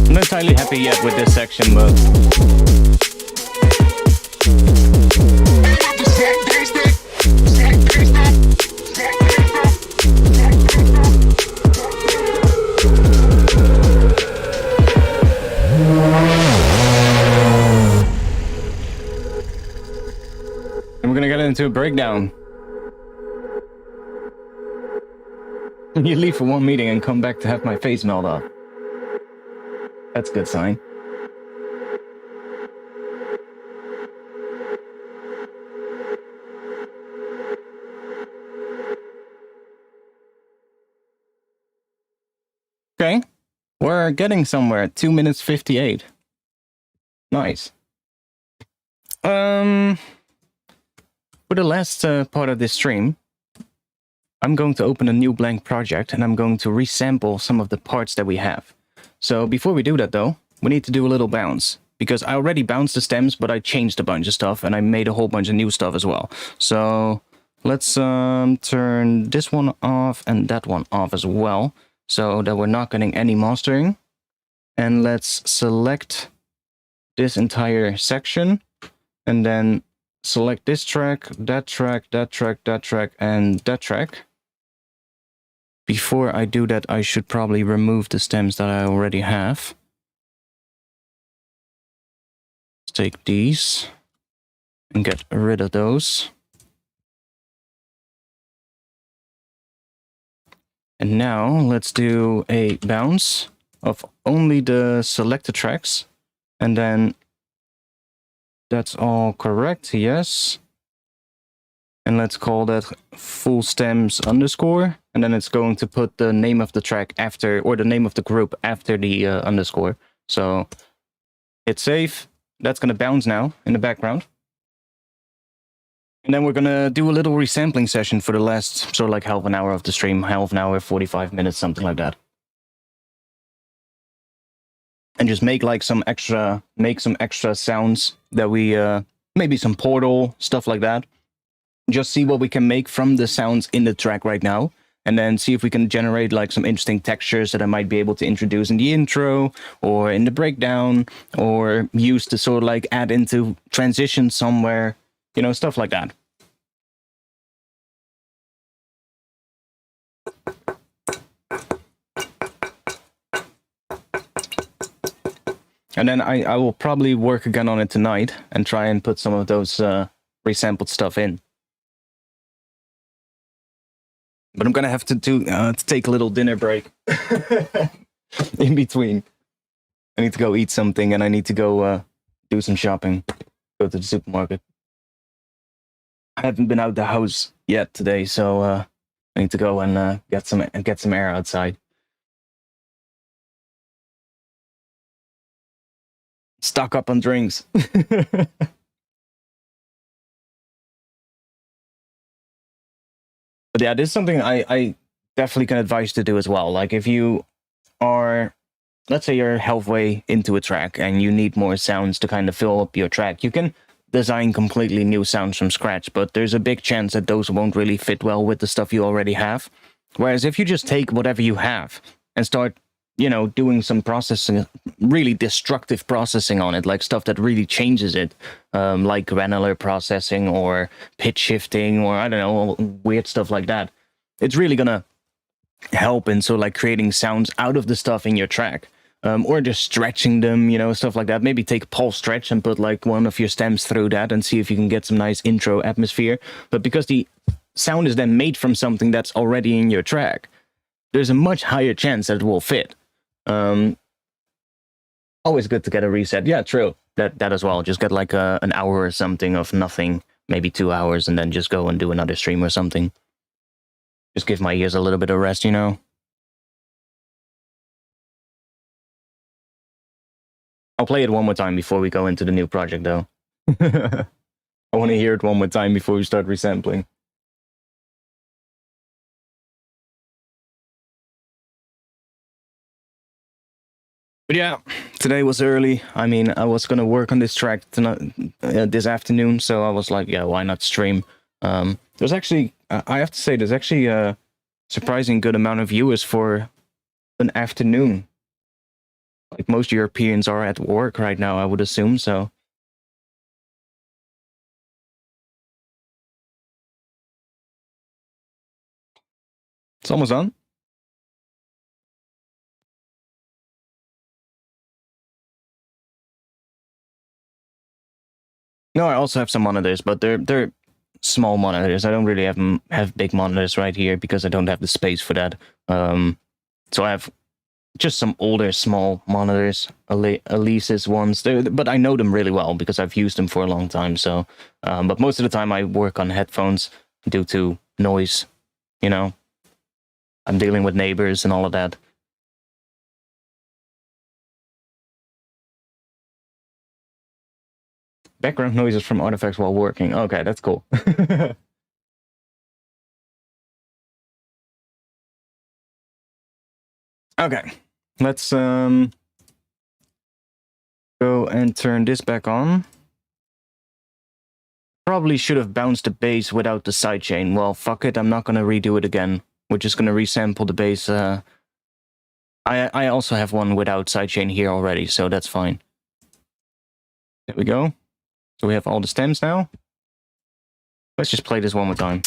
I'm not entirely happy yet with this section, but and we're gonna get into a breakdown. You leave for one meeting and come back to have my face melt off. That's a good sign. Okay, we're getting somewhere. 2 minutes 58. Nice. For the last part of this stream, I'm going to open a new blank project and I'm going to resample some of the parts that we have. So before we do that though, we need to do a little bounce, because I already bounced the stems, but I changed a bunch of stuff and I made a whole bunch of new stuff as well. So let's turn this one off and that one off as well, so that we're not getting any mastering. And let's select this entire section and then select this track, that track, that track, that track, and that track. Before I do that, I should probably remove the stems that I already have. Let's take these and get rid of those. And now let's do a bounce of only the selected tracks. And then that's all correct, yes. And let's call that full stems underscore. And then it's going to put the name of the track after, or the name of the group after the underscore. So hit save. That's going to bounce now in the background. And then we're going to do a little resampling session for the last sort of like half an hour of the stream. Half an hour, 45 minutes, something like that. And just make like some extra sounds that we, maybe some portal, stuff like that. Just see what we can make from the sounds in the track right now. And then see if we can generate like some interesting textures that I might be able to introduce in the intro or in the breakdown, or use to sort of like add into transition somewhere, you know, stuff like that. And then I will probably work again on it tonight and try and put some of those resampled stuff in. But I'm gonna have to take a little dinner break in between. I need to go eat something and I need to go do some shopping. Go to the supermarket. I haven't been out the house yet today, so I need to go and get some air outside. Stock up on drinks. But yeah, this is something I definitely can advise to do as well. Like if you are, let's say you're halfway into a track and you need more sounds to kind of fill up your track, you can design completely new sounds from scratch, but there's a big chance that those won't really fit well with the stuff you already have. Whereas if you just take whatever you have and start, you know, doing some processing, really destructive processing on it, like stuff that really changes it, like granular processing or pitch shifting or I don't know, weird stuff like that, it's really gonna help in so like creating sounds out of the stuff in your track. Or just stretching them, you know, stuff like that. Maybe take a pulse stretch and put like one of your stems through that and see if you can get some nice intro atmosphere. But because the sound is then made from something that's already in your track, there's a much higher chance that it will fit. Always good to get a reset. Yeah, true. That as well. Just get like an hour or something of nothing, maybe 2 hours, and then just go and do another stream or something. Just give my ears a little bit of rest, you know? I'll play it one more time before we go into the new project, though. I want to hear it one more time before we start resampling. But yeah, today was early. I mean, I was going to work on this track tonight, this afternoon, so I was like, yeah, why not stream? There's actually, I have to say, there's actually a surprising good amount of viewers for an afternoon. Like most Europeans are at work right now, I would assume, so. It's almost on. No, I also have some monitors, but they're small monitors. I don't really have big monitors right here because I don't have the space for that. So I have just some older small monitors, Elise's ones, but I know them really well because I've used them for a long time. So, but most of the time I work on headphones due to noise, you know. I'm dealing with neighbors and all of that. Background noises from artifacts while working. Okay, that's cool. Okay, let's go and turn this back on. Probably should have bounced the bass without the sidechain. Well, fuck it, I'm not gonna redo it again. We're just gonna resample the bass. I also have one without sidechain here already, so that's fine. There we go. So we have all the stems now. Let's just play this one more time.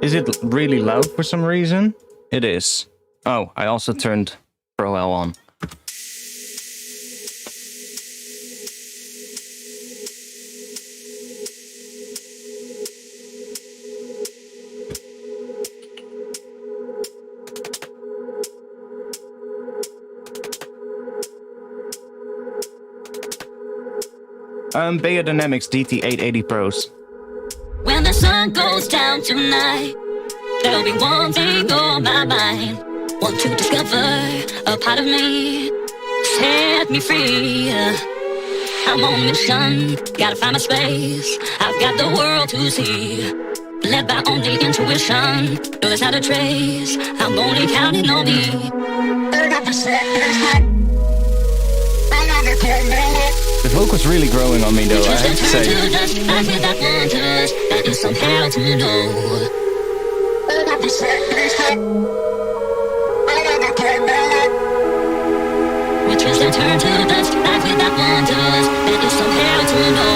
Is it really loud for some reason? It is. Oh, I also turned Pro L on. Beyerdynamics DT880 Pros. When the sun goes down tonight, there'll be one thing on my mind. Want to discover a part of me, set me free. I'm on a mission, gotta find my space. I've got the world to see, led by only intuition. No, there's not a trace, I'm only counting on me. The vocal's really growing on me though, I have to say. I feel that wonders, that is somehow to know. We twist and turn to dust, I feel that wonders, that is somehow to know.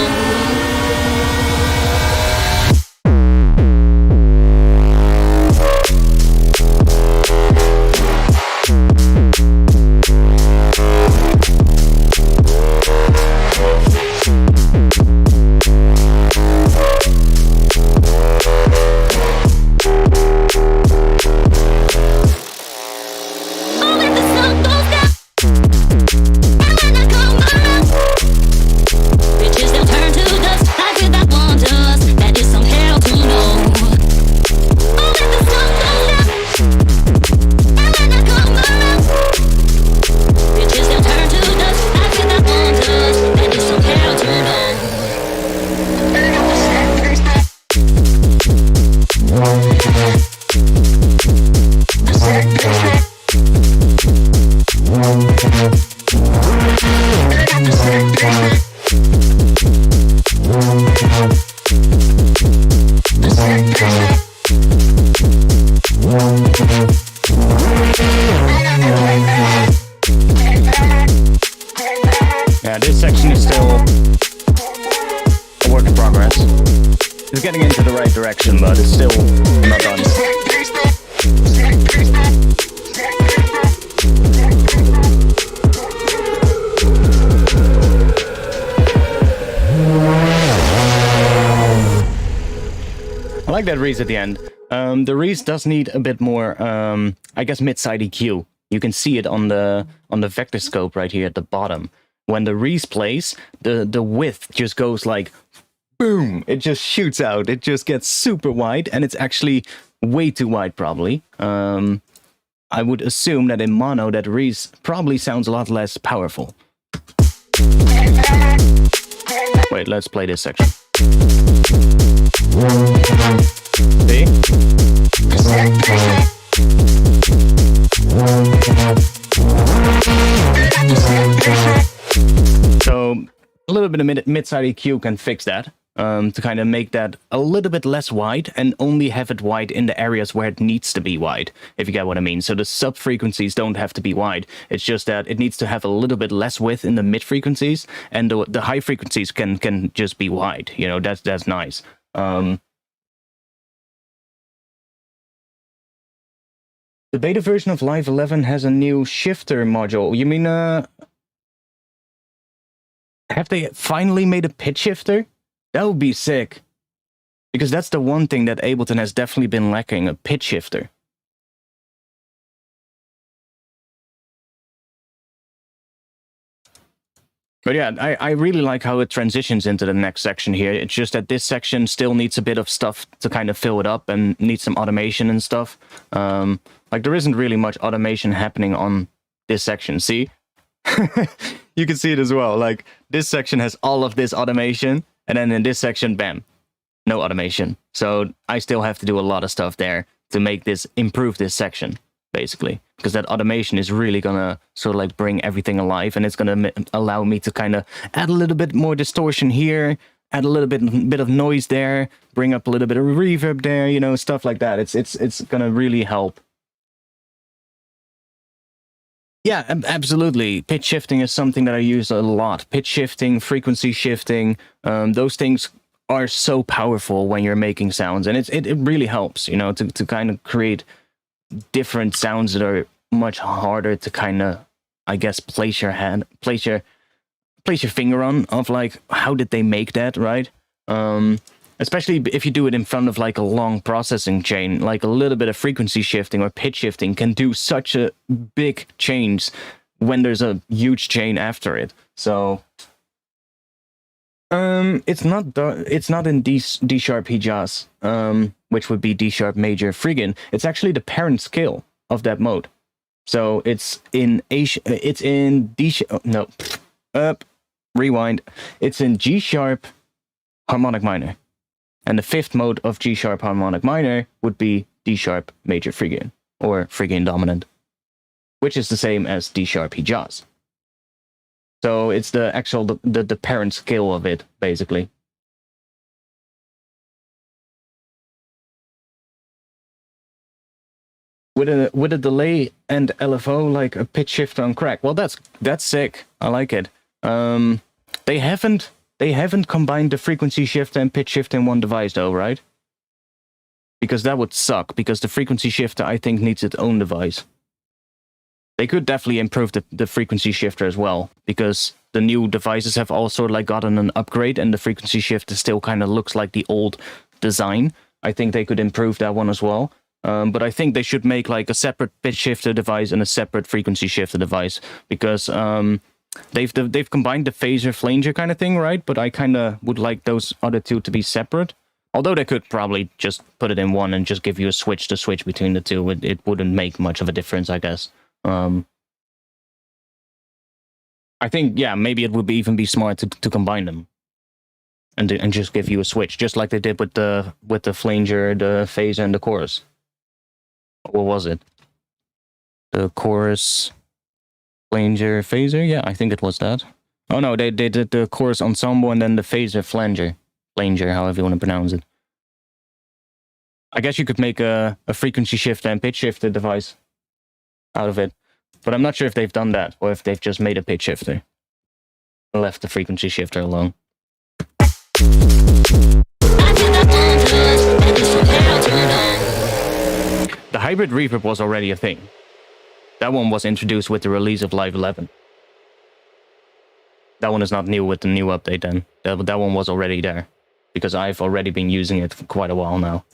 Oh, when the sun goes down, and when I Yeah, this section is still a work in progress. It's getting into the right direction, but it's still not done. I like that Reese at the end. The Reese does need a bit more, I guess, mid-side EQ. You can see it on the vector scope right here at the bottom. When the Reese plays, the width just goes like, boom! It just shoots out. It just gets super wide, and it's actually way too wide, probably. I would assume that in mono, that Reese probably sounds a lot less powerful. Wait, let's play this section. See? So a little bit of mid-side EQ can fix that, to kind of make that a little bit less wide and only have it wide in the areas where it needs to be wide, if you get what I mean. So the sub-frequencies don't have to be wide. It's just that it needs to have a little bit less width in the mid-frequencies, and the high frequencies can just be wide. You know, that's nice. The beta version of Live 11 has a new shifter module. You mean, have they finally made a pitch shifter? That would be sick. Because that's the one thing that Ableton has definitely been lacking, a pitch shifter. But yeah, I really like how it transitions into the next section here. It's just that this section still needs a bit of stuff to kind of fill it up and needs some automation and stuff. Like, there isn't really much automation happening on this section, see? You can see it as well. Like, this section has all of this automation, and then in this section, bam, no automation. So I still have to do a lot of stuff there to make this, improve this section, basically. Because that automation is really gonna sort of like bring everything alive, and it's gonna allow me to kind of add a little bit more distortion here, add a little bit of noise there, bring up a little bit of reverb there, you know, stuff like that. It's gonna really help. Yeah, absolutely. Pitch shifting is something that I use a lot. Pitch shifting, frequency shifting, those things are so powerful when you're making sounds, and it really helps, you know, to kind of create different sounds that are much harder to kind of, I guess, place your finger on, of like, how did they make that, right? Especially if you do it in front of like a long processing chain, like a little bit of frequency shifting or pitch shifting can do such a big change when there's a huge chain after it. So it's not in D sharp Hijaz, which would be D sharp major Phrygian. It's actually the parent scale of that mode. So it's in rewind. It's in G sharp harmonic minor. And the fifth mode of G sharp harmonic minor would be D sharp major Phrygian, or Phrygian dominant, which is the same as D sharp Hijaz. So it's the actual the parent scale of it, basically. With a delay and LFO, like a pitch shifter on crack. Well, that's sick. I like it. They haven't combined the frequency shifter and pitch shifter in one device, though, right? Because that would suck, because the frequency shifter, I think, needs its own device. They could definitely improve the frequency shifter as well, because the new devices have all sort of like gotten an upgrade, and the frequency shifter still kind of looks like the old design. I think they could improve that one as well. But I think they should make like a separate pitch shifter device and a separate frequency shifter device, because they've combined the phaser flanger kind of thing, right? But I kind of would like those other two to be separate. Although they could probably just put it in one and just give you a switch to switch between the two. It wouldn't make much of a difference, I guess. I think, yeah, maybe it would even be smart to combine them and just give you a switch, just like they did with the flanger, the phaser, and the chorus. What was it? The chorus, flanger, phaser? Yeah, I think it was that. Oh no, they did the chorus ensemble and then the phaser, flanger, however you want to pronounce it. I guess you could make a frequency shifter and pitch shifter device out of it, but I'm not sure if they've done that or if they've just made a pitch shifter. I left the frequency shifter alone. The hybrid reverb was already a thing. That one was introduced with the release of Live 11. That one is not new with the new update then. That one was already there. Because I've already been using it for quite a while now.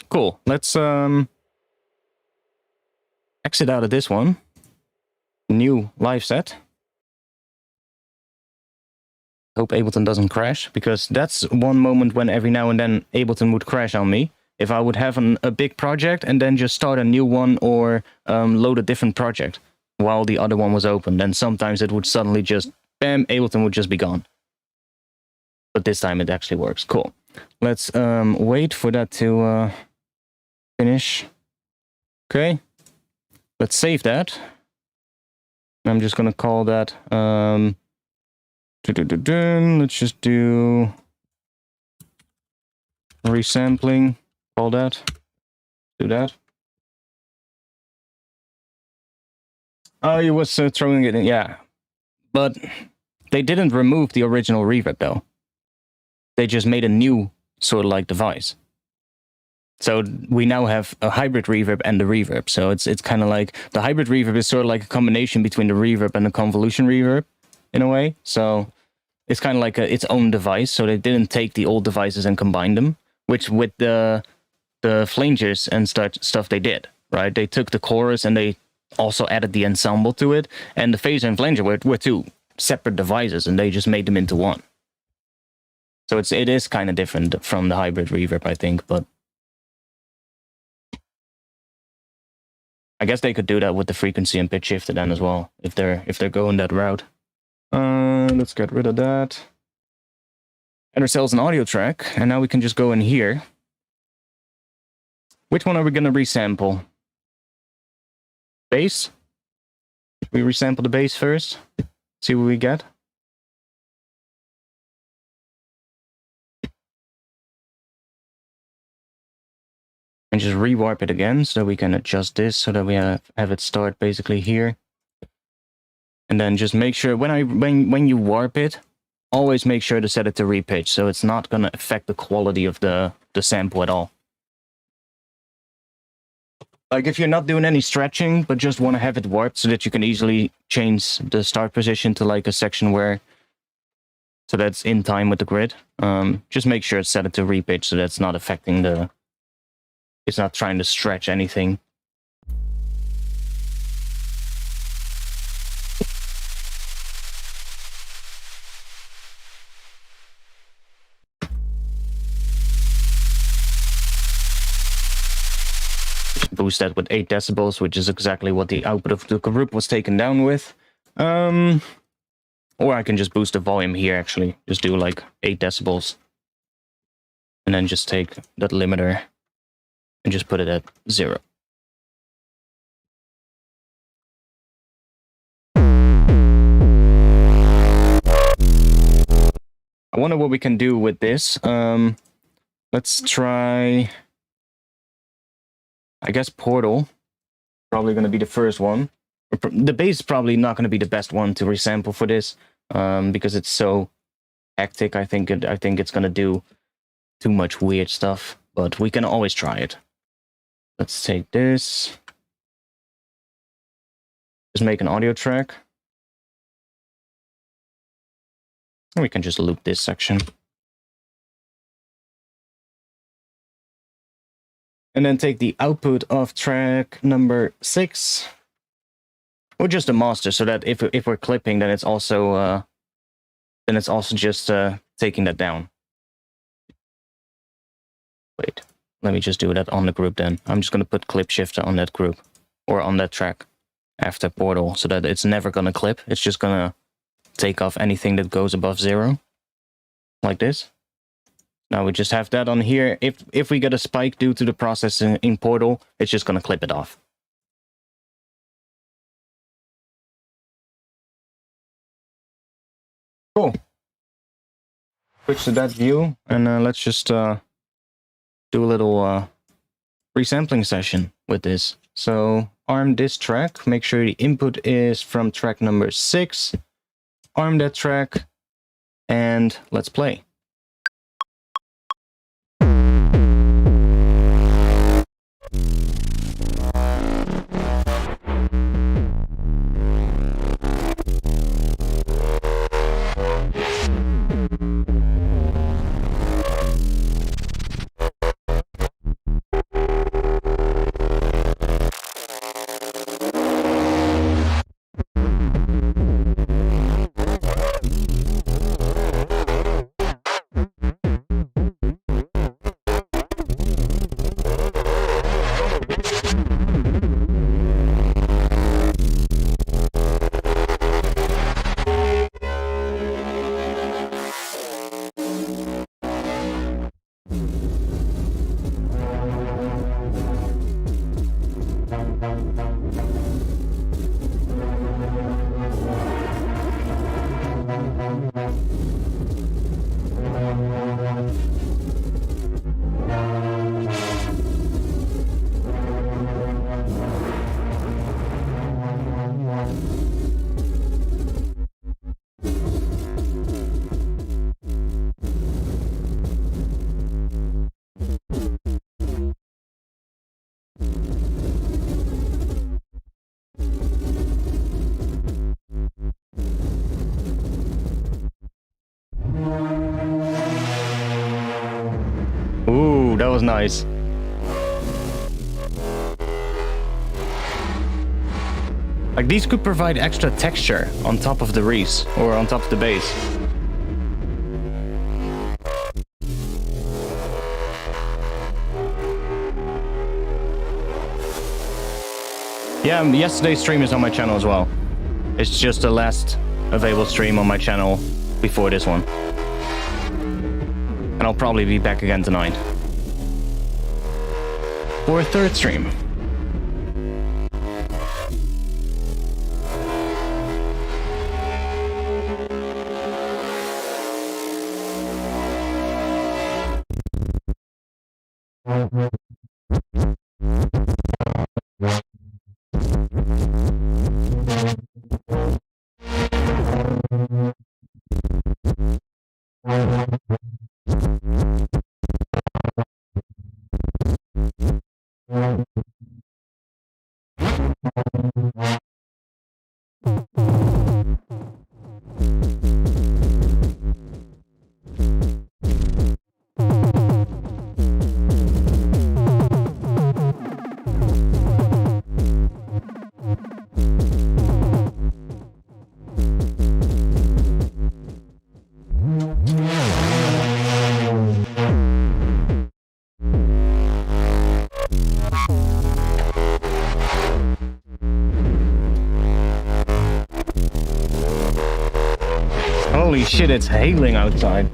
Cool. Let's exit out of this one. New live set. Hope Ableton doesn't crash, because that's one moment when every now and then Ableton would crash on me. If I would have a big project and then just start a new one or load a different project while the other one was open, then sometimes it would suddenly just, bam, Ableton would just be gone. But this time it actually works. Cool. Let's wait for that to finish. Okay. Let's save that. I'm just going to call that... let's just do resampling. Call that. Do that. Oh, he was throwing it in. Yeah. But they didn't remove the original reverb, though. They just made a new sort of like device. So we now have a hybrid reverb and the reverb. So it's kind of like the hybrid reverb is sort of like a combination between the reverb and the convolution reverb in a way. So it's kind of like its own device. So they didn't take the old devices and combine them, which with the flangers and stuff they did, right? They took the chorus and they also added the ensemble to it. And the phaser and flanger were two separate devices and they just made them into one. So it is kind of different from the hybrid reverb, I think, but I guess they could do that with the frequency and pitch shifter then as well, if they're going that route. Let's get rid of that. Enter cells an audio track, and now we can just go in here. Which one are we going to resample? Bass? We resample the bass first. See what we get. And just rewarp it again so we can adjust this so that we have it start basically here. And then just make sure when you warp it, always make sure to set it to repitch so it's not going to affect the quality of the sample at all. Like if you're not doing any stretching but just want to have it warped so that you can easily change the start position to like a section where so that's in time with the grid, just make sure to set it to repitch so that's not affecting it's not trying to stretch anything. Boost that with 8 decibels, which is exactly what the output of the group was taken down with. Or I can just boost the volume here, actually. Just do like 8 decibels. And then just take that limiter and just put it at 0. I wonder what we can do with this. Let's try... I guess Portal, probably going to be the first one. The bass is probably not going to be the best one to resample for this, because it's so hectic. I think it's going to do too much weird stuff, but we can always try it. Let's take this. Just make an audio track. And we can just loop this section. And then take the output of track number 6, or just a master, so that if we're clipping, then it's also just taking that down. Wait, let me just do that on the group then. I'm just gonna put clip shifter on that group or on that track after Portal, so that it's never gonna clip. It's just gonna take off anything that goes above 0, like this. Now we just have that on here. If we get a spike due to the process in Portal, it's just going to clip it off. Cool. Switch to that view, and let's just do a little resampling session with this. So arm this track. Make sure the input is from track number 6. arm that track, and let's play. Ooh, that was nice. Like, these could provide extra texture on top of the Res, or on top of the bass. Yeah, yesterday's stream is on my channel as well. It's just the last available stream on my channel before this one. And I'll probably be back again tonight for a third stream. Holy shit, it's hailing outside.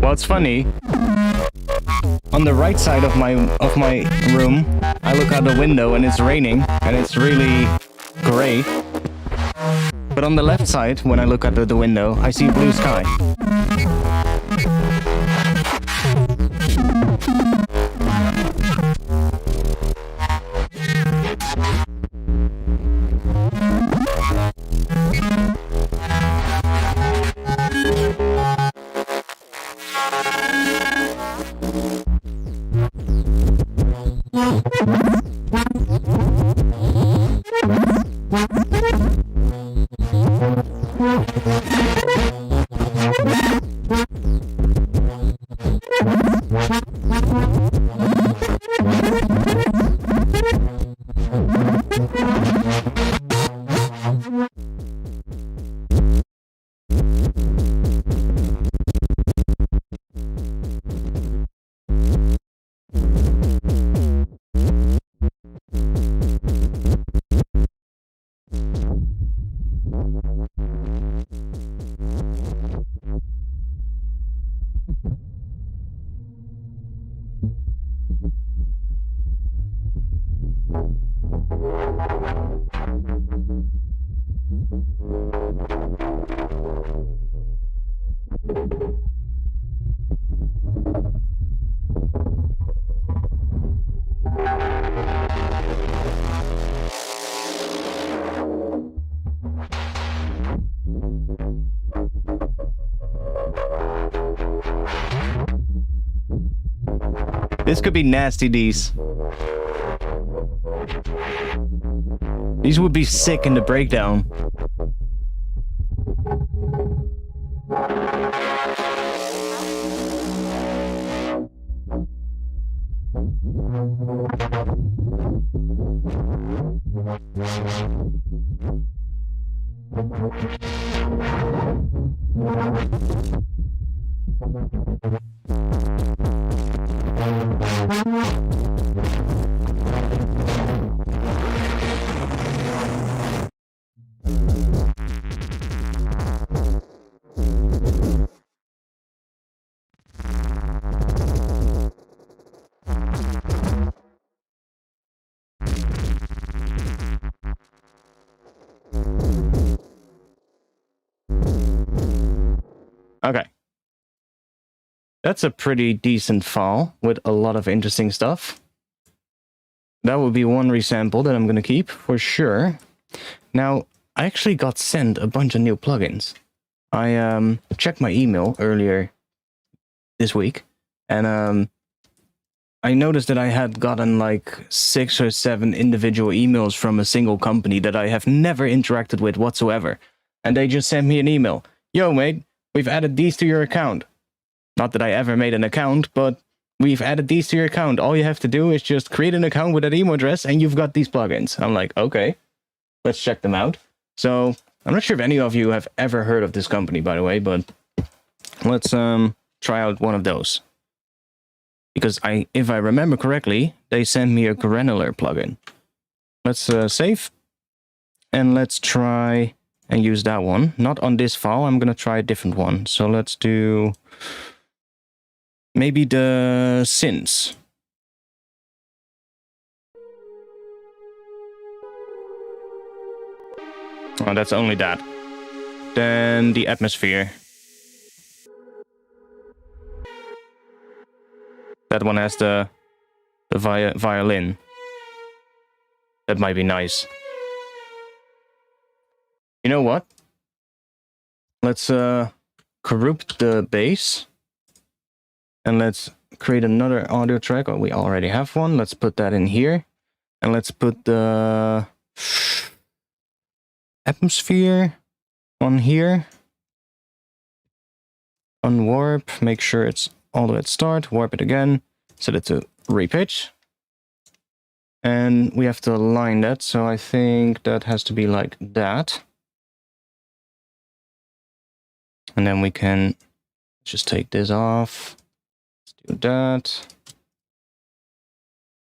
Well, it's funny. On the right side of my room, I look out the window and it's raining and it's really gray. But on the left side, when I look out the window, I see blue sky. This could be nasty, these. These would be sick in the breakdown. Okay. That's a pretty decent file with a lot of interesting stuff. That would be one resample that I'm going to keep for sure. Now, I actually got sent a bunch of new plugins. I checked my email earlier this week, and I noticed that I had gotten like 6 or 7 individual emails from a single company that I have never interacted with whatsoever. And they just sent me an email. Yo, mate, we've added these to your account. Not that I ever made an account, but we've added these to your account. All you have to do is just create an account with that email address and you've got these plugins. I'm like, okay, let's check them out. So I'm not sure if any of you have ever heard of this company, by the way, but let's try out one of those. Because if I remember correctly, they sent me a granular plugin. Let's save. And let's try and use that one. Not on this file, I'm going to try a different one. So let's do maybe the synths. Oh, that's only that. Then the atmosphere. That one has the violin. That might be nice. You know what? Let's corrupt the bass. And let's create another audio track. Oh, we already have one. Let's put that in here. And let's put the atmosphere on here. Unwarp. Make sure it's all the way at start. Warp it again. Set it to repitch. And we have to align that. So I think that has to be like that. And then we can just take this off. Do that.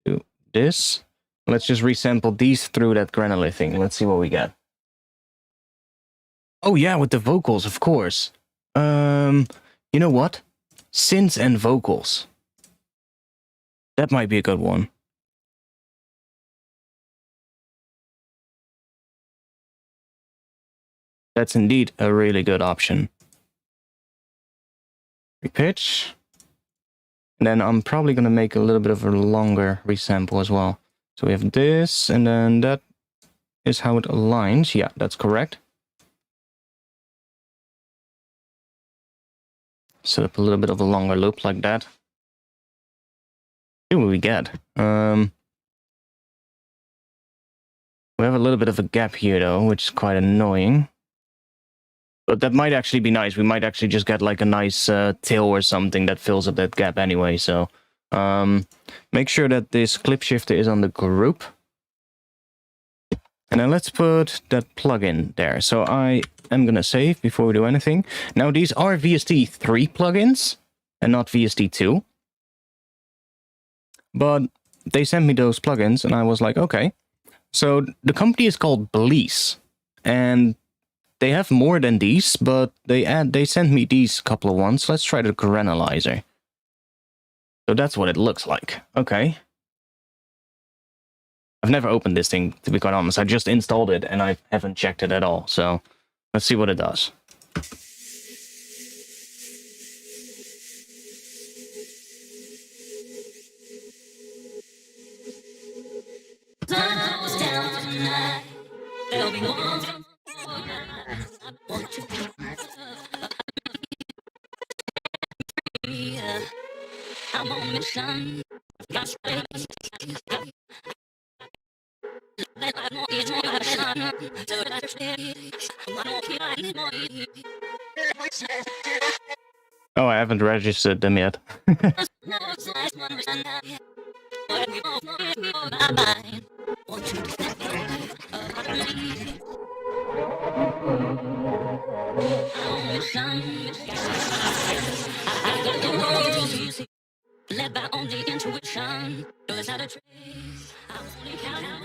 Do this. Let's just resample these through that granular thing. Let's see what we get. Oh yeah, with the vocals, of course. You know what? Synths and vocals. That might be a good one. That's indeed a really good option. Repitch. And then I'm probably going to make a little bit of a longer resample as well. So we have this, and then that is how it aligns. Yeah, that's correct. set up a little bit of a longer loop like that. See what we get. We have a little bit of a gap here though, which is quite annoying. But that might actually be nice. We might actually just get like a nice tail or something that fills up that gap anyway. So make sure that this clip shifter is on the group. And then let's put that plugin there. So I am going to save before we do anything. Now these are VST3 plugins and not VST2. But they sent me those plugins and I was like, okay. So the company is called Blease. And they have more than these, but they sent me these couple of ones. Let's try the Coronalizer. So that's what it looks like. Okay. I've never opened this thing, to be quite honest. I just installed it and I haven't checked it at all. So let's see what it does. I'm on mission. Got space. Oh, I haven't registered them yet. Led by only intuition, knows how to trace. I only count out.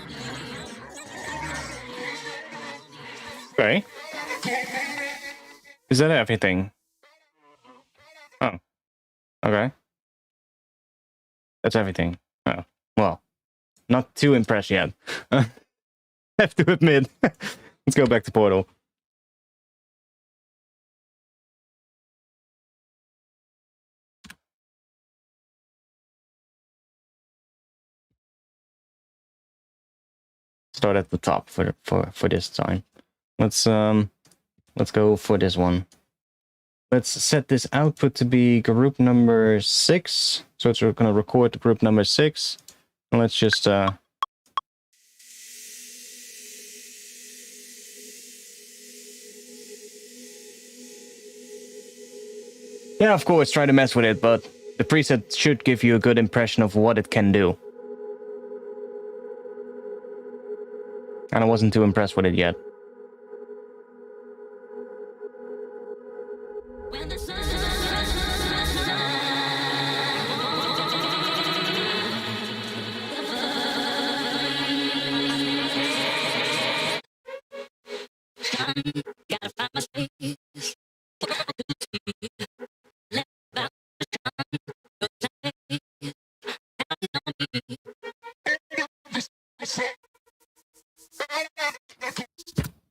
Okay. Is that everything? Oh. Okay. That's everything. Oh. Well, not too impressed yet. Have to admit. Let's go back to Portal. Start at the top for this time. Let's go for this one. Let's set this output to be group number 6. So it's going to record the group number 6. And let's just yeah, of course, try to mess with it, but the preset should give you a good impression of what it can do. And I wasn't too impressed with it yet.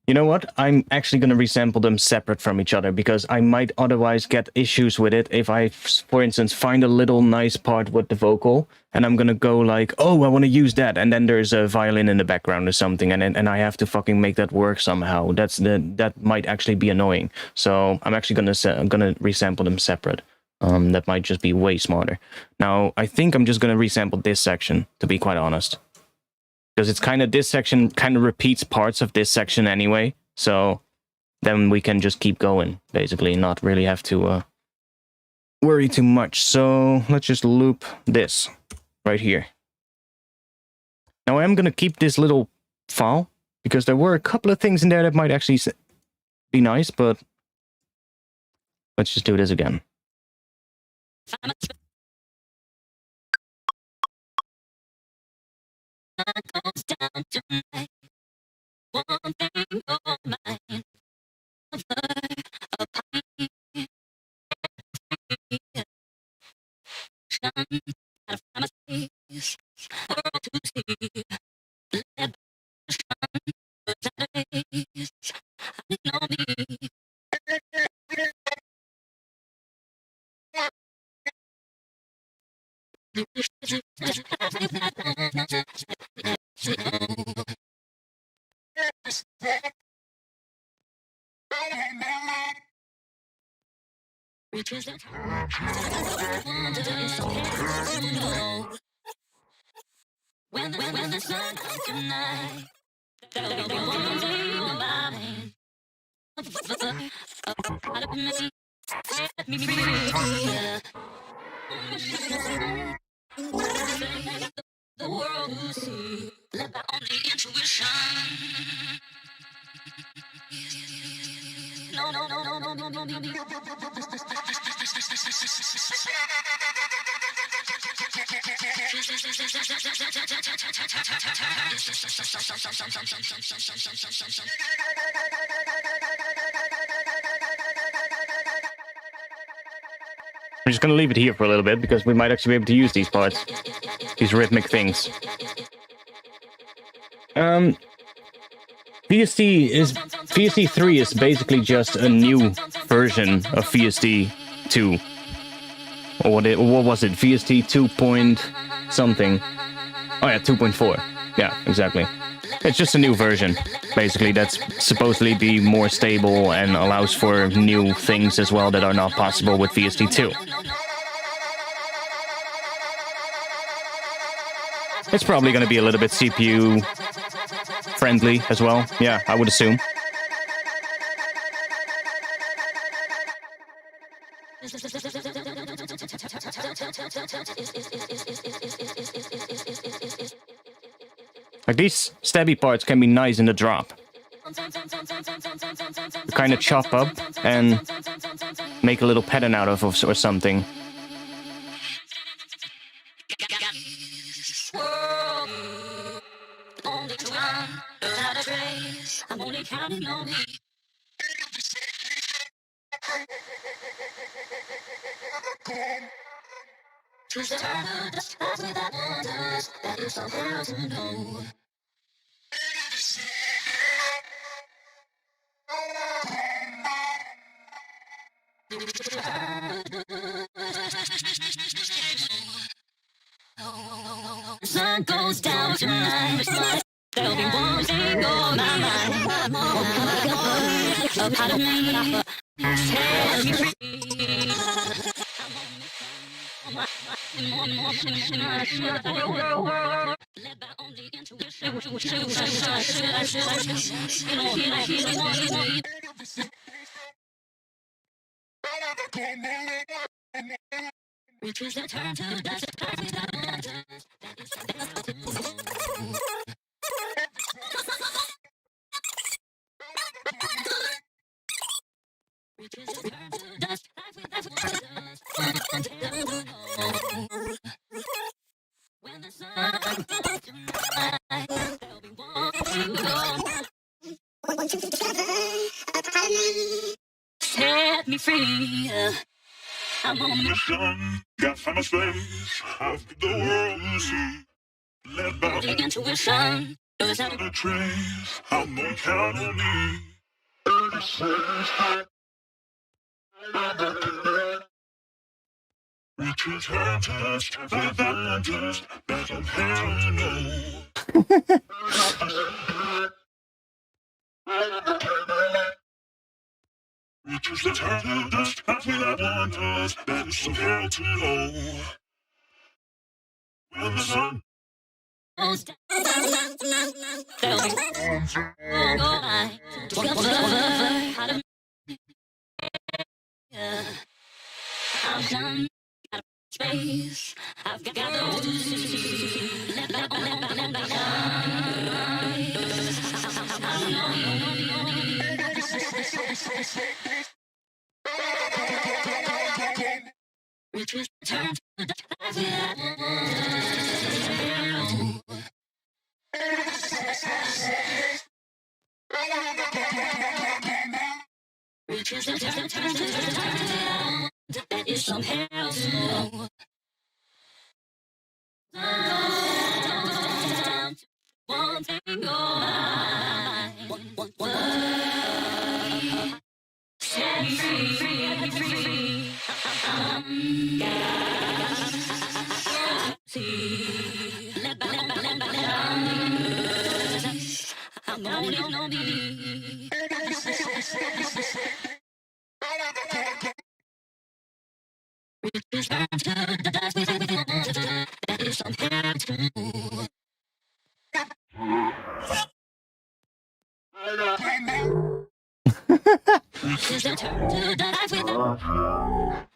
You know what? I'm actually going to resample them separate from each other because I might otherwise get issues with it if I, for instance, find a little nice part with the vocal and I'm going to go like, oh, I want to use that. And then there's a violin in the background or something and I have to fucking make that work somehow. That might actually be annoying. So I'm actually going to resample them separate. That might just be way smarter. Now, I think I'm just going to resample this section, to be quite honest. Because it's kind of, this section kind of repeats parts of this section anyway. So then we can just keep going, basically, not really have to worry too much. So let's just loop this right here. Now I am going to keep this little file because there were a couple of things in there that might actually be nice, but let's just do this again. Goes down tonight. One thing on mine. A pine. Gotta find my space. World to see. Led by Saturdays. I didn't know me. Reaches the wonder is so beautiful. When the sun comes tonight, there'll be one thing on my mind. Out of me, set me free. The world will see, led by only intuition. No, no, no, no, no, no, no, no, no. I'm just going to leave it here for a little bit because we might actually be able to use these parts, these rhythmic things. VST3 is basically just a new version of VST2. Or what was it? VST 2 point something. Oh yeah, 2.4. Yeah, exactly. It's just a new version, basically, that's supposedly be more stable and allows for new things as well that are not possible with VST2. It's probably going to be a little bit CPU friendly as well. Yeah, I would assume. Like, these stabby parts can be nice in the drop. Kind of chop up and make a little pattern out of or something. I'm only counting on me. To start the stars without wonders, that is somehow to know. The sun goes down tonight. There'll be one thing on my mind. A part of me set me free. Led by only intuition. Reaches the turn to dust. When the sun comes tonight, there'll be one thing set me free. I'm on a mission, got so much space. I've got the world to see. Led by the intuition, there's out of the trace. I'm gonna count on me. Reaches her touch, without just that I'm held to know. Reaches the touch of dust, without wonders, that is so held to know. When the sun goes down, there'll be one to discover how to I'm done. Space, I've got to see. Let reaches turn to the reaches turn to the that is somehow slow. One thing on one set me free. See, let I'm only on me. That is something to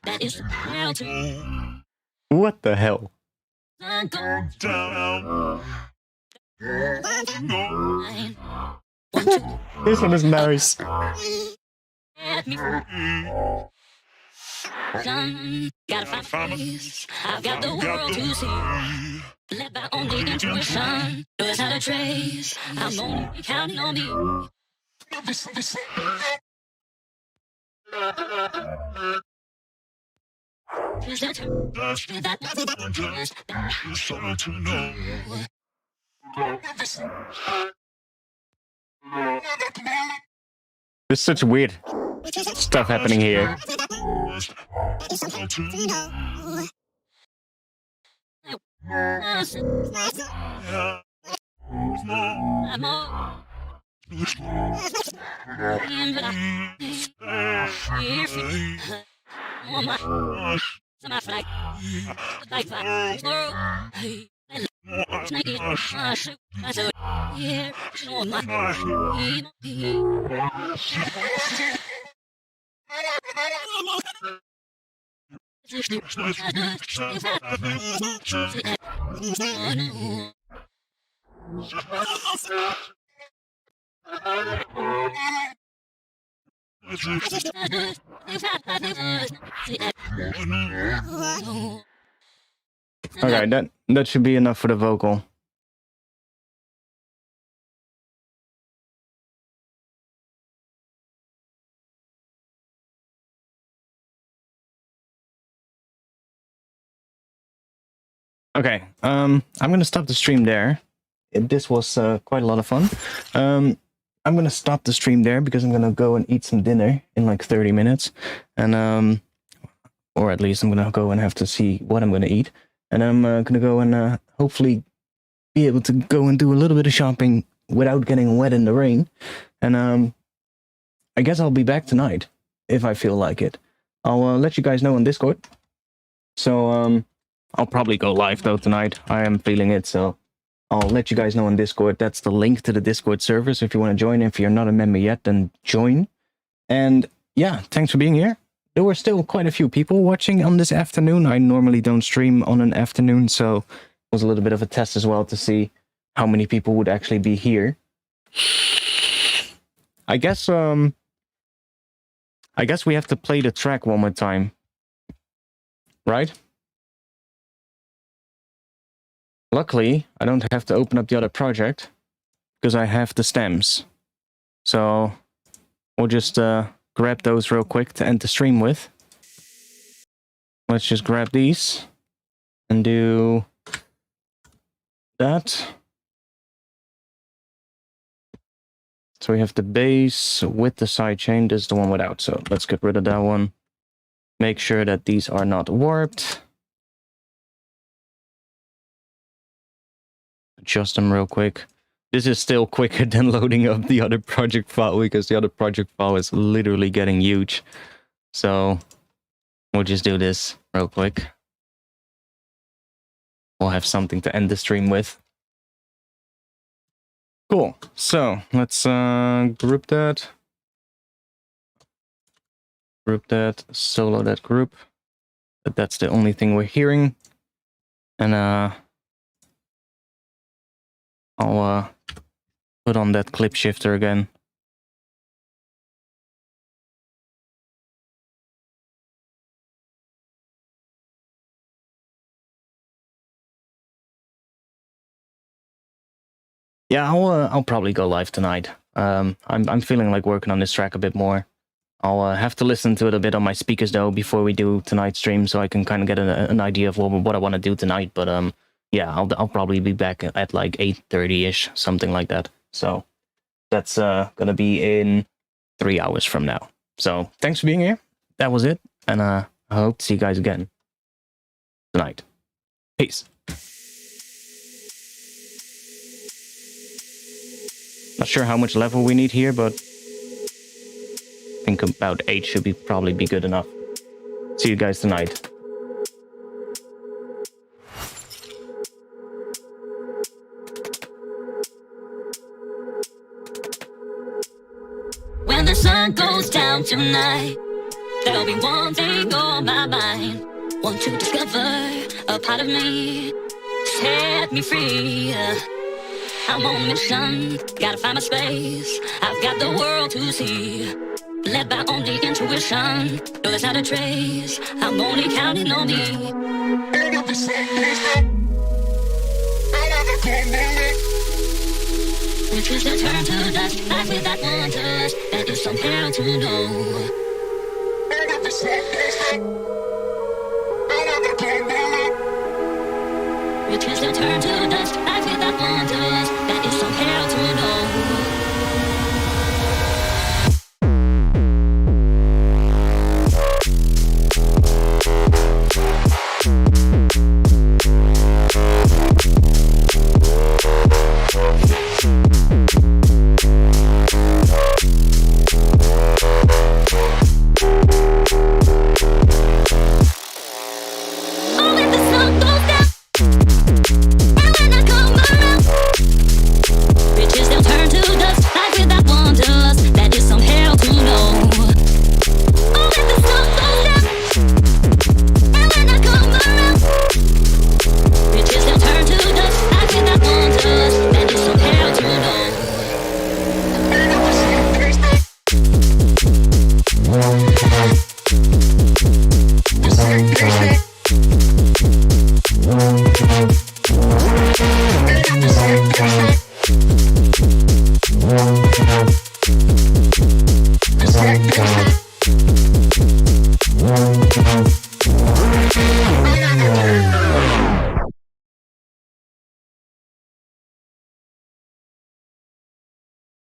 that is how to What the hell? go down. This one is nice. Let me gotta find peace. I've got the world to see. Led by only intuition, knows how to trace. I'm only counting on you. There's such weird stuff happening here. Okay, that should be enough for the vocal. Okay, I'm gonna stop the stream there. This was quite a lot of fun. I'm gonna stop the stream there because I'm gonna go and eat some dinner in like 30 minutes, and or at least I'm gonna go and have to see what I'm gonna eat, and I'm gonna go and hopefully be able to go and do a little bit of shopping without getting wet in the rain, and I guess I'll be back tonight if I feel like it. I'll let you guys know on Discord. So I'll probably go live though tonight. I am feeling it, so I'll let you guys know on Discord. That's the link to the Discord server, so if you want to join, if you're not a member yet, then join. And yeah, thanks for being here. There were still quite a few people watching on this afternoon. I normally don't stream on an afternoon, so it was a little bit of a test as well to see how many people would actually be here. I guess we have to play the track one more time. Right? Luckily, I don't have to open up the other project because I have the stems. So we'll just grab those real quick to end the stream with. Let's just grab these and do that. So we have the bass with the sidechain. This is the one without. So let's get rid of that one. Make sure that these are not warped. Adjust them real quick. This is still quicker than loading up the other project file because the other project file is literally getting huge. So we'll just do this real quick. We'll have something to end the stream with. Cool. So let's group that. Group that. Solo that group. But that's the only thing we're hearing. And I'll put on that clip shifter again. Yeah, I'll probably go live tonight. I'm feeling like working on this track a bit more. I'll have to listen to it a bit on my speakers though before we do tonight's stream, so I can kind of get an idea of what I want to do tonight. But yeah, I'll probably be back at like 8:30ish, something like that. So that's gonna be in 3 hours from now. So thanks for being here. That was it, and I hope to see you guys again tonight. Peace. Not sure how much level we need here, but I think about 8 should probably be good enough. See you guys tonight. sun goes down tonight, there'll be one thing on my mind. Want to discover a part of me, set me free. I'm on a mission, gotta find my space. I've got the world to see, led by only intuition. No, there's not a trace, I'm only counting on me. Which is the turn to dust, life without wonders. That is somehow to know. Which is the turn to dust.